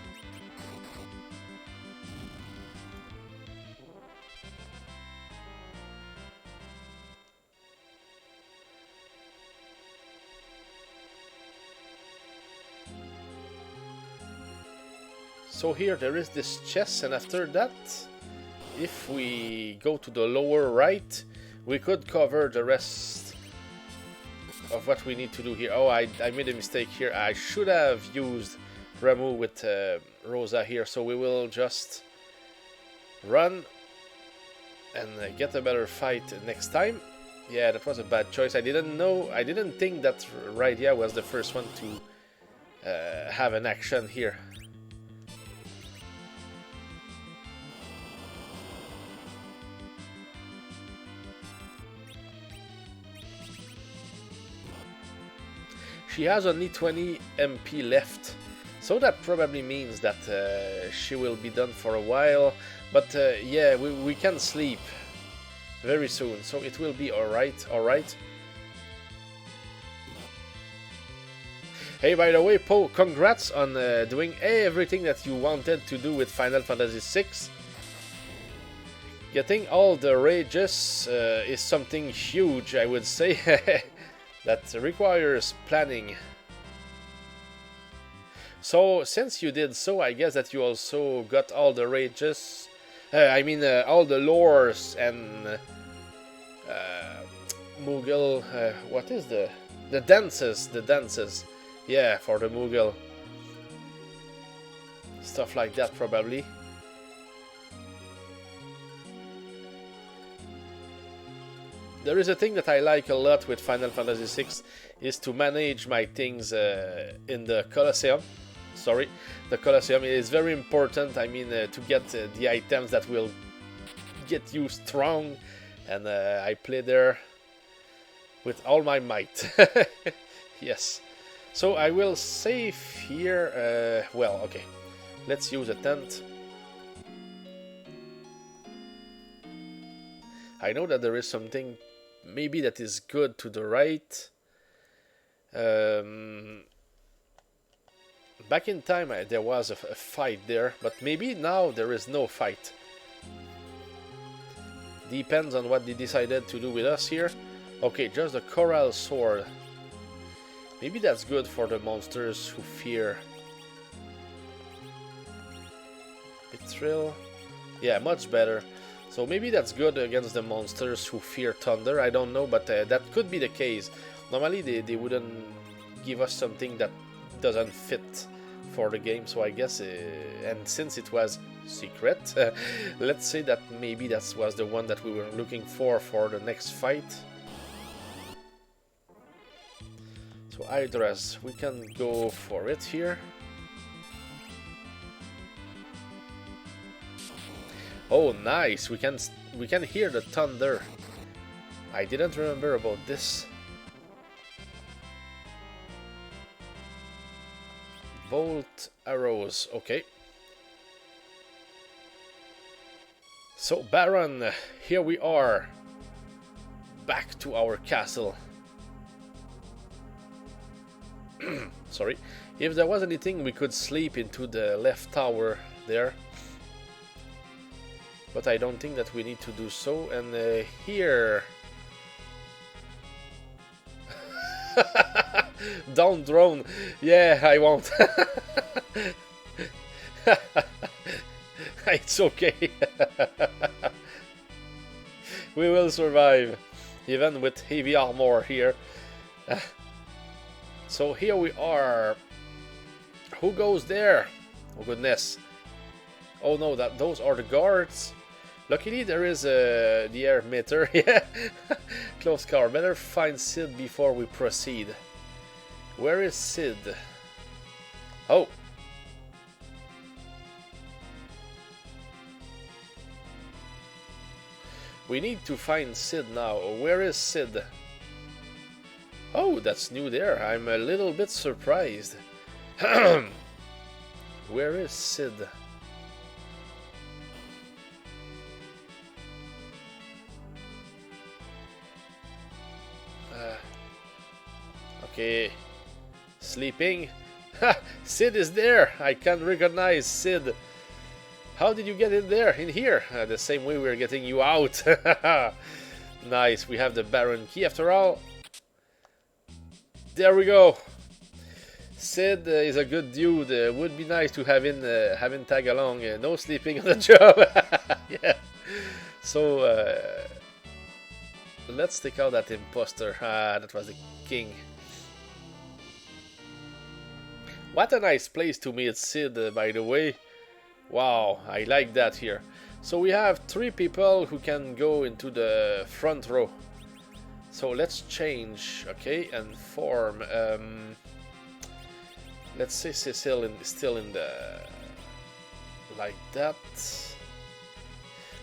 A: So here there is this chest, and after that, if we go to the lower right, we could cover the rest of what we need to do here. Oh, I made a mistake here. I should have used Ramu with Rosa here, so we will just run and get a better fight next time. Yeah, that was a bad choice. I didn't think that Rydia was the first one to have an action here. She has only 20 MP left, so that probably means that she will be done for a while, but yeah, we can sleep very soon, so it will be alright. Hey, by the way, Poe, congrats on doing everything that you wanted to do with Final Fantasy VI. Getting all the rages is something huge, I would say, that requires planning. So, since you did so, I guess that you also got all the rages, all the lores and Moogle, what is the dances, yeah, for the Moogle. Stuff like that, probably. There is a thing that I like a lot with Final Fantasy VI, is to manage my things in the Colosseum. Sorry, the Colosseum is very important, I mean, to get the items that will get you strong, and I play there with all my might. Yes. So I will save here, well, okay, let's use a tent. I know that there is something maybe that is good to the right. Back in time there was a fight there, but maybe now there is no fight. Depends on what they decided to do with us here. Okay, just the coral sword. Maybe that's good for the monsters who fear. Betrayal. Yeah, much better. So maybe that's good against the monsters who fear thunder. I don't know, but that could be the case. Normally they wouldn't give us something that doesn't fit for the game. So I guess, and since it was secret, let's say that maybe that was the one that we were looking for the next fight. So Hydras, we can go for it here. Oh, nice! We can hear the thunder. I didn't remember about this. Bolt arrows. Okay. So Baron, here we are. Back to our castle. Sorry. If there was anything, we could sleep into the left tower there. But I don't think that we need to do so. And here... Down drone. Yeah, I won't. It's okay. We will survive. Even with heavy armor here. So here we are. Who goes there? Oh goodness. Oh no, those are the guards. Luckily there is the air meter. Yeah. Close car. Better find Sid before we proceed. Where is Sid? Oh. We need to find Sid now. Where is Sid? Oh, that's new there. I'm a little bit surprised. Where is Sid? Okay. Sleeping? Ha! Sid is there! I can recognize Sid. How did you get in there? In here? The same way we're getting you out. Nice, we have the Baron key after all. There we go. Sid is a good dude. Would be nice to have him tag along. No sleeping on the job. Yeah. So let's take out that imposter. That was the king. What a nice place to meet Sid, by the way. Wow, I like that here. So we have 3 people who can go into the front row. So let's change, okay, and form. Let's say Cecile still in the... like that.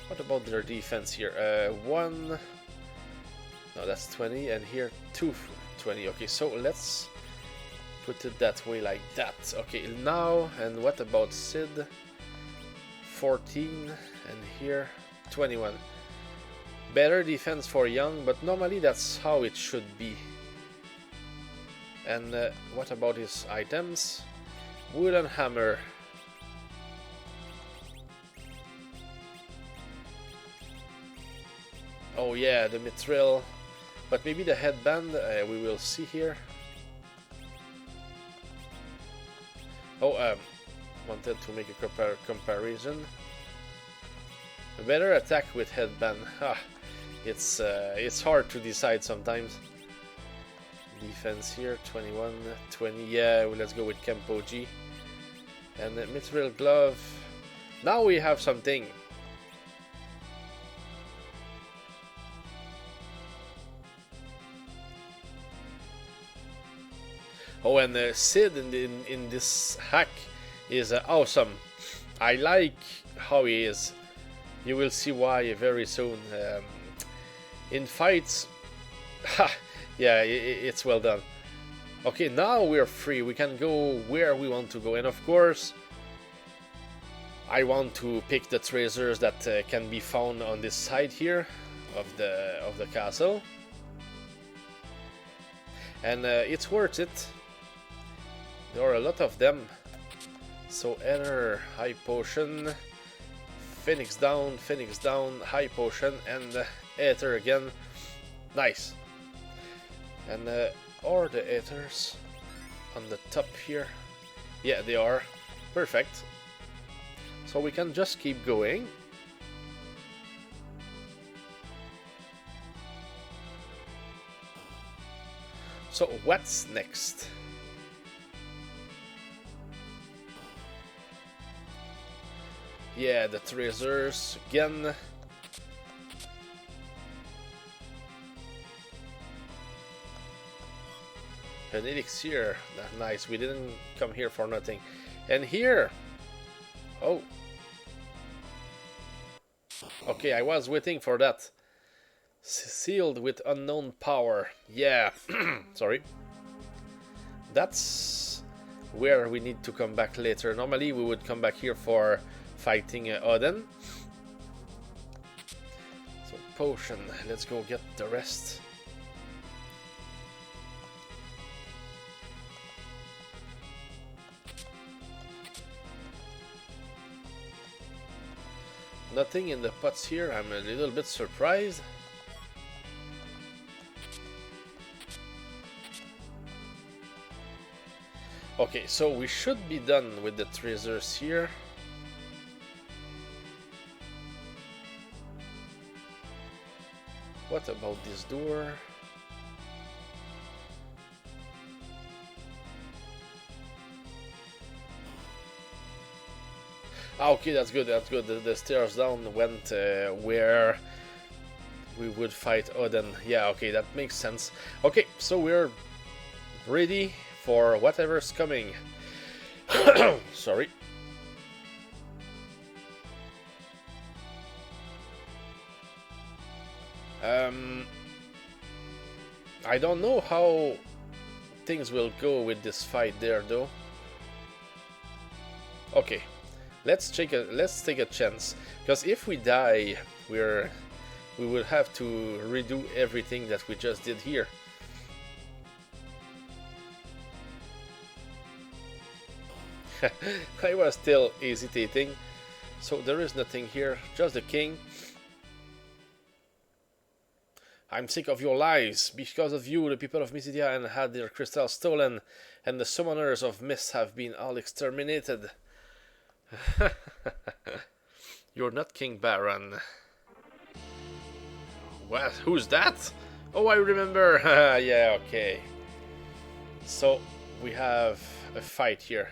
A: What about their defense here? 1... no, that's 20, and here 220. Okay, so let's put it that way, like that. Okay, now, and what about Sid? 14, and here 21. Better defense for young, but normally that's how it should be. And what about his items? Wooden hammer. Oh yeah, the mithril. But maybe the headband, we will see here. Oh, wanted to make a comparison. A better attack with headband. It's hard to decide sometimes. Defense here, 21, 20. Yeah, well, let's go with Kempoji. And the mithril glove. Now we have something. Oh, and Sid in this hack is awesome. I like how he is. You will see why very soon. In fights, yeah, it's well done. Okay, now we're free. We can go where we want to go, and of course, I want to pick the treasures that can be found on this side here of the castle, and it's worth it. There are a lot of them. So Ether, High Potion, Phoenix down, High Potion, and Ether again. Nice. And are the Ethers on the top here? Yeah, they are. Perfect. So we can just keep going. So what's next? Yeah, the treasures again. An elixir. Nice, we didn't come here for nothing. And here. Oh. Okay, I was waiting for that. Sealed with unknown power. Yeah. Sorry. That's where we need to come back later. Normally we would come back here for fighting Odin. So potion, let's go get the rest. Nothing in the pots here, I'm a little bit surprised. Okay, so we should be done with the treasures here. What about this door? Ah, okay, that's good, that's good. The stairs down went where we would fight Odin. Yeah, okay, that makes sense. Okay, so we're ready for whatever's coming. Sorry. I don't know how things will go with this fight there, though. Okay, let's take a chance, because if we die, we will have to redo everything that we just did here. I was still hesitating, so there is nothing here, just the king. I'm sick of your lies. Because of you, the people of Mysidia had their crystals stolen, and the summoners of mist have been all exterminated. You're not King Baron. What? Who's that? Oh, I remember. Yeah, okay. So, we have a fight here.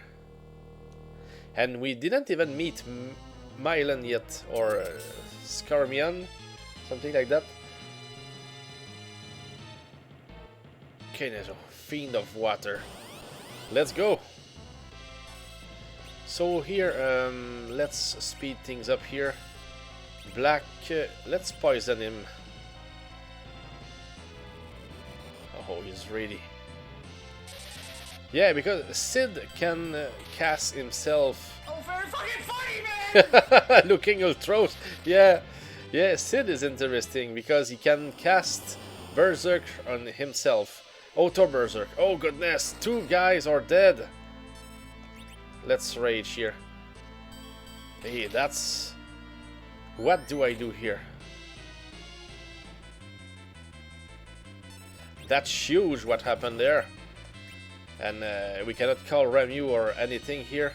A: And we didn't even meet Mylan yet, or Skarmian, something like that. Fiend of water. Let's go. So here, let's speed things up here. Black, let's poison him. Oh, he's ready. Yeah, because Sid can cast himself.
B: Oh, very fucking funny, man!
A: Looking ultros. Yeah, yeah. Sid is interesting because he can cast Berserk on himself. Auto Berserk. Oh goodness, 2 guys are dead. Let's rage here. Hey, that's... What do I do here? That's huge what happened there. And we cannot call Remu or anything here.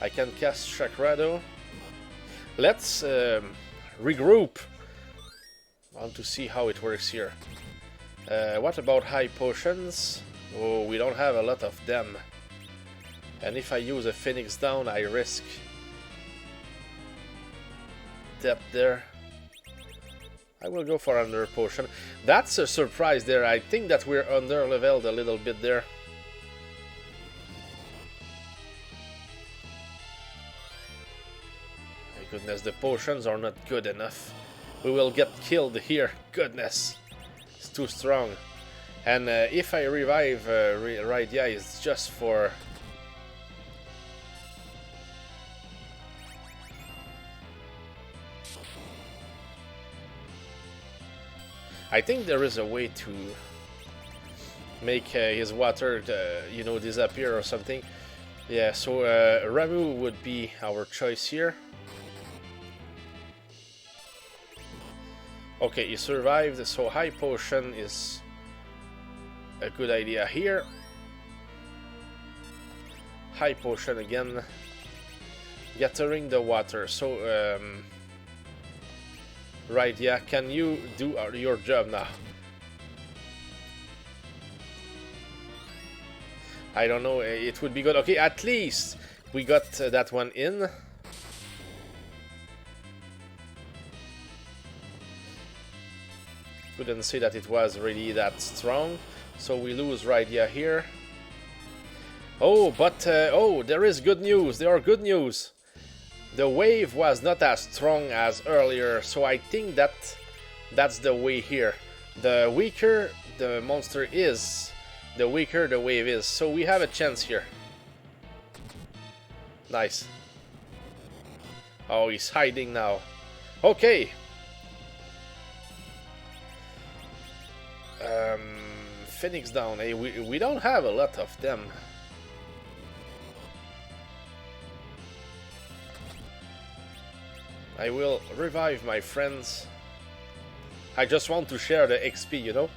A: I can cast Chakrado. Let's regroup. I want to see how it works here. What about high potions? Oh, we don't have a lot of them. And if I use a Phoenix down, I risk depth there. I will go for another potion. That's a surprise there. I think that we're under leveled a little bit there. My goodness, the potions are not good enough. We will get killed here. Goodness, it's too strong. And if I revive Rydia, it's just for... I think there is a way to make his water, you know, disappear or something. Yeah, so Ramu would be our choice here. Okay, he survived, so high potion is a good idea here. High potion again. Gathering the water. So, right, yeah, can you do your job now? I don't know, it would be good. Okay, at least we got that one in. Couldn't say that it was really that strong. So we lose Rydia here. Oh, but oh, there is good news. There are good news. The wave was not as strong as earlier, so I think that that's the way here. The weaker the monster is, the weaker the wave is. So we have a chance here. Nice. Oh, he's hiding now. Okay. Phoenix down. Hey, we don't have a lot of them. I will revive my friends. I just want to share the XP, you know?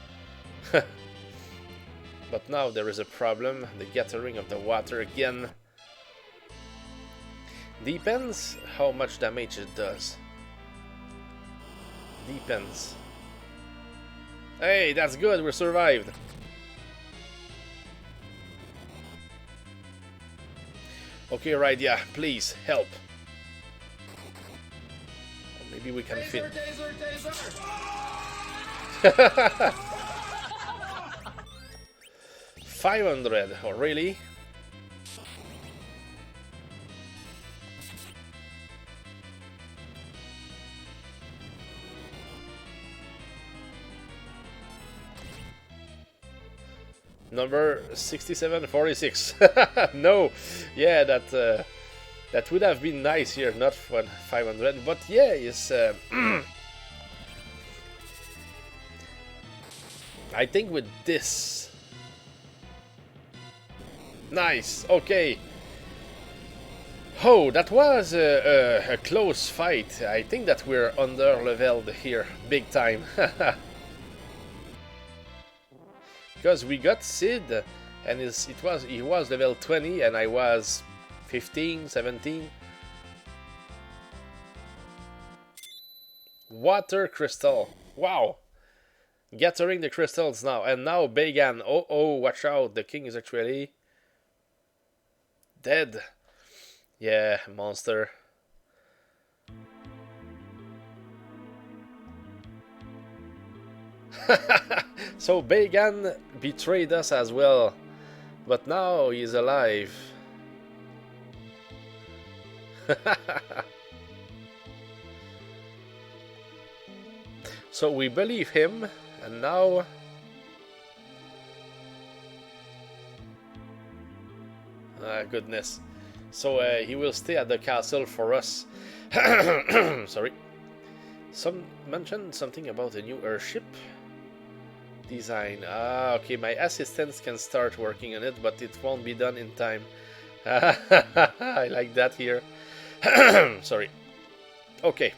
A: But now there is a problem. The gathering of the water again. Depends how much damage it does. Depends. Hey, that's good, we survived. Okay, right, yeah, please, help. Or maybe we can fit. 500, oh really? Number 6746. No, yeah, that would have been nice here, not for 500, but yeah, it's. I think with this. Nice. Okay. Oh, that was a close fight. I think that we're under leveled here, big time. Because we got Sid, and he was level 20, and I was 15, 17. Water crystal. Wow. Gathering the crystals now, and now Began. Oh, watch out! The king is actually dead. Yeah, monster. So Began betrayed us as well, but now he's alive. So we believe him, and now goodness. So he will stay at the castle for us. Sorry. Some mentioned something about a new airship. Design. Ah, okay, my assistants can start working on it, but it won't be done in time. I like that here. Sorry. Okay,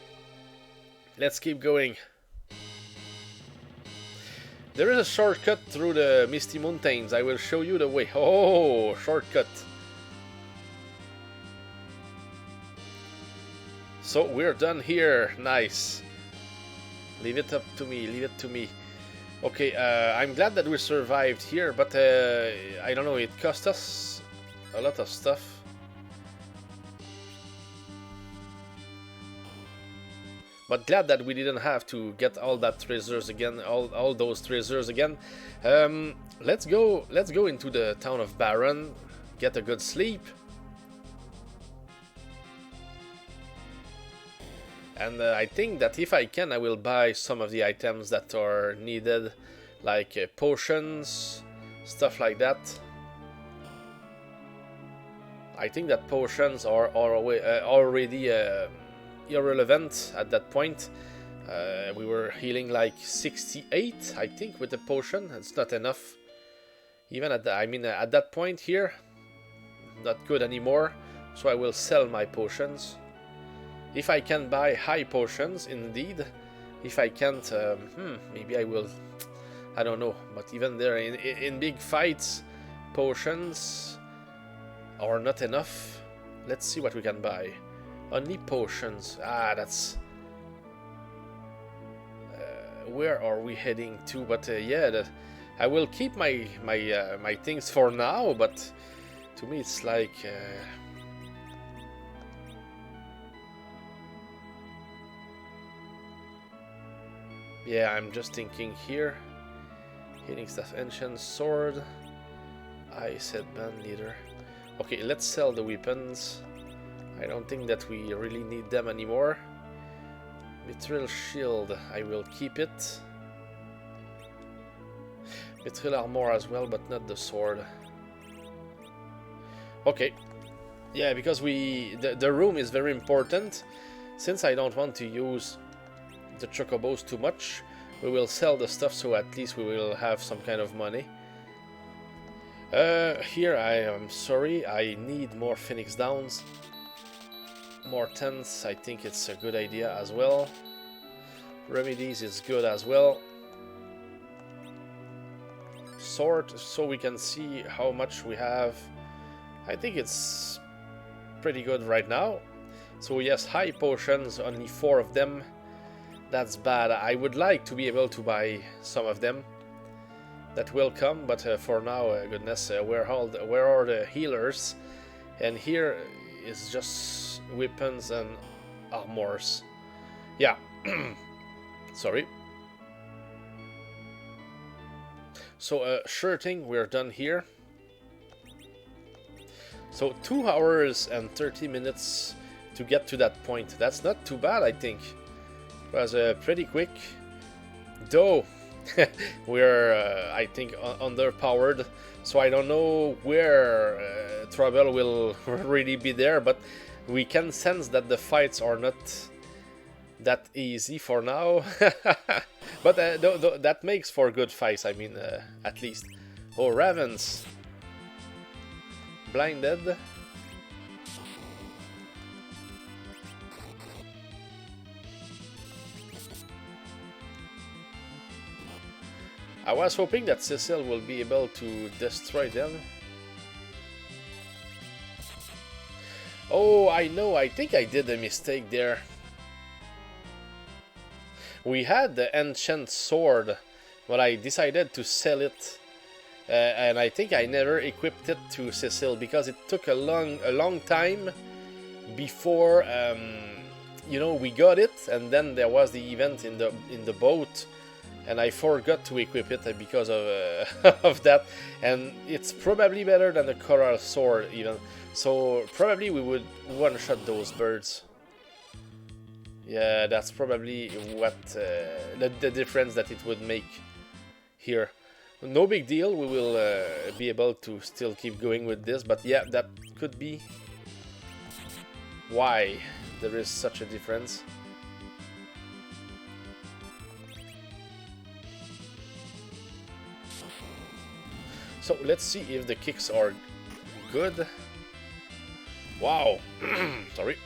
A: let's keep going. There is a shortcut through the Misty Mountains. I will show you the way. Oh, shortcut. So we're done here. Nice. Leave it up to me. Leave it to me. Okay, I'm glad that we survived here, but I don't know, it cost us a lot of stuff. But glad that we didn't have to get all that treasures again, all those treasures again. Let's go into the town of Baron, get a good sleep. And I think that if I can, I will buy some of the items that are needed, like potions, stuff like that. I think that potions are already irrelevant at that point. We were healing like 68, I think, with the potion. It's not enough. Even at at that point here, not good anymore. So I will sell my potions. If I can buy high potions, indeed. If I can't, maybe I will. I don't know. But even there, in big fights, potions are not enough. Let's see what we can buy. Only potions. Ah, that's. Where are we heading to? But yeah, I will keep my things for now. But to me, it's like. Yeah, I'm just thinking here. Healing staff, ancient sword. I said band leader. Okay, let's sell the weapons. I don't think that we really need them anymore. Mithril shield, I will keep it. Mithril armor as well, but not the sword. Okay. Yeah, because the room is very important. Since I don't want to use the chocobos too much, we will sell the stuff, so at least we will have some kind of money. Here I am sorry, I need more Phoenix Downs. More tents, I think it's a good idea as well. Remedies is good as well. Sword, so we can see how much we have. I think it's pretty good right now. So yes, high potions, only 4 of them. That's bad. I would like to be able to buy some of them. That will come, but for now, goodness, where are the healers? And here is just weapons and armors. Yeah. Sorry. So, shirting, we're done here. So 2 hours and 30 minutes to get to that point. That's not too bad, I think. It was pretty quick. Though, we're, I think, underpowered. So I don't know where trouble will really be there. But we can sense that the fights are not that easy for now. But that makes for good fights, I mean, at least. Oh, Ravens. Blinded. I was hoping that Cecil will be able to destroy them. Oh, I know, I think I did a mistake there. We had the ancient sword, but I decided to sell it. And I think I never equipped it to Cecil because it took a long time before you know, we got it, and then there was the event in the boat, and I forgot to equip it because of of that. And it's probably better than the coral sword even. So probably we would one-shot those birds. Yeah, that's probably what the difference that it would make here. No big deal, we will be able to still keep going with this, but yeah, that could be why there is such a difference. So let's see if the kicks are good. Wow. Sorry.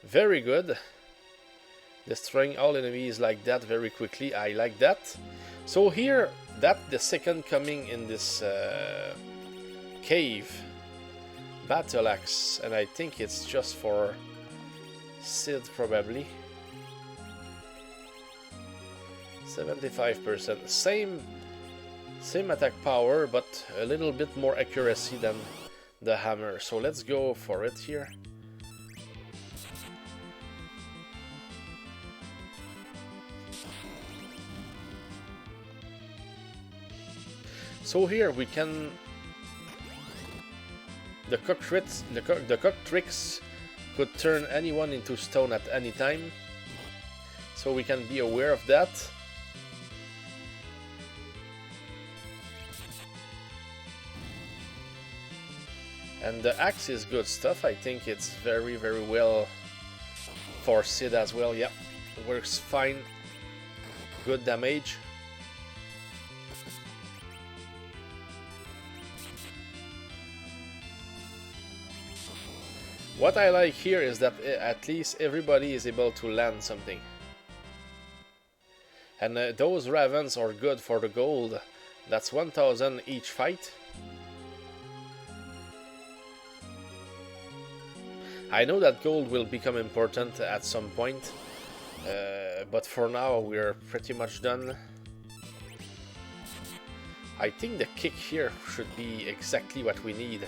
A: Very good. Destroying all enemies like that very quickly. I like that. So here, that's the second coming in this cave. Battle axe, and I think it's just for Sid probably. 75%. Same attack power, but a little bit more accuracy than the hammer. So let's go for it here. So here we can... The cock tricks could turn anyone into stone at any time. So we can be aware of that. And the axe is good stuff. I think it's very, very well for Sid as well. Yeah, works fine. Good damage. What I like here is that at least everybody is able to land something. And those ravens are good for the gold. That's 1000 each fight. I know that gold will become important at some point, but for now we're pretty much done. I think the kick here should be exactly what we need.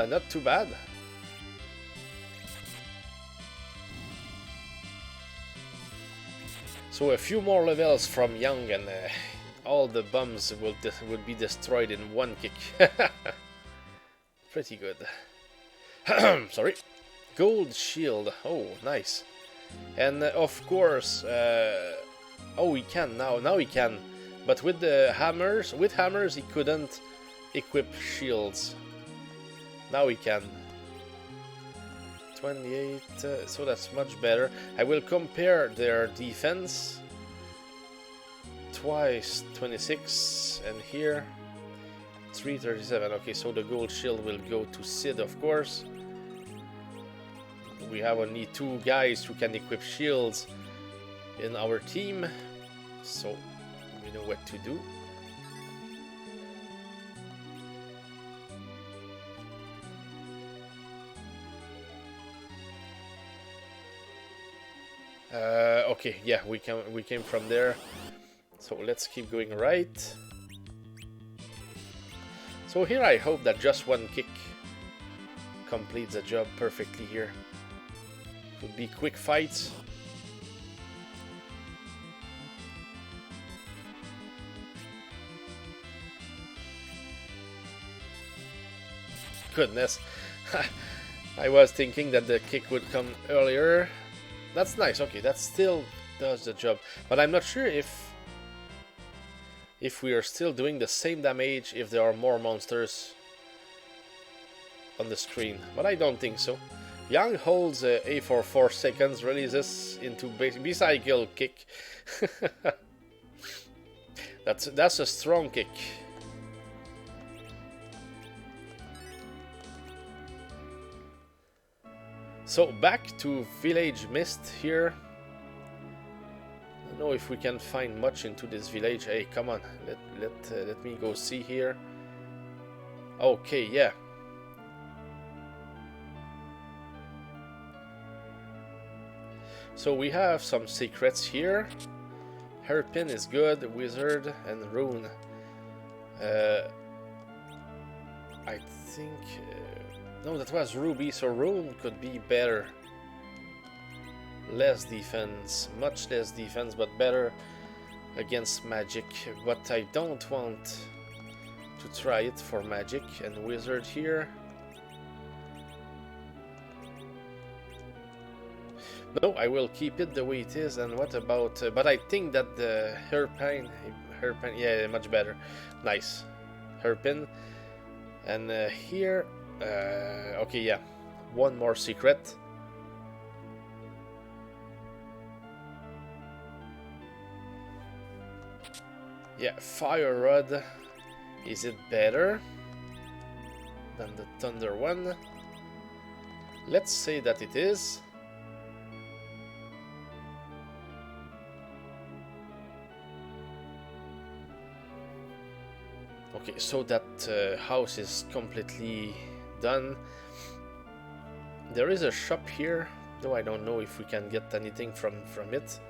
A: Not too bad. So a few more levels from Young and all the bombs would be destroyed in one kick. Pretty good. Sorry. Gold shield. Oh, nice. And of course, oh, we can now. Now we can. But with the hammers, he couldn't equip shields. Now we can. 28, so that's much better. I will compare their defense. Twice 26, and here 337. Okay, so the gold shield will go to Sid, of course. We have only 2 guys who can equip shields in our team, so we know what to do. Okay, yeah, we came from there, so let's keep going right. So here I hope that just one kick completes the job perfectly here. Would be quick fights. Goodness, I was thinking that the kick would come earlier. That's nice. Okay, that still does the job, but I'm not sure if we are still doing the same damage if there are more monsters on the screen, but I don't think so. Yang holds A for 4 seconds, releases into bicycle kick. That's a strong kick. So back to Village Mist here. I don't know if we can find much into this village. Hey, come on, let me go see here. Okay, yeah. So we have some secrets here. Hairpin is good, Wizard and Rune. I think... no, that was Ruby, so Rune could be better. Less defense, much less defense, but better against magic. But I don't want to try it for magic. And Wizard here. No, I will keep it the way it is. And what about... but I think that the hairpin, yeah, much better. Nice. Hairpin. And here... Okay, yeah. One more secret. Yeah, fire rod. Is it better than the thunder one? Let's say that it is. Okay, so that house is completely done. There is a shop here, though I don't know if we can get anything from it.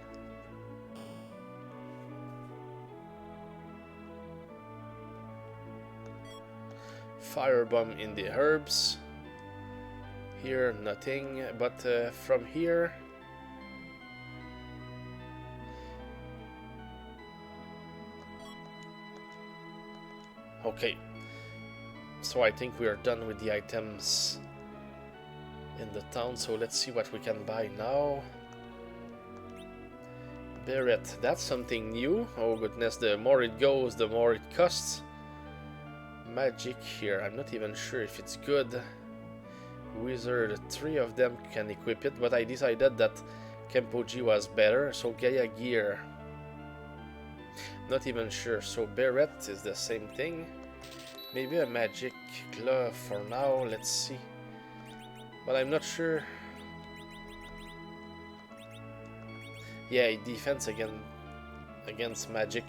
A: Firebomb in the herbs. Here, nothing, but from here... Okay, so I think we are done with the items in the town, so let's see what we can buy now. Beret, that's something new. Oh goodness, the more it goes, the more it costs. Magic here, I'm not even sure if it's good. Wizard, 3 of them can equip it, but I decided that Kempoji was better, so Gaia gear. Not even sure, so Beret is the same thing. Maybe a magic glove for now, let's see. But I'm not sure. Yeah, it defends against magic.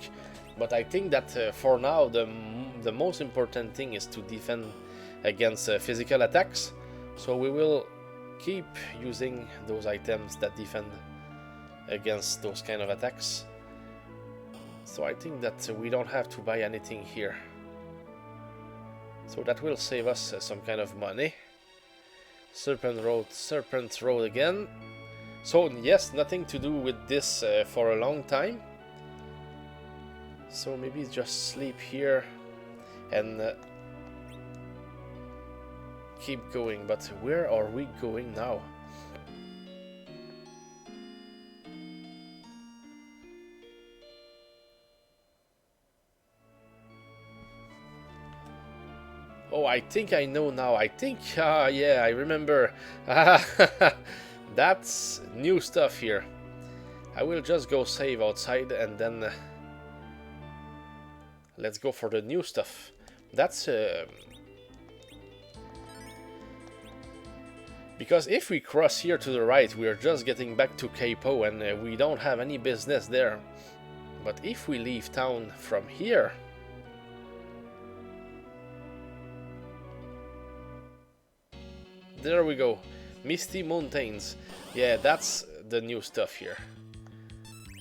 A: But I think that for now the most important thing is to defend against physical attacks. So we will keep using those items that defend against those kind of attacks. So I think that we don't have to buy anything here. So that will save us some kind of money. Serpent Road again. So yes, nothing to do with this for a long time. So maybe just sleep here and keep going. But where are we going now? Oh, I think I know now. I think, yeah, I remember. That's new stuff here. I will just go save outside and then let's go for the new stuff. That's because if we cross here to the right, we are just getting back to Capo and we don't have any business there. But if we leave town from here, there we go. Misty Mountains. Yeah, that's the new stuff here.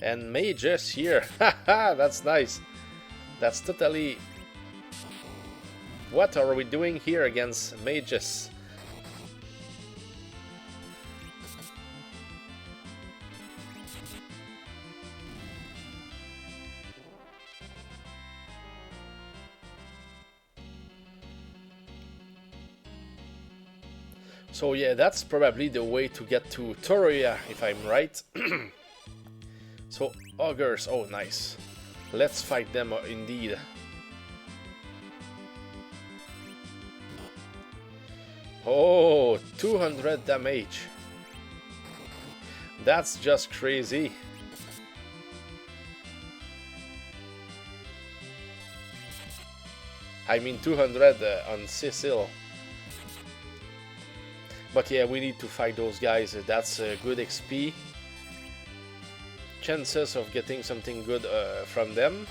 A: And mages here. Haha, that's nice. That's totally... What are we doing here against mages? So yeah, that's probably the way to get to Toria, if I'm right. So, ogres, oh nice. Let's fight them indeed. Oh, 200 damage. That's just crazy. I mean 200 on Cecil. But yeah, we need to fight those guys. That's good XP. Chances of getting something good from them.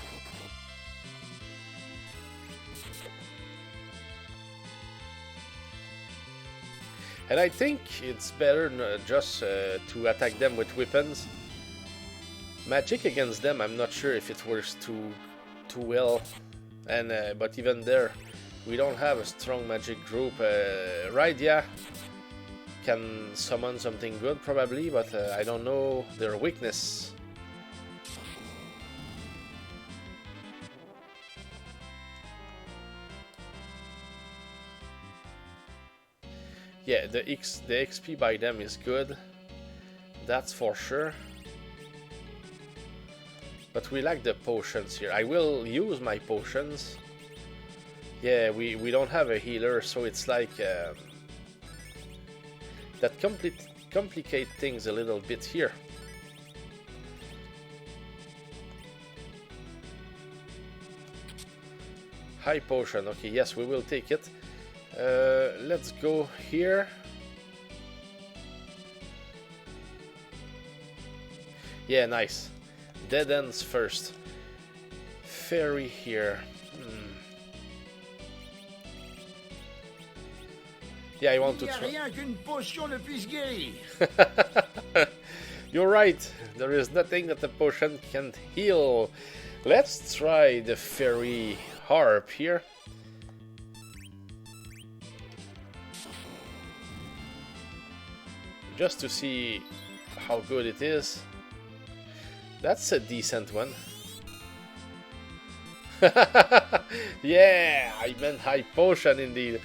A: And I think it's better just to attack them with weapons. Magic against them, I'm not sure if it works too well. And but even there, we don't have a strong magic group. Rydia can summon something good probably, but I don't know their weakness. Yeah, the XP by them is good, that's for sure. But we lack the potions here. I will use my potions. Yeah, we don't have a healer, so it's like that complicate things a little bit here. High potion, okay, yes, we will take it. Let's go here. Yeah, nice. Dead ends first. Fairy here. Yeah, I want to try. You're right. There is nothing that the potion can't heal. Let's try the fairy harp here. Just to see how good it is. That's a decent one. Yeah, I meant high potion indeed.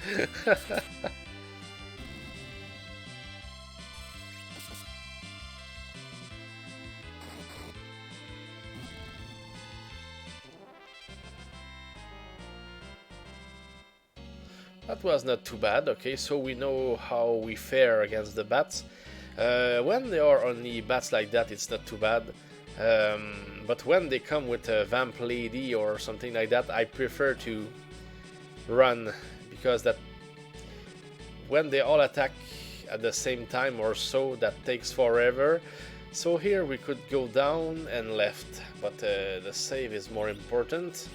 A: That was not too bad. Okay, so we know how we fare against the bats. When they are only bats like that, it's not too bad. But when they come with a vamp lady or something like that, I prefer to run, because that when they all attack at the same time or so, that takes forever. So here we could go down and left, but the save is more important.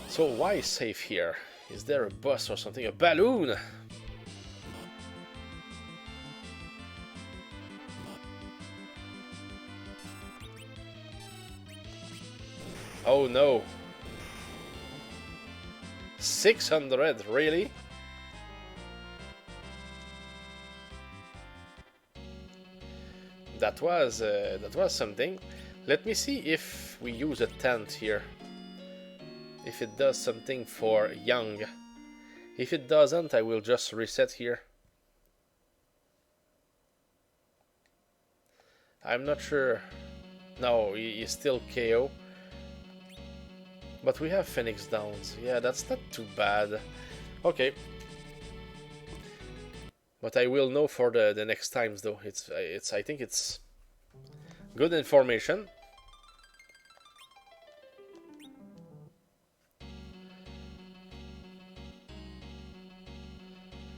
A: So why save here? Is there a bus or something? A balloon? Oh no. 600, really? That was something. Let me see if we use a tent here. If it does something for young. If it doesn't, I will just reset here. I'm not sure. No, he is still KO. But we have Phoenix Downs. Yeah, that's not too bad. Okay. But I will know for the next times though. I think it's good information.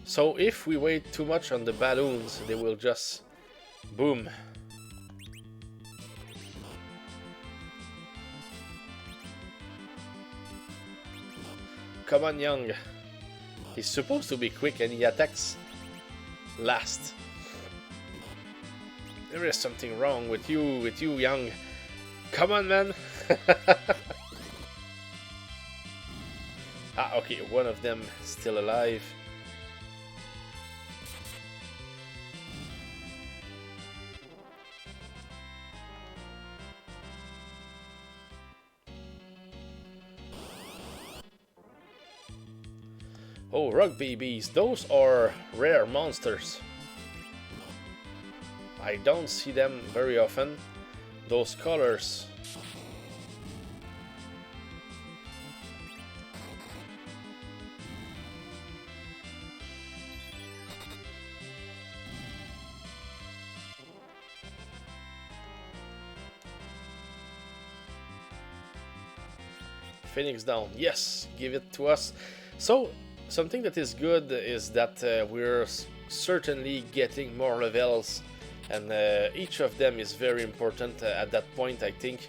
A: So if we wait too much on the balloons, they will just boom. Come on, Young. He's supposed to be quick and he attacks last. There is something wrong with you, Young. Come on, man. Ah, okay, one of them is still alive. Oh, rock babies, those are rare monsters. I don't see them very often. Those colors. Phoenix down. Yes, give it to us. So, something that is good is that we're certainly getting more levels, and each of them is very important at that point. I think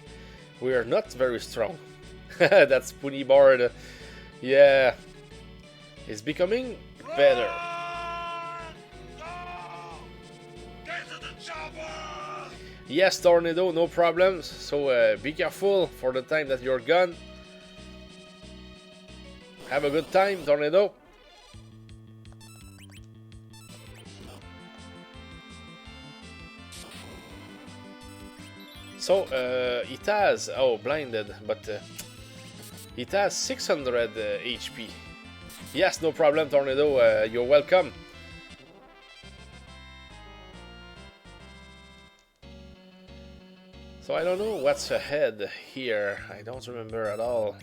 A: we are not very strong. That's Pony Bard. Yeah, it's becoming better. Yes, Tornado, no problems. So be careful for the time that you're gone. Have a good time, Tornado. So, it has... Oh, blinded, but it has 600 HP. Yes, no problem, Tornado. You're welcome. So, I don't know what's ahead here. I don't remember at all.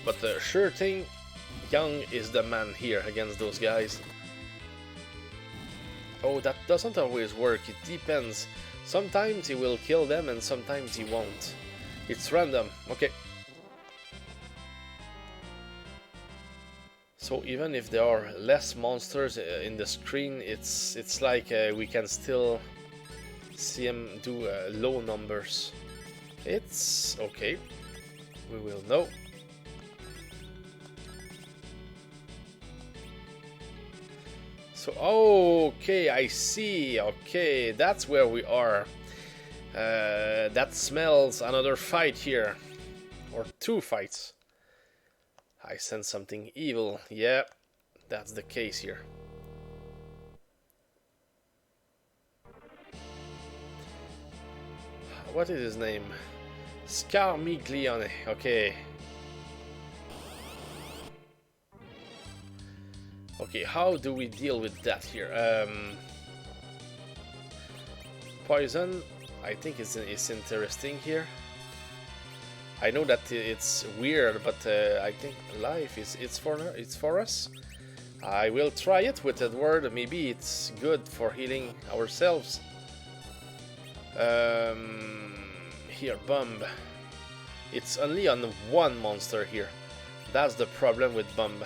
A: But sure thing, Young is the man here against those guys. Oh, that doesn't always work, it depends. Sometimes he will kill them and sometimes he won't. It's random, okay. So even if there are less monsters in the screen, it's like we can still see him do low numbers. It's okay. We will know. So okay, I see. Okay, that's where we are. That smells another fight here, or two fights. I sense something evil. Yeah, that's the case here. What is his name? Scarmiglione. Okay. Okay, how do we deal with that here? Poison, I think it's interesting here. I know that it's weird, but I think life it's for us. I will try it with Edward. Maybe it's good for healing ourselves. Here, Bomb. It's only on one monster here. That's the problem with Bomb.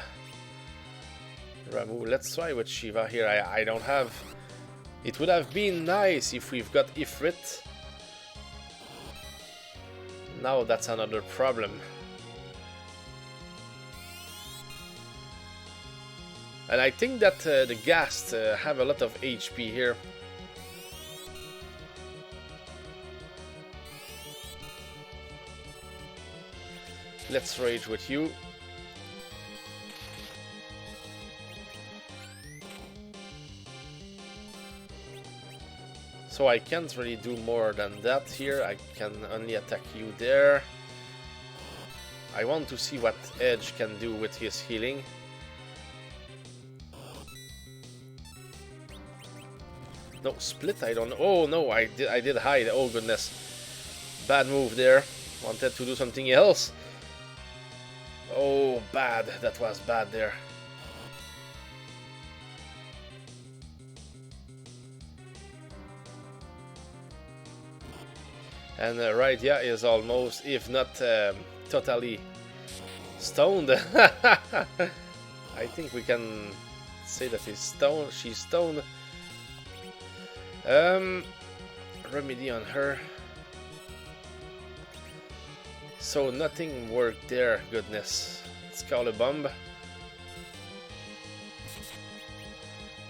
A: Ramu, let's try with Shiva here. I don't have... It would have been nice if we've got Ifrit. Now that's another problem. And I think that the Ghast have a lot of HP here. Let's rage with you. So I can't really do more than that here. I can only attack you there. I want to see what Edge can do with his healing. No, split, I don't know. Oh no, I did hide. Oh goodness. Bad move there. Wanted to do something else. Oh, bad. That was bad there. And Rydia is almost, if not totally stoned. I think we can say that she's stoned. Remedy on her. So nothing worked there, goodness. Let's call a bomb.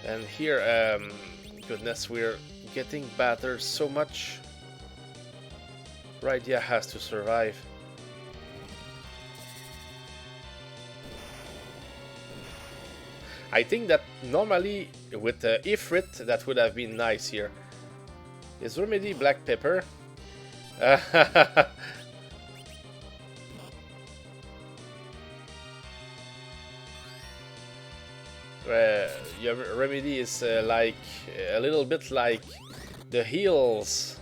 A: And here, goodness, we're getting battered so much. Rydia has to survive. I think that normally with Ifrit that would have been nice here. Is Remedy black pepper? Your Remedy is like a little bit like the heals.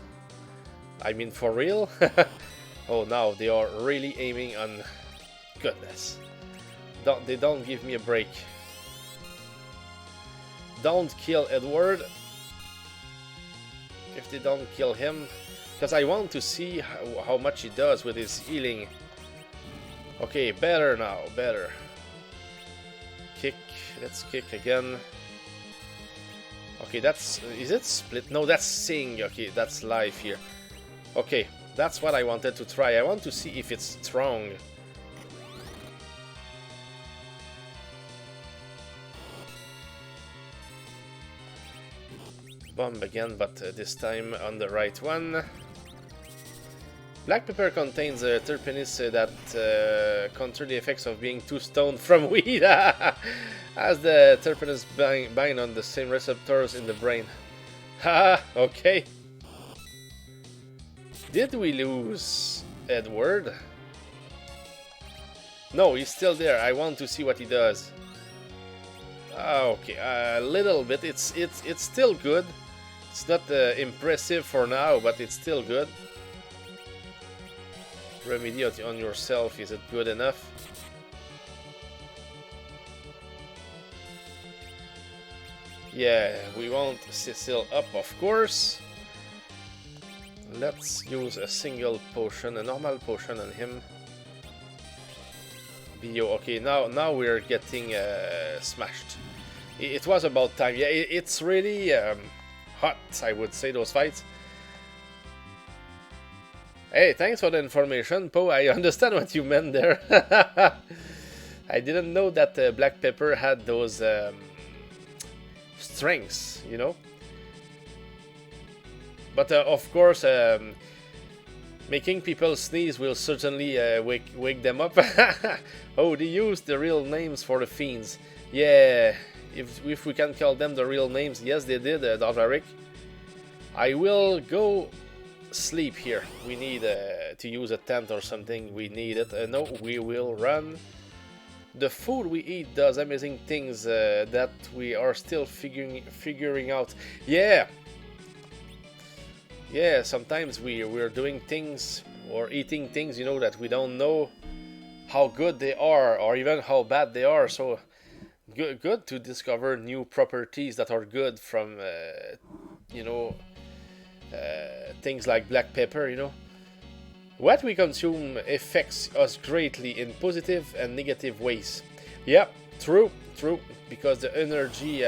A: I mean, for real? Oh, now they are really aiming on... Goodness. They don't give me a break. Don't kill Edward. If they don't kill him. Because I want to see how much he does with his healing. Okay, better now. Better. Kick. Let's kick again. Okay, that's... Is it split? No, that's Sing. Okay, that's life here. Okay, that's what I wanted to try. I want to see if it's strong. Bomb again, but this time on the right one. Black pepper contains terpenes that counter the effects of being too stoned from weed, as the terpenes bind on the same receptors in the brain. Haha, okay. Did we lose Edward? No, he's still there. I want to see what he does. Okay, a little bit. It's still good. It's not impressive for now, but it's still good. Remedy on yourself, is it good enough? Yeah, we want Cecil up, of course. Let's use a single potion, a normal potion on him. Bio, okay, now we're getting smashed. It was about time. Yeah, it's really hot, I would say, those fights. Hey, thanks for the information, Poe. I understand what you meant there. I didn't know that black pepper had those strengths, you know. But of course, making people sneeze will certainly wake them up. Oh, they use the real names for the fiends. Yeah, if we can call them the real names, yes, they did, Dr. I will go sleep here. We need to use a tent or something. We need it. No, we will run. The food we eat does amazing things that we are still figuring out. Yeah. Yeah, sometimes we're doing things or eating things, you know, that we don't know how good they are or even how bad they are. So good to discover new properties that are good from, you know, things like black pepper, you know. What we consume affects us greatly in positive and negative ways. Yeah, true, because the energy,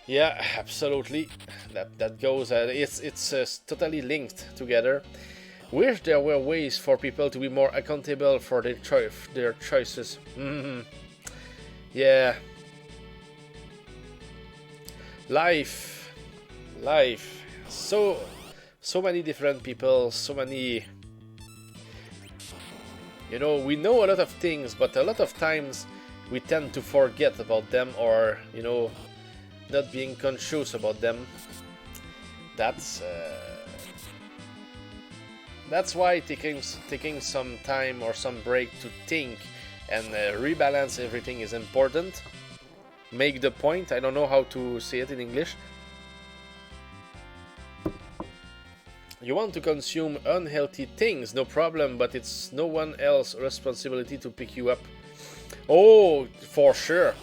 A: yeah, absolutely, that goes, it's totally linked together. Wish there were ways for people to be more accountable for their choices. Yeah. Life. So many different people, so many, you know, we know a lot of things, but a lot of times we tend to forget about them, or, you know, not being conscious about them. That's why taking some time or some break to think and rebalance everything is important. Make the point. I don't know how to say it in English. You want to consume unhealthy things, no problem, but it's no one else's responsibility to pick you up. Oh, for sure.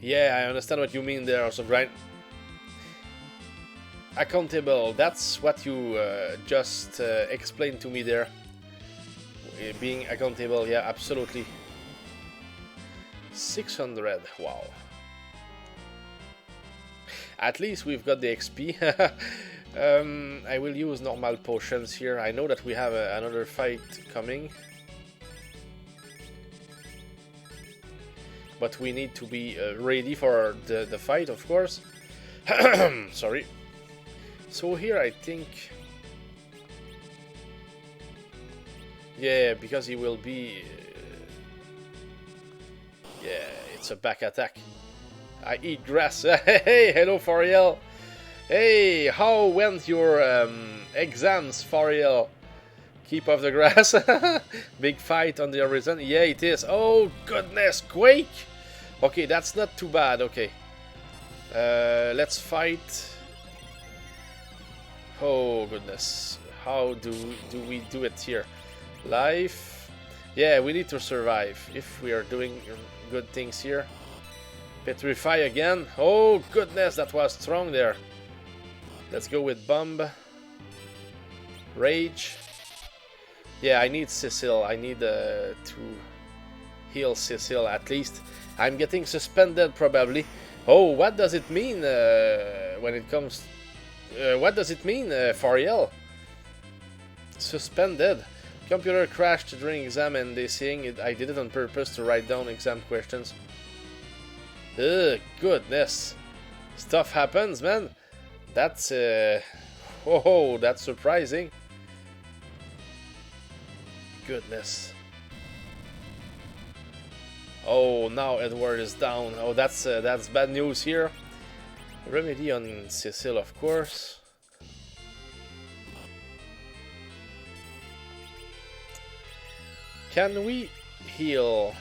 A: Yeah, I understand what you mean there, also, Brian. Accountable, that's what you just explained to me there. Being accountable, yeah, absolutely. 600, wow. At least we've got the XP. I will use normal potions here. I know that we have another fight coming. But we need to be ready for the fight, of course. Sorry. So here I think... yeah, because he will be... yeah, it's a back attack. I eat grass. Hey, hello, Fariel. Hey, how went your exams, Fariel? Keep off the grass. Big fight on the horizon. Yeah, it is. Oh, goodness, Quake. Okay, that's not too bad. Okay. Let's fight. Oh, goodness. How do we do it here? Life. Yeah, we need to survive if we are doing good things here. Petrify again. Oh, goodness, that was strong there. Let's go with Bomb. Rage. Yeah, I need Cecil. I need to heal Cecil at least. I'm getting suspended probably. Oh, what does it mean when it comes... what does it mean, Fariel? Suspended. Computer crashed during exam and they saying I did it on purpose to write down exam questions. Ugh, goodness. Stuff happens, man. That's oh, that's surprising. Goodness. Oh, now Edward is down. Oh, that's bad news here. Remedy on Cecil, of course. Can we heal?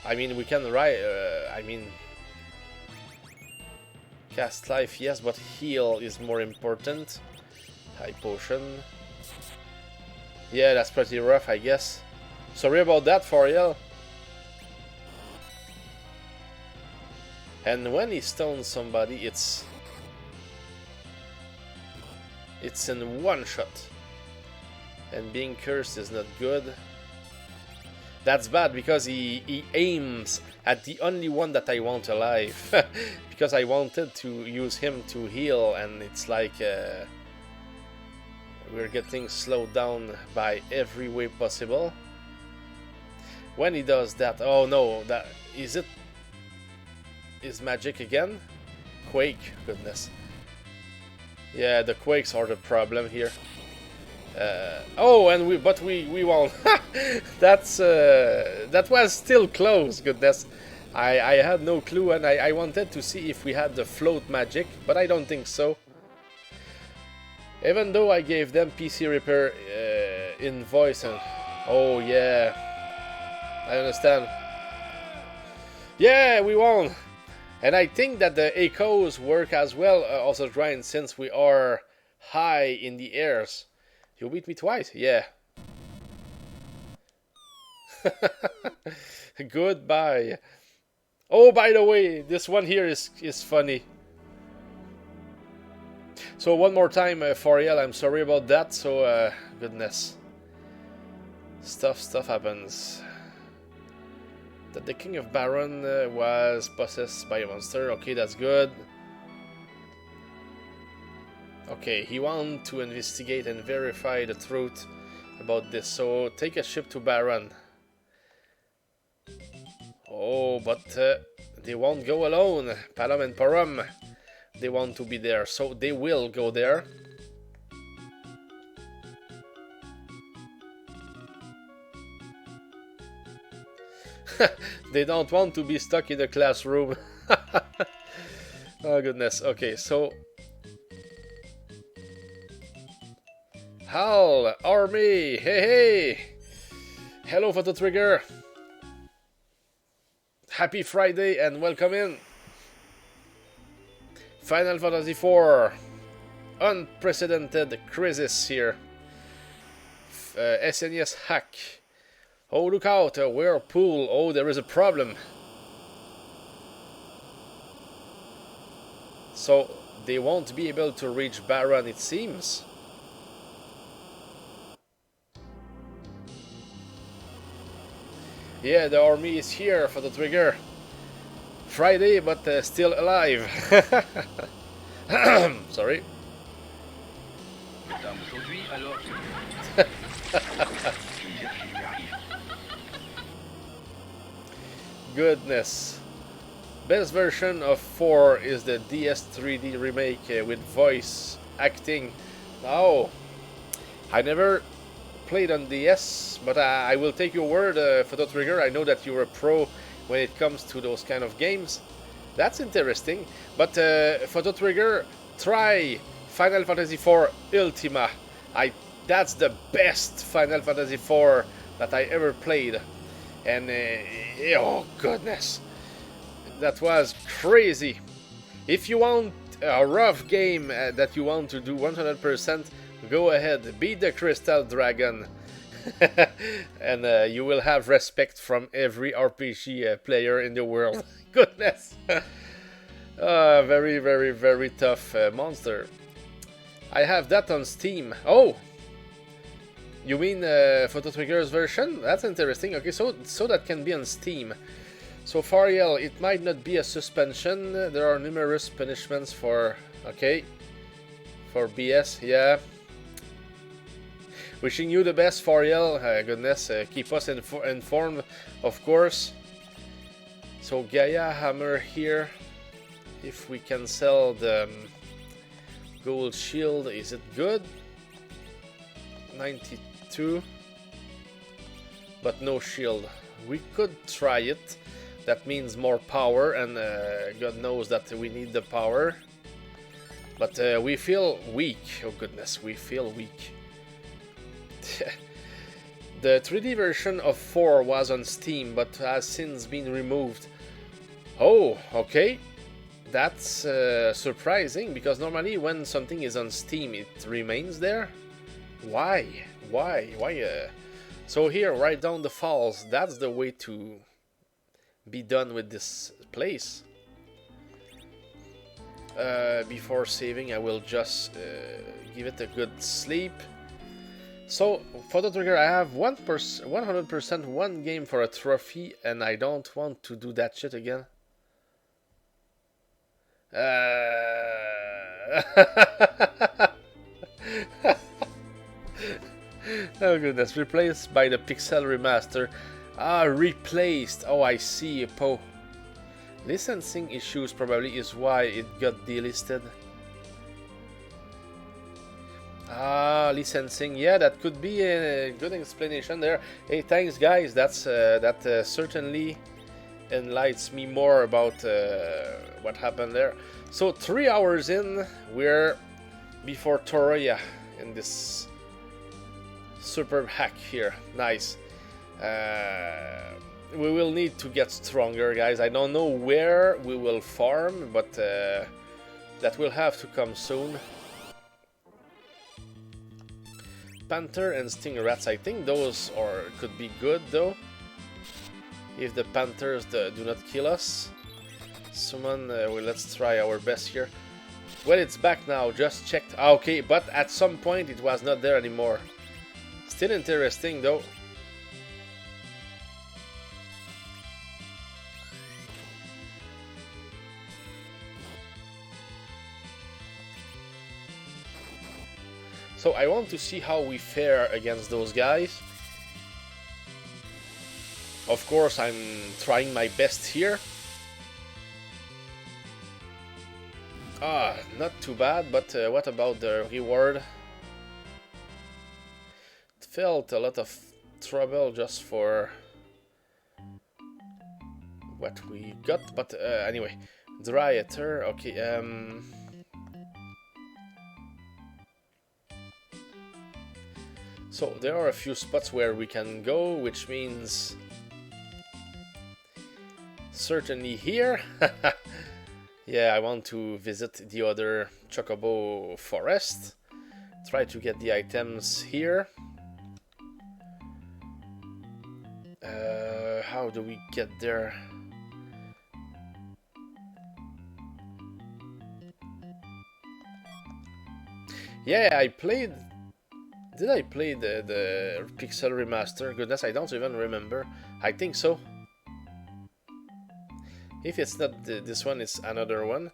A: I mean, we can cast life, yes, but heal is more important. High potion. Yeah, that's pretty rough, I guess. Sorry about that, Fariel. And when he stones somebody, it's in one shot. And being cursed is not good. That's bad because he aims at the only one that I want alive. Because I wanted to use him to heal, and it's like we're getting slowed down by every way possible. When he does that, oh no, that is it. Is magic again? Quake, goodness. Yeah, the quakes are the problem here. Oh, and we won. That was still close, goodness. I had no clue, and I wanted to see if we had the float magic, but I don't think so. Even though I gave them PC repair invoice, and oh yeah, I understand. Yeah, we won, and I think that the echoes work as well. Also, Ryan, since we are high in the airs. You beat me twice, yeah. Goodbye. Oh, by the way, this one here is funny. So one more time, Foriel, I'm sorry about that. So, goodness. Stuff happens. That the King of Baron was possessed by a monster. Okay, that's good. Okay, he wants to investigate and verify the truth about this. So take a ship to Baron. Oh, but they won't go alone. Palam and Param, they want to be there, so they will go there. They don't want to be stuck in the classroom. Oh goodness. Okay, so Hal, Army, hey! Hello, Photo Trigger. Happy Friday and welcome in. Final Fantasy IV. Unprecedented crisis here. SNES hack. Oh, look out, a whirlpool. Oh, there is a problem. So, they won't be able to reach Baron, it seems. Yeah, the army is here for the trigger. Friday, but still alive. Sorry. Goodness. Best version of 4 is the DS 3D remake with voice acting. Oh, I never played on DS, but I will take your word, Photo Trigger. I know that you're a pro when it comes to those kind of games. That's interesting. But Photo Trigger, try Final Fantasy IV Ultima. That's the best Final Fantasy IV that I ever played. And oh goodness, that was crazy. If you want a rough game that you want to do 100%, go ahead, beat the Crystal Dragon. And you will have respect from every RPG player in the world. Goodness. Very, very, very tough monster. I have that on Steam. Oh! You mean Photo Trigger's version? That's interesting. Okay, so that can be on Steam. So Fariel, it might not be a suspension. There are numerous punishments for... Okay. For BS, yeah. Wishing you the best, Fariel. Goodness, keep us informed, of course. So Gaia Hammer here. If we can sell the gold shield, is it good? 92. But no shield. We could try it. That means more power, and God knows that we need the power. But we feel weak. Oh goodness, we feel weak. The 3D version of 4 was on Steam, but has since been removed. Oh, okay. That's surprising, because normally when something is on Steam, it remains there. Why? So here, right down the falls, that's the way to be done with this place. before saving, I will just give it a good sleep. So, Photo Trigger, I have 100% one game for a trophy, and I don't want to do that shit again. Oh goodness, replaced by the Pixel Remaster. Ah, replaced. Oh, I see. Po. Licensing issues probably is why it got delisted. Ah, licensing. Yeah, that could be a good explanation there. Hey, thanks guys. That certainly enlightens me more about what happened there. So 3 hours in, we're before Toroya in this superb hack here. Nice. We will need to get stronger, guys. I don't know where we will farm, but that will have to come soon. Panther and Sting Rats, I think those could be good though. If the Panthers do not kill us. Summon, well, let's try our best here. Well, it's back now, just checked. Ah, okay, but at some point it was not there anymore. Still interesting though. So I want to see how we fare against those guys. Of course, I'm trying my best here. Ah, not too bad, but what about the reward? It felt a lot of trouble just for what we got, but anyway. Dry Ether, okay, so there are a few spots where we can go, which means certainly here. Yeah, I want to visit the other Chocobo forest. Try to get the items here. How do we get there? Yeah, I played... Did I play the Pixel Remaster? Goodness, I don't even remember. I think so. If it's not this one, it's another one.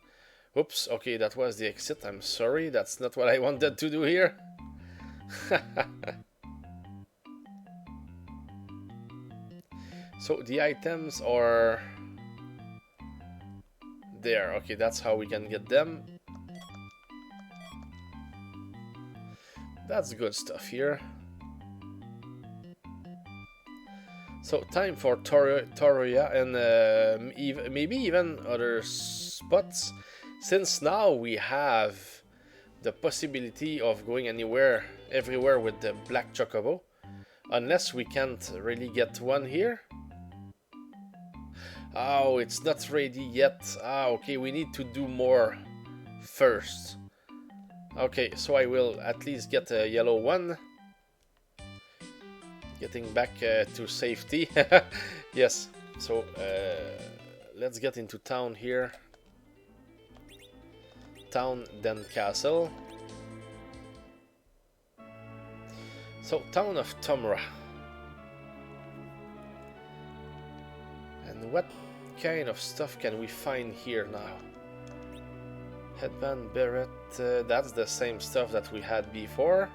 A: Oops, okay, that was the exit. I'm sorry, that's not what I wanted to do here. So the items are there. Okay, that's how we can get them. That's good stuff here. So time for Toroya and maybe even other spots, since now we have the possibility of going everywhere with the Black Chocobo, unless we can't really get one here. Oh, it's not ready yet. Ah, okay, we need to do more first. Okay, so I will at least get a yellow one. Getting back to safety. Yes, so let's get into town here. Town, then castle. So, town of Tomra. And what kind of stuff can we find here now? Headband, beret, that's the same stuff that we had before.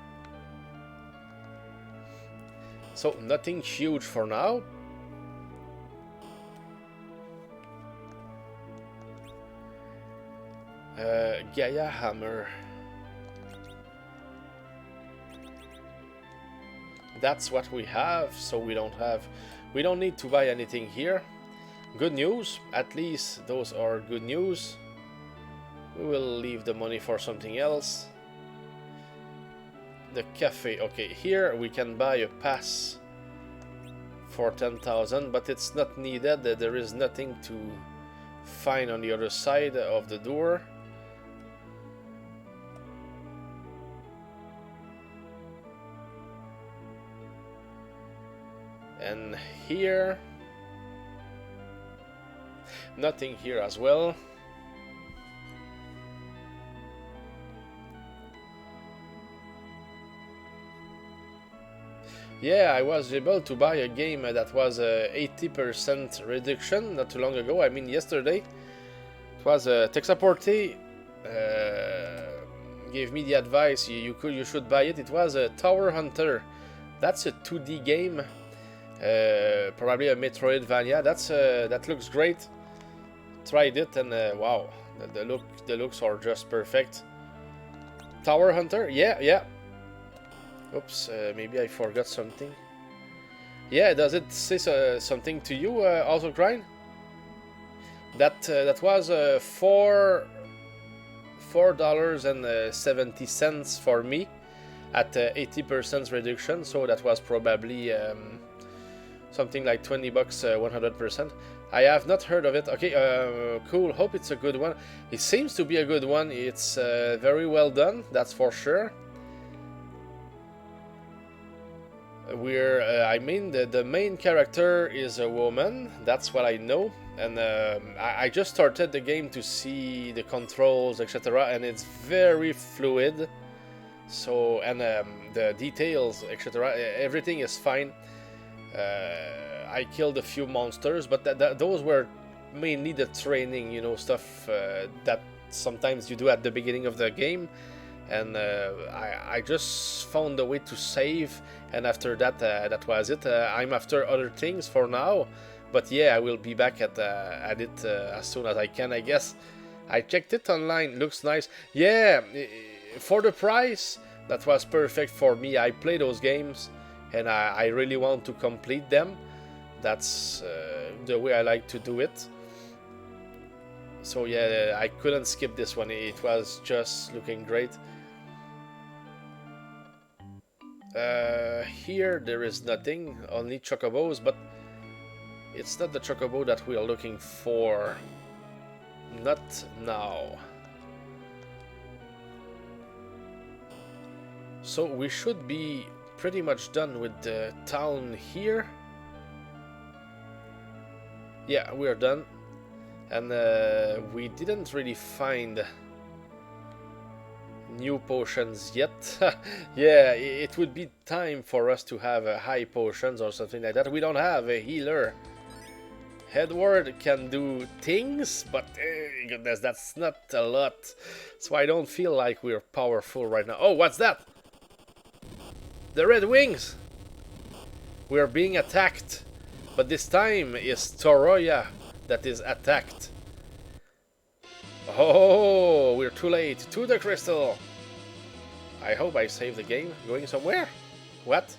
A: So, nothing huge for now. Gaia Hammer. That's what we have, so we don't need to buy anything here. Good news, at least those are good news. We will leave the money for something else. The cafe, okay, here we can buy a pass for 10,000, but it's not needed. There is nothing to find on the other side of the door. And here, nothing here as well. Yeah, I was able to buy a game that was 80% reduction not too long ago. I mean, yesterday. It was Texaporte gave me the advice you should buy it. It was a Tower Hunter. That's a 2D game, probably a Metroidvania. That looks great. Tried it and wow, the looks are just perfect. Tower Hunter, yeah. Oops, maybe I forgot something. Yeah, does it say something to you, Autocrine? That was $4.70 for me at 80% reduction, so that was probably something like $20, 100%. I have not heard of it. Okay, cool. Hope it's a good one. It seems to be a good one. It's very well done, that's for sure. I mean, the main character is a woman. That's what I know. And I just started the game to see the controls, etc. And it's very fluid. So, and the details, etc. Everything is fine. I killed a few monsters, but those were mainly the training, you know, stuff that sometimes you do at the beginning of the game. And I just found a way to save, and after that, that was it. I'm after other things for now, but yeah, I will be back at it as soon as I can, I guess. I checked it online, looks nice. Yeah, for the price, that was perfect for me. I play those games, and I really want to complete them. That's the way I like to do it. So yeah, I couldn't skip this one. It was just looking great. Here there is nothing, only chocobos, but it's not the chocobo that we are looking for. Not now. So we should be pretty much done with the town here. Yeah, we are done. And we didn't really find new potions yet. Yeah, it would be time for us to have high potions or something like that. We don't have a healer. Edward can do things, but goodness, that's not a lot. So I don't feel like we're powerful right now. Oh, what's that? The Red Wings! We're being attacked. But this time is Toroya that is attacked. Oh, we're too late. To the crystal. I hope I saved the game. Going somewhere? What?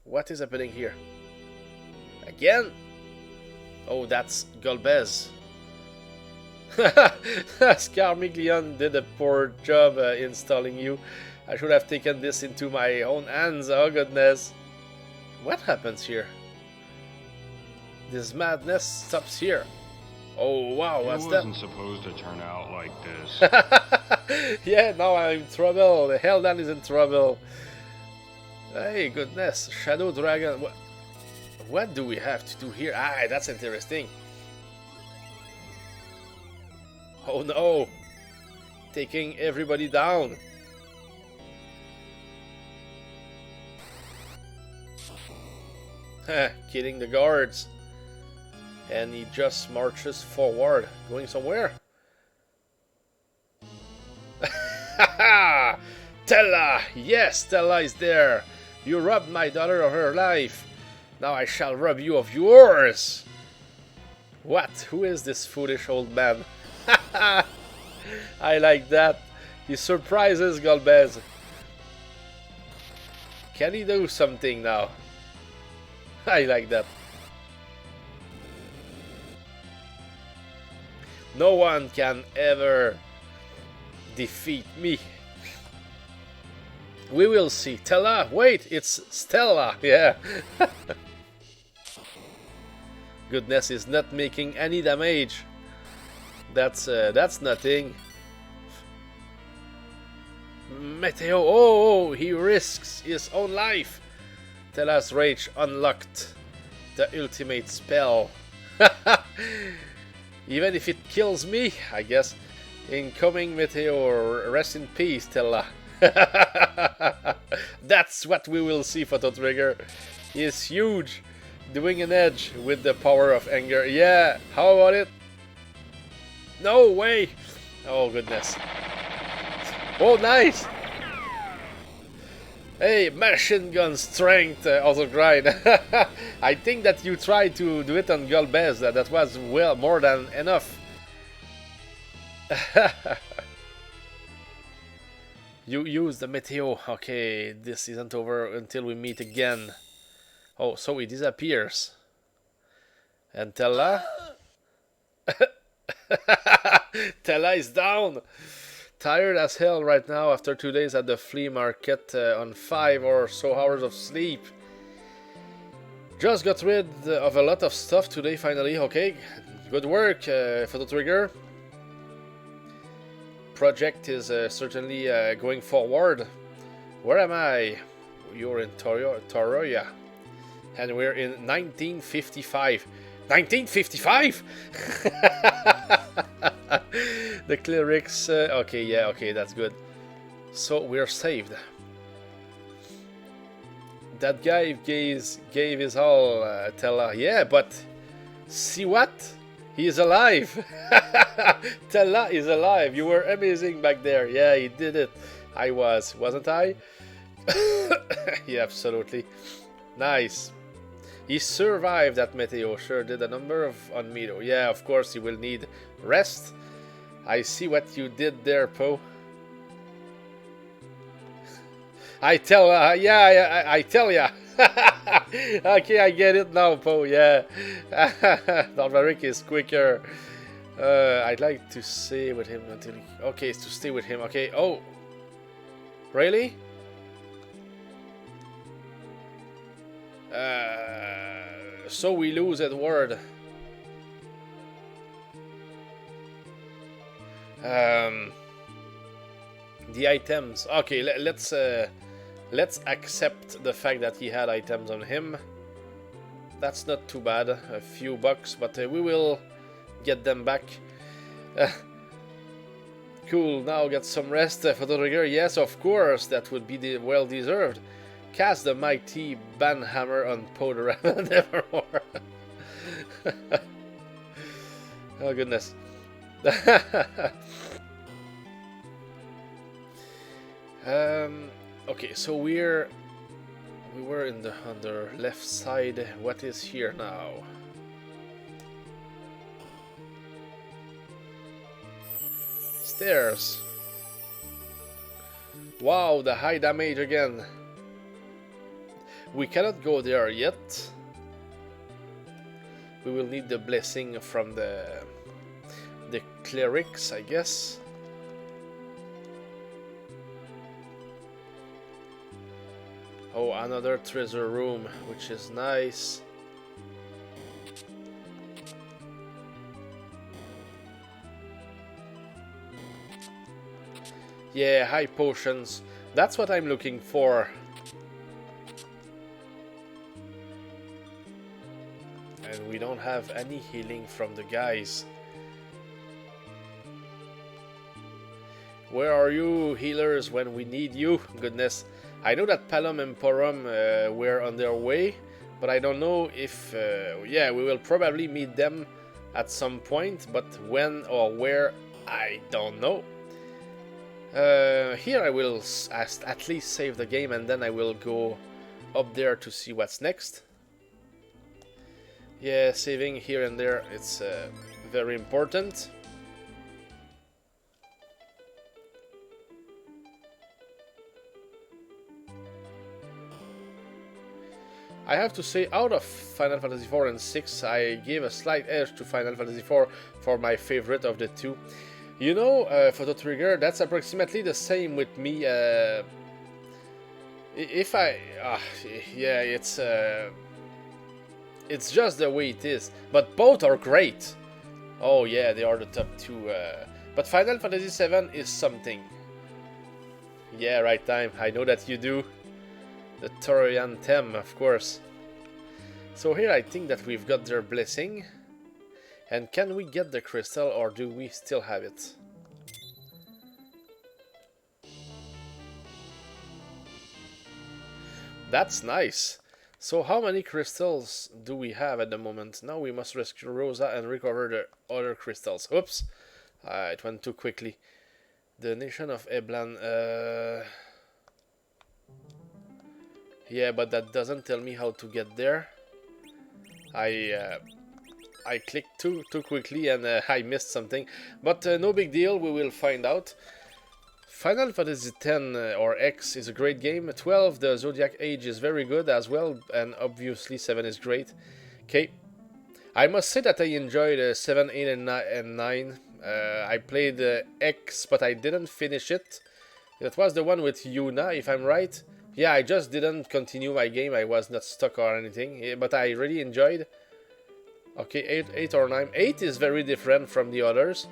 A: What is happening here? Again? Oh, that's Golbez. Scarmiglion did a poor job installing you. I should have taken this into my own hands. Oh, goodness. What happens here? This madness stops here. Oh wow, what's that?
C: It wasn't supposed to turn out like this.
A: Yeah, now I'm in trouble. The Helldan is in trouble. Hey, goodness. Shadow Dragon. What do we have to do here? Ah, that's interesting. Oh no. Taking everybody down. Killing the guards. And he just marches forward. Going somewhere? Stella! Yes, Stella is there. You robbed my daughter of her life. Now I shall rob you of yours. What? Who is this foolish old man? I like that. He surprises Golbez. Can he do something now? I like that. No one can ever defeat me. We will see. Stella, wait, it's Stella. Yeah. Goodness, is not making any damage. That's nothing. Meteo. Oh, he risks his own life. Stella's rage unlocked the ultimate spell. Even if it kills me, I guess. Incoming meteor. Rest in peace, Stella. That's what we will see, Photo Trigger. He is huge, doing an edge with the power of anger. Yeah, how about it? No way! Oh goodness. Oh, nice! Hey, machine gun strength, also grind. I think that you tried to do it on Golbez. That was well more than enough. You use the Meteo. Okay, this isn't over until we meet again. Oh, so he disappears. And Tella? Tella is down! Tired as hell right now after 2 days at the flea market on 5 or so hours of sleep. Just got rid of a lot of stuff today finally. Okay, good work, Photo Trigger. Project is certainly going forward. Where am I? You're in Toroya. And we're in 1955. 1955? The clerics. Okay, yeah, okay, that's good. So we're saved. That guy gave his all, Tella. Yeah, but see what? He is alive. Tella is alive. You were amazing back there. Yeah, he did it. I wasn't I? Yeah, absolutely. Nice. He survived that Meteo. Sure did a number of on Meadow. Yeah, of course he will need rest. I see what you did there, Poe. I tell yeah, I tell ya. Okay, I get it now, Poe. Yeah. Dalvaric is quicker. I'd like to stay with him until he... Okay, it's to stay with him. Okay. Oh. Really? So we lose Edward. The items. Okay, let's accept the fact that he had items on him. That's not too bad. A few bucks, but we will get them back. Cool. Now get some rest, Photo Trigger. Yes, of course. That would be well deserved. Cast the mighty banhammer on Podorama nevermore. Oh goodness. Okay, so we were on the left side. What is here now? Stairs. Wow, the high damage again. We cannot go there yet. We will need the blessing from the clerics, I guess. Oh, another treasure room, which is nice. Yeah, high potions. That's what I'm looking for. And we don't have any healing from the guys. Where are you, healers, when we need you? Goodness. I know that Palom and Porum were on their way, but I don't know if... yeah, we will probably meet them at some point, but when or where, I don't know. Here I will at least save the game, and then I will go up there to see what's next. Yeah, saving here and there, it's very important. I have to say, out of Final Fantasy IV and 6, I gave a slight edge to Final Fantasy IV for my favorite of the two. You know, Photo Trigger, that's approximately the same with me. If I... yeah, it's just the way it is. But both are great. Oh yeah, they are the top two. But Final Fantasy VII is something. Yeah, right time. I know that you do. The Torian Tem, of course. So here I think that we've got their blessing. And can we get the crystal, or do we still have it? That's nice. So how many crystals do we have at the moment? Now we must rescue Rosa and recover the other crystals. Oops. It went too quickly. The nation of Eblan. Yeah, but that doesn't tell me how to get there. I clicked too quickly and I missed something. But no big deal, we will find out. Final Fantasy X or X is a great game. 12, the Zodiac Age is very good as well. And obviously 7 is great. Okay. I must say that I enjoyed 7, 8 and 9. I played X, but I didn't finish it. That was the one with Yuna, if I'm right. Yeah, I just didn't continue my game. I was not stuck or anything. But I really enjoyed. Okay, 8 or 9. 8 is very different from the others.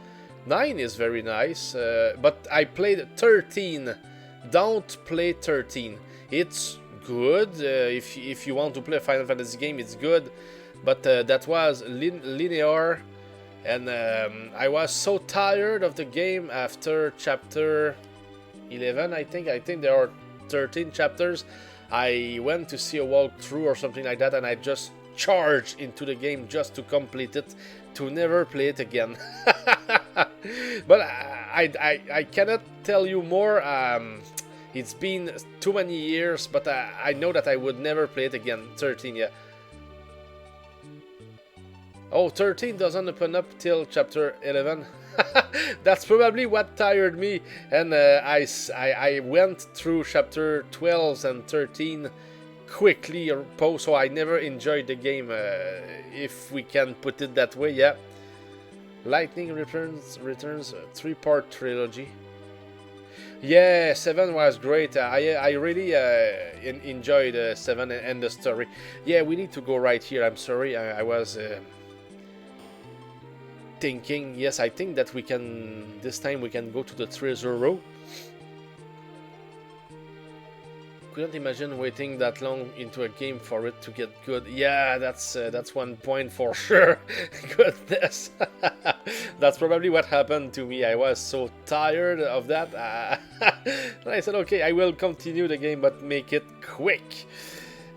A: 9 is very nice. But I played 13. Don't play 13. It's good. If you want to play a Final Fantasy game, it's good. But that was linear. And I was so tired of the game after chapter 11, I think. I think there are 13 chapters. I went to see a walkthrough or something like that, and I just charged into the game just to complete it, to never play it again. But I cannot tell you more. It's been too many years, but I know that I would never play it again. 13, yeah. Oh, 13 doesn't open up till chapter 11. That's probably what tired me, and I went through chapter 12 and 13 quickly, so I never enjoyed the game, if we can put it that way, yeah. Lightning Returns, 3-part trilogy. Yeah, 7 was great. I really enjoyed 7 and the story. Yeah, we need to go right here. I'm sorry, I was thinking. Yes, I think that we can. This time we can go to the treasure row. Couldn't imagine waiting that long into a game for it to get good. Yeah, that's 1 point for sure. Goodness, that's probably what happened to me. I was so tired of that. And I said, okay, I will continue the game, but make it quick.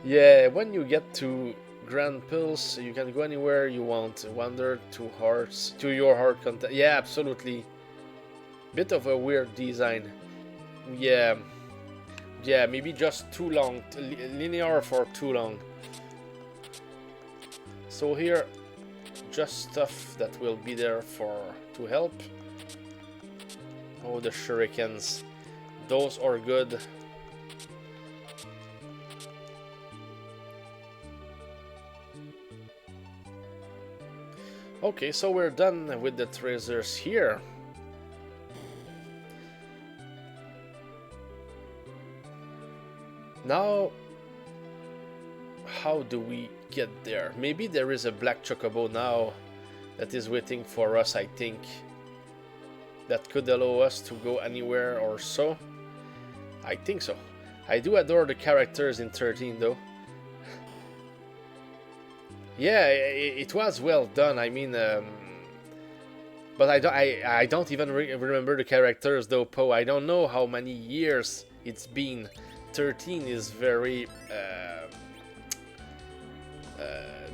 A: Yeah, when you get to Grand Pulse, you can go anywhere you want. Wander to your heart content. Yeah, absolutely. Bit of a weird design. Yeah. Yeah, maybe just too long, linear for too long. So here, just stuff that will be there to help. Oh, the shurikens, those are good. Okay, so we're done with the treasures here. Now, how do we get there? Maybe there is a black chocobo now that is waiting for us, I think. That could allow us to go anywhere or so. I think so. I do adore the characters in 13 though. Yeah, it was well done. I mean, but I don't even remember the characters though, Poe. I don't know how many years it's been. 13 is very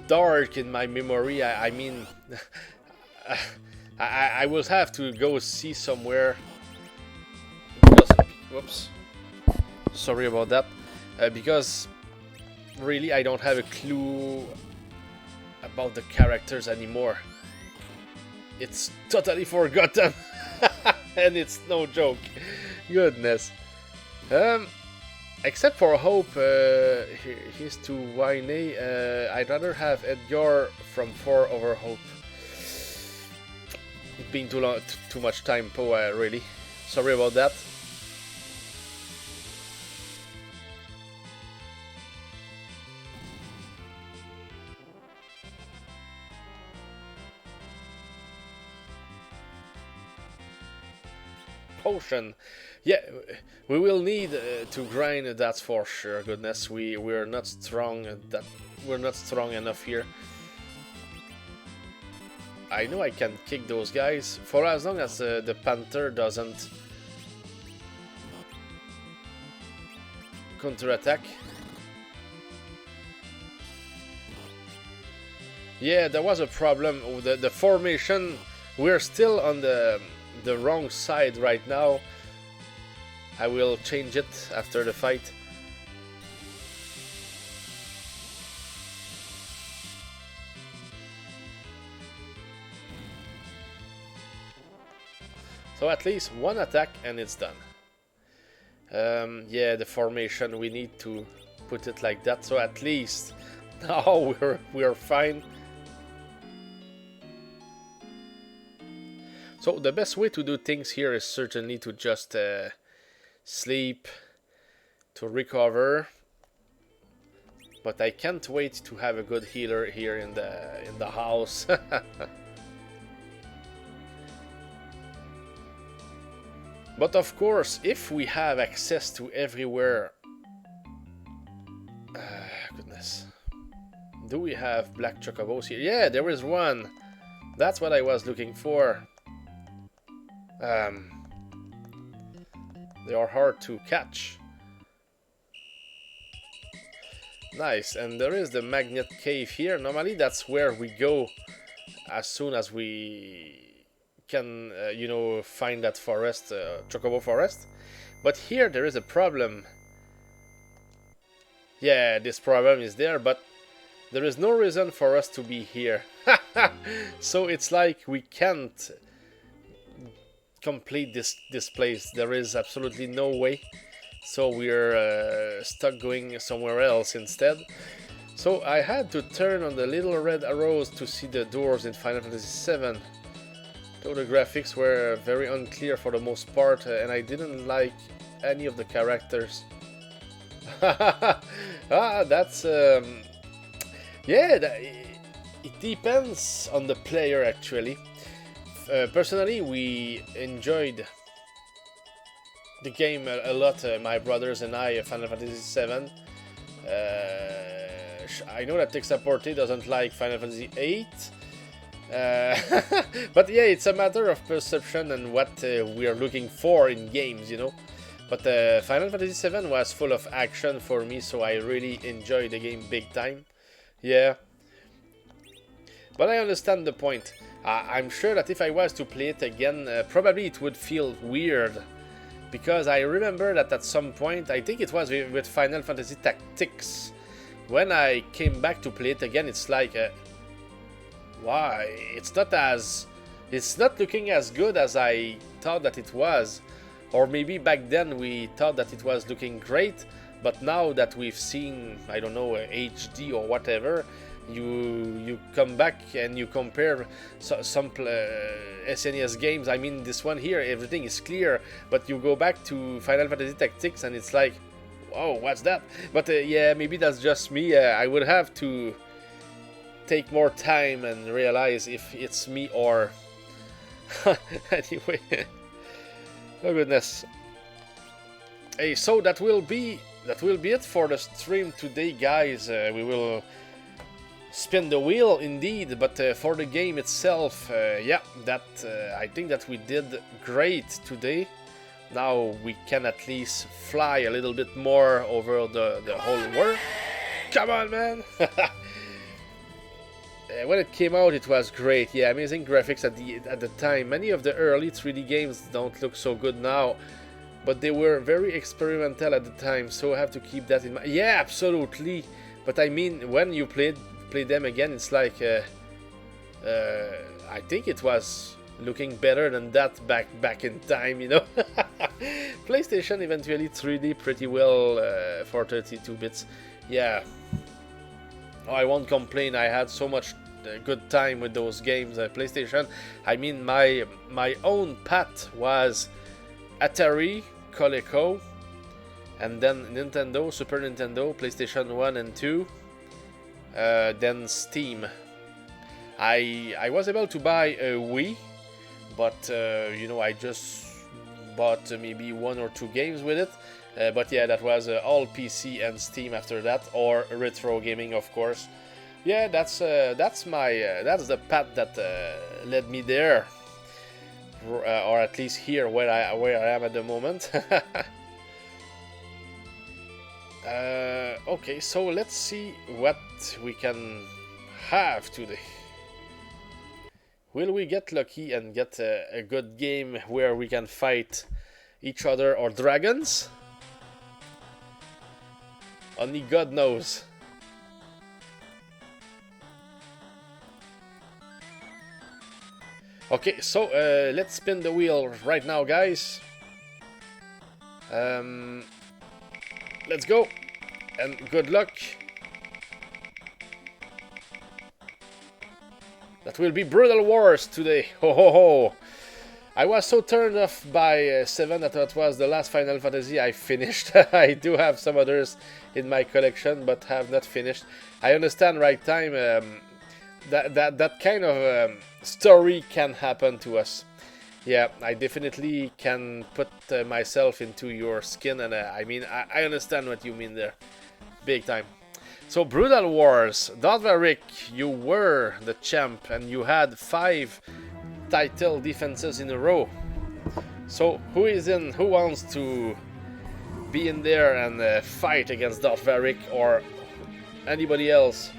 A: dark in my memory. I mean, I will have to go see somewhere. Because, whoops, sorry about that. Because really, I don't have a clue about the characters anymore. It's totally forgotten, and it's no joke. Goodness. Except for Hope, he's to Wayne. I'd rather have Edgar from 4 over Hope. It's been too long, too much time, Poe. Really, sorry about that. Potion. Yeah, we will need to grind. That's for sure. Goodness, we're not strong. We're not strong enough here. I know I can kick those guys for as long as the Panther doesn't counterattack. Yeah, there was a problem with the formation. We're still on the wrong side right now. I will change it after the fight. So at least one attack and it's done. Yeah, the formation, we need to put it like that, so at least now we're fine. So the best way to do things here is certainly to just sleep, to recover. But I can't wait to have a good healer here in the house. But of course, if we have access to everywhere... goodness. Do we have black chocobos here? Yeah, there is one. That's what I was looking for. They are hard to catch. Nice, and there is the magnet cave here. Normally that's where we go as soon as we can, you know, find that forest, chocobo forest. But here there is a problem. Yeah, this problem is there, but there is no reason for us to be here. So it's like we can't complete this place. There is absolutely no way. So we're stuck going somewhere else instead. So I had to turn on the little red arrows to see the doors in Final Fantasy VII. Though the graphics were very unclear for the most part, and I didn't like any of the characters. That's... yeah, it depends on the player actually. Personally, we enjoyed the game a lot, my brothers and I, Final Fantasy VII. I know that Texaporte doesn't like Final Fantasy VIII. But yeah, it's a matter of perception and what we are looking for in games, you know. But Final Fantasy VII was full of action for me, so I really enjoyed the game big time. Yeah. But I understand the point. I'm sure that if I was to play it again, probably it would feel weird. Because I remember that at some point, I think it was with Final Fantasy Tactics, when I came back to play it again, it's like, why? It's not looking as good as I thought that it was. Or maybe back then we thought that it was looking great, but now that we've seen, I don't know, HD or whatever, you come back and you compare some SNES games. I mean, this one here, everything is clear, but you go back to Final Fantasy Tactics and it's like, whoa, what's that? But yeah, maybe that's just me. I would have to take more time and realize if it's me or... Anyway. Oh goodness. Hey, so that will be it for the stream today, guys. We will spin the wheel indeed, but for the game itself, yeah, that I think that we did great today. Now we can at least fly a little bit more over the whole world. Come on, man! When it came out, it was great. Yeah, amazing graphics at the time. Many of the early 3D games don't look so good now, but they were very experimental at the time, so I have to keep that in mind. Yeah, absolutely. But I mean, when you play them again, it's like I think it was looking better than that back in time, you know. PlayStation eventually 3D pretty well for 32 bits. Yeah. Oh, I won't complain. I had so much good time with those games. PlayStation. I mean, my own path was Atari, Coleco, and then Nintendo, Super Nintendo, PlayStation 1 and 2, then Steam. I was able to buy a Wii, but you know, I just bought maybe 1 or 2 games with it. But yeah, that was all PC and Steam after that, or retro gaming, of course. Yeah, that's the path that led me there, or at least here where I am at the moment. Okay, so let's see what we can have today. Will we get lucky and get a good game where we can fight each other or dragons? Only God knows. Okay, so let's spin the wheel right now, guys. Let's go, and good luck. That will be Brutal Wars today. Ho ho ho! I was so turned off by 7 that it was the last Final Fantasy I finished. I do have some others in my collection, but have not finished. I understand right time that kind of story can happen to us. Yeah, I definitely can put myself into your skin, and I mean, I understand what you mean there. Big time. So, Brutal Wars. Dalvaric, you were the champ, and you had 5 title defenses in a row. So, who is in? Who wants to be in there and fight against Dalvaric or anybody else?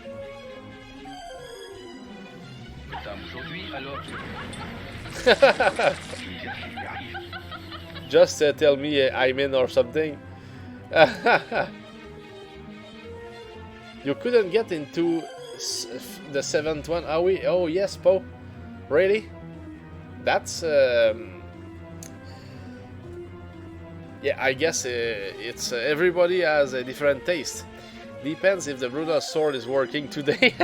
A: Just tell me I'm in or something. You couldn't get into the 7th one, are we? Oh yes, Poe. Really? That's yeah, I guess it's everybody has a different taste. Depends if the Brutal Sword is working today.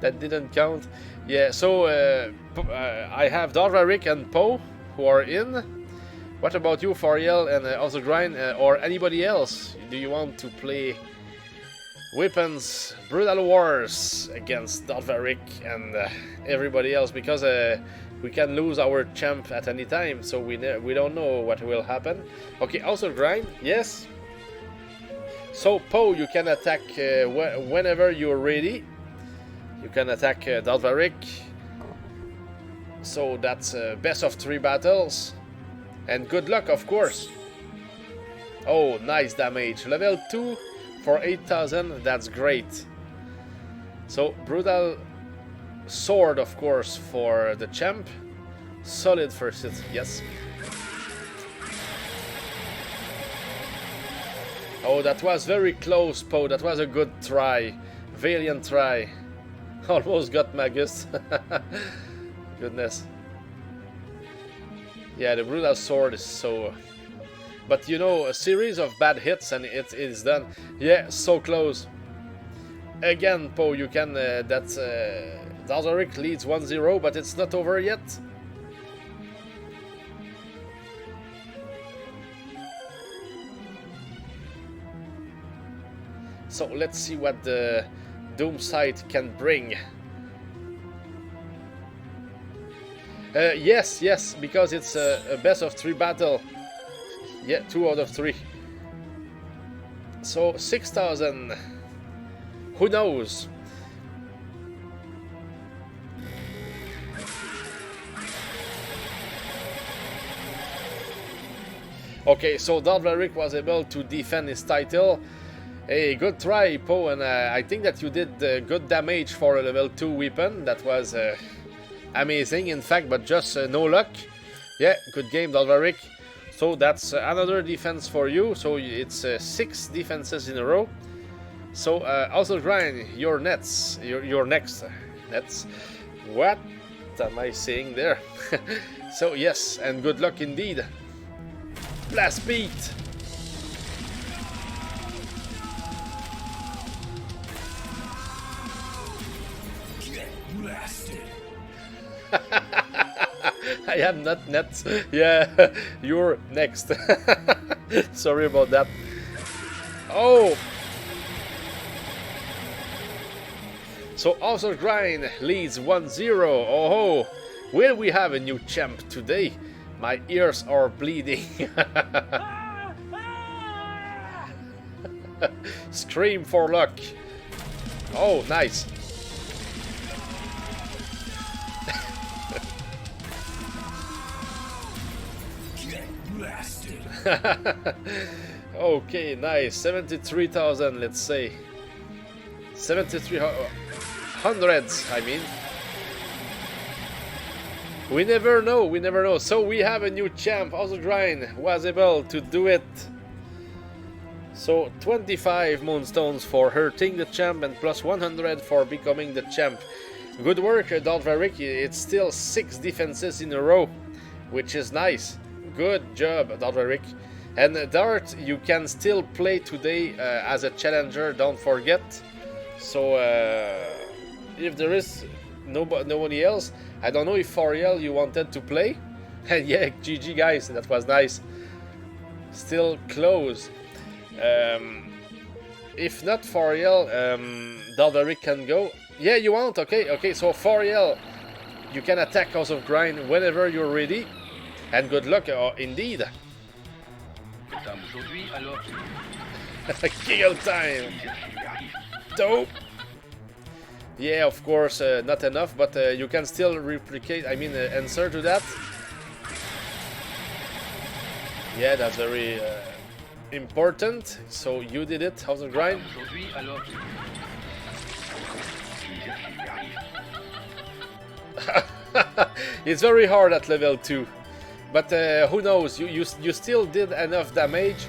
A: That didn't count. Yeah, so I have Dalvaric and Poe who are in. What about you, Fariel and also Grind or anybody else? Do you want to play Weapons Brutal Wars against Dalvaric and everybody else? Because we can lose our champ at any time, so we don't know what will happen. Okay, also Grind, yes. So Poe, you can attack whenever you're ready. You can attack Dalvaric. So that's best of 3 battles. And good luck, of course. Oh, nice damage. Level 2 for 8,000, that's great. So, Brutal Sword, of course, for the champ. Solid first hit, yes. Oh, that was very close, Poe. That was a good try. Valiant try. Almost got Magus. Goodness. Yeah, the Brutal Sword is so... But you know, a series of bad hits and it is done. Yeah, so close. Again, Poe, you can... that's... Dalvaric leads 1-0, but it's not over yet. So let's see what the Doom side can bring. Yes, because it's a best of 3 battle. Yeah, 2 out of 3. So 6,000. Who knows? Okay, so Dalvaric was able to defend his title. Hey, good try, Poe, and I think that you did good damage for a level 2 weapon. That was amazing, in fact, but just no luck. Yeah, good game, Dalvaric. So that's another defense for you. So it's 6 defenses in a row. So also Grind, you're next. Nets. What am I saying there? So yes, and good luck indeed. Blast beat. I am not nuts. Yeah, you're next. Sorry about that. Oh! So also Grind leads 1-0. Oh, will we have a new champ today? My ears are bleeding. Scream for luck. Oh, nice. Okay, nice. 73,000, let's say. 73. hundreds, I mean. We never know, we never know. So we have a new champ. Also Grind was able to do it. So 25 moonstones for hurting the champ and plus 100 for becoming the champ. Good work, Dalvaric. It's still 6 defenses in a row, which is nice. Good job, Dalvaric. And Dart, you can still play today as a challenger, don't forget. So if there is nobody else, I don't know if Foriel you wanted to play. And yeah, GG guys, that was nice. Still close. If not Foriel, Dalvaric can go. Yeah, you want? Okay, so Foriel, you can attack House of Grind whenever you're ready. And good luck, indeed. Kill time! Dope! Yeah, of course, not enough, but you can still replicate, answer to that. Yeah, that's very important. So you did it, House of Grind. It's very hard at level 2. But who knows, you still did enough damage.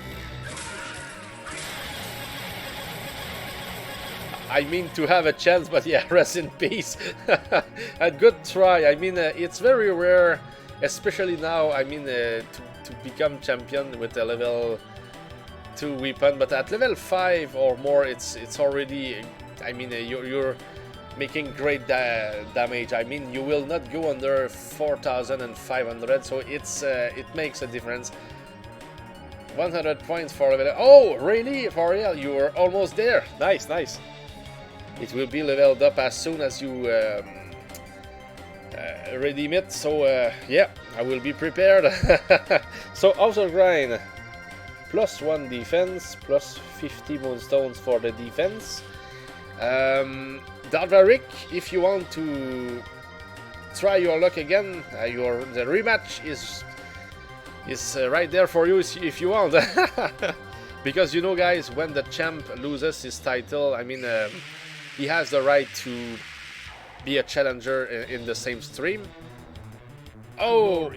A: I mean to have a chance, but yeah, rest in peace. A good try. I mean, it's very rare, especially now, to become champion with a level 2 weapon. But at level 5 or more, it's already, you're making great damage. I mean, you will not go under 4,500, so it makes a difference. 100 points for level. Oh, really, Foriel? You were almost there. Nice, nice. It will be leveled up as soon as you redeem it. So yeah, I will be prepared. So House of Grind, plus 1 defense, plus 50 moonstones for the defense. Dalvaric, if you want to try your luck again, the rematch is right there for you if you want. Because you know, guys, when the champ loses his title, he has the right to be a challenger in the same stream. Oh,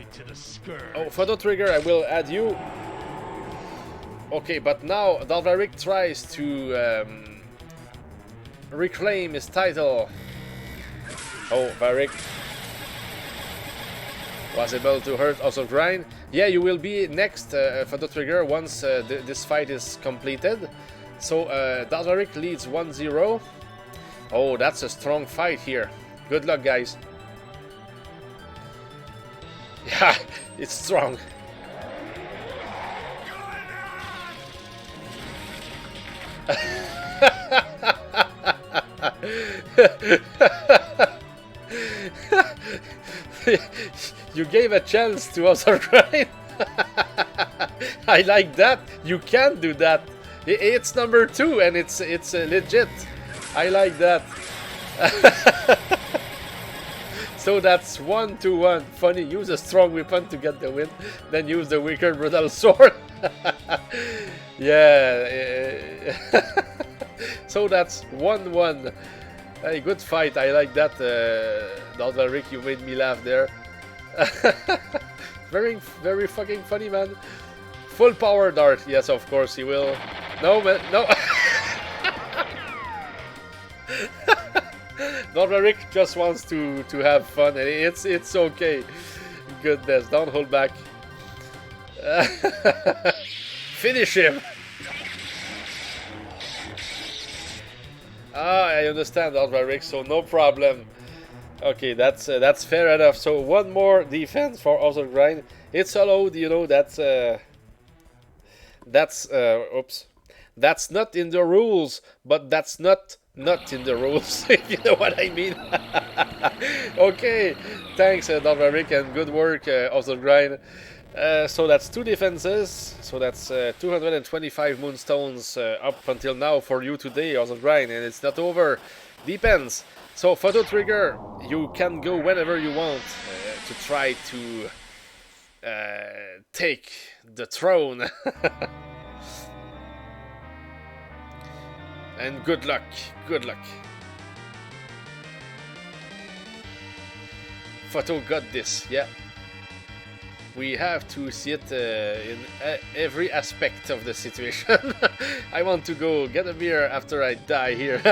A: photo trigger, I will add you. Okay, but now Dalvaric tries to reclaim his title. Oh, Varic was able to hurt House of Grind. Yeah, you will be next for the trigger once this fight is completed. So Dalvaric leads 1-0. Oh, that's a strong fight here. Good luck, guys. Yeah, it's strong. You gave a chance to us, right? I like that. You can do that. It's number 2 and it's legit. I like that. So that's 1-1. Funny, use a strong weapon to get the win, then use the weaker brutal sword. Yeah. So that's 1-1. Hey, good fight. I like that. Dalvaric, you made me laugh there. Very, very fucking funny, man. Full power Dart. Yes, of course he will. No, man, no. Dalvaric just wants to have fun, and it's okay. Goodness, don't hold back. Finish him. Ah, I understand, Dalvaric, so no problem. Okay, that's fair enough. So one more defense for House of Grind. It's allowed, you know. Oops. That's not in the rules, but that's not in the rules, if you know what I mean. Okay, thanks, Dalvaric, and good work, House of Grind. So that's 2 defenses, so that's 225 moonstones up until now for you today, House of Grind, and it's not over. Depends. So photo trigger, you can go whenever you want to try to take the throne. And good luck, good luck. Photo got this, yeah. We have to see it in every aspect of the situation. I want to go get a beer after I die here.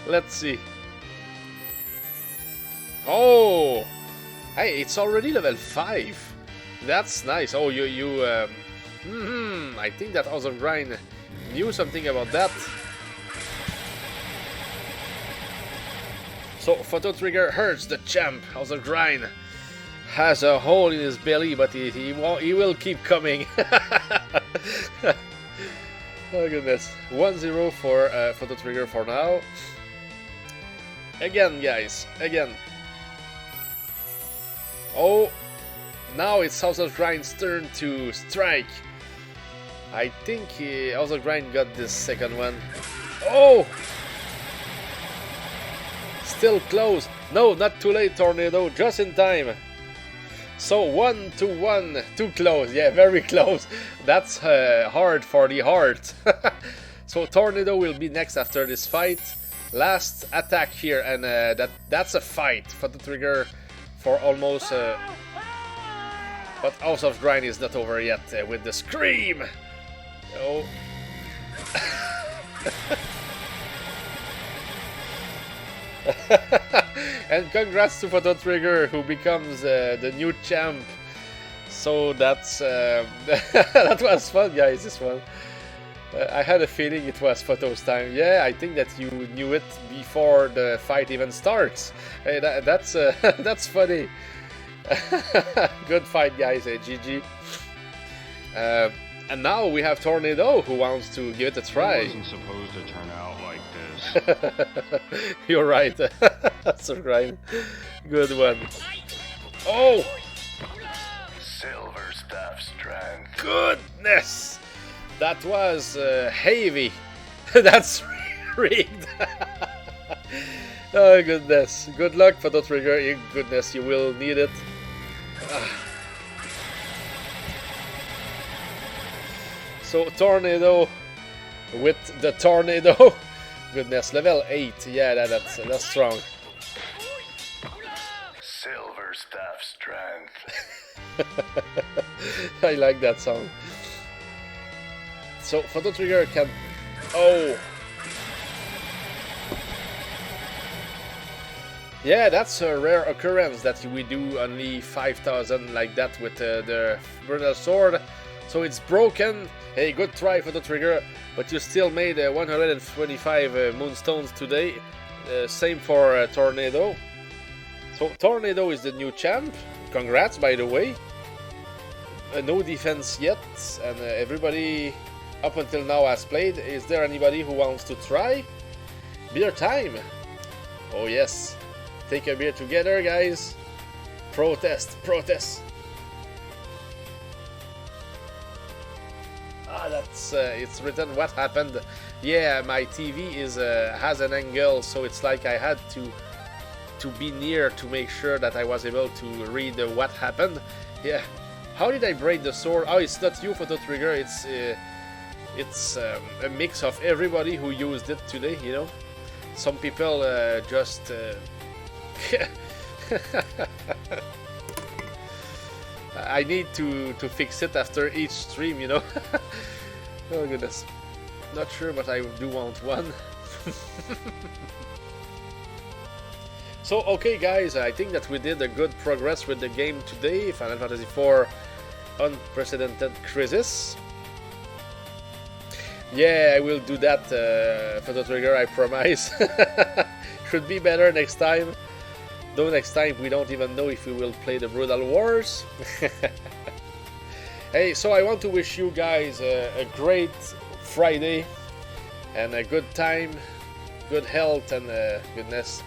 A: Let's see. Oh! Hey, it's already level 5. That's nice. Oh, I think that House of Grind knew something about that. So, Photo Trigger hurts the champ. House of Grind has a hole in his belly, but he will keep coming. Oh goodness. 1-0 for Photo Trigger for now. Again, guys. Again. Oh, now it's House of Grind's turn to strike. I think House of Grind got this second one. Oh! Still close. No, not too late, Tornado. Just in time. So 1-1. Too close. Yeah, very close. That's hard for the heart. So Tornado will be next after this fight. Last attack here, and that's a fight for the trigger for almost. But House of Grind is not over yet with the scream. Oh. And congrats to Photo Trigger, who becomes the new champ. So that's that was fun, guys. This one, I had a feeling it was Photo's time. Yeah, I think that you knew it before the fight even starts. Hey, that's funny. Good fight, guys. GG. And now we have Tornado, who wants to give it a try.
C: It wasn't supposed to turn out like this.
A: You're right. That's a right. Good one. Oh!
D: Silver stuff strength.
A: Goodness! That was heavy. That's rigged. Oh goodness. Good luck for the trigger. Goodness, you will need it. So Tornado with the Tornado. Goodness, level 8. Yeah, that's strong.
D: Silver stuff strength.
A: I like that song. So Photo Trigger can. Oh. Yeah, that's a rare occurrence that we do only 5,000 like that with the Brutal Sword. So it's broken. Hey, good try for the trigger, but you still made 125 Moonstones today. Same for Tornado. So Tornado is the new champ. Congrats, by the way. No defense yet, and everybody up until now has played. Is there anybody who wants to try? Beer time. Oh yes. Take a beer together, guys. Protest, protest. Ah, that's it's written what happened. Yeah, my TV is has an angle, so it's like I had to be near to make sure that I was able to read what happened. Yeah. How did I break the sword? Oh, it's not you, Photo Trigger. It's a mix of everybody who used it today. You know, some people just. I need to fix it after each stream, you know. Oh goodness, not sure, but I do want one. So okay, guys, I think that we did a good progress with the game today. Final Fantasy IV Unprecedented Crisis. Yeah, I will do that for the trigger, I promise. Should be better next time. Though next time we don't even know if we will play the Brutal Wars. Hey, so I want to wish you guys a great Friday and a good time, good health, and goodness.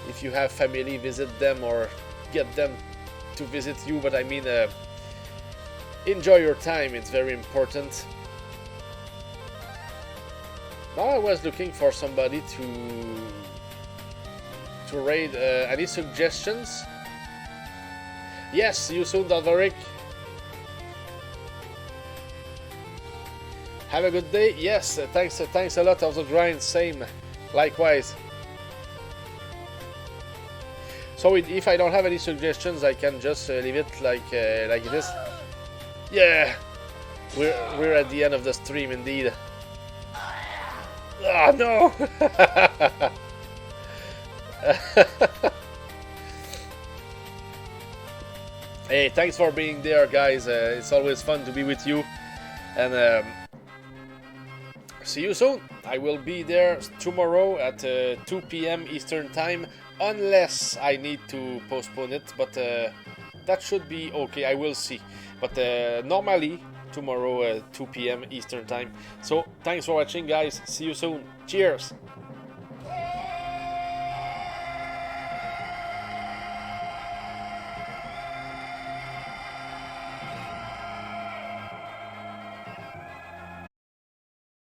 A: If you have family, visit them or get them to visit you. But I mean, enjoy your time. It's very important. Now I was looking for somebody to raid. Any suggestions? Yes, see you soon, Dalvaric. Have a good day. Yes, thanks a lot. House of Grind, same. Likewise. So if I don't have any suggestions, I can just leave it like this. Yeah, we're at the end of the stream indeed. Ah, no. Hey, thanks for being there, guys. It's always fun to be with you, and see you soon. I will be there tomorrow at 2 p.m. Eastern Time, unless I need to postpone it, but that should be okay. I will see. But normally, tomorrow 2 p.m. Eastern Time. So, thanks for watching, guys. See you soon. Cheers!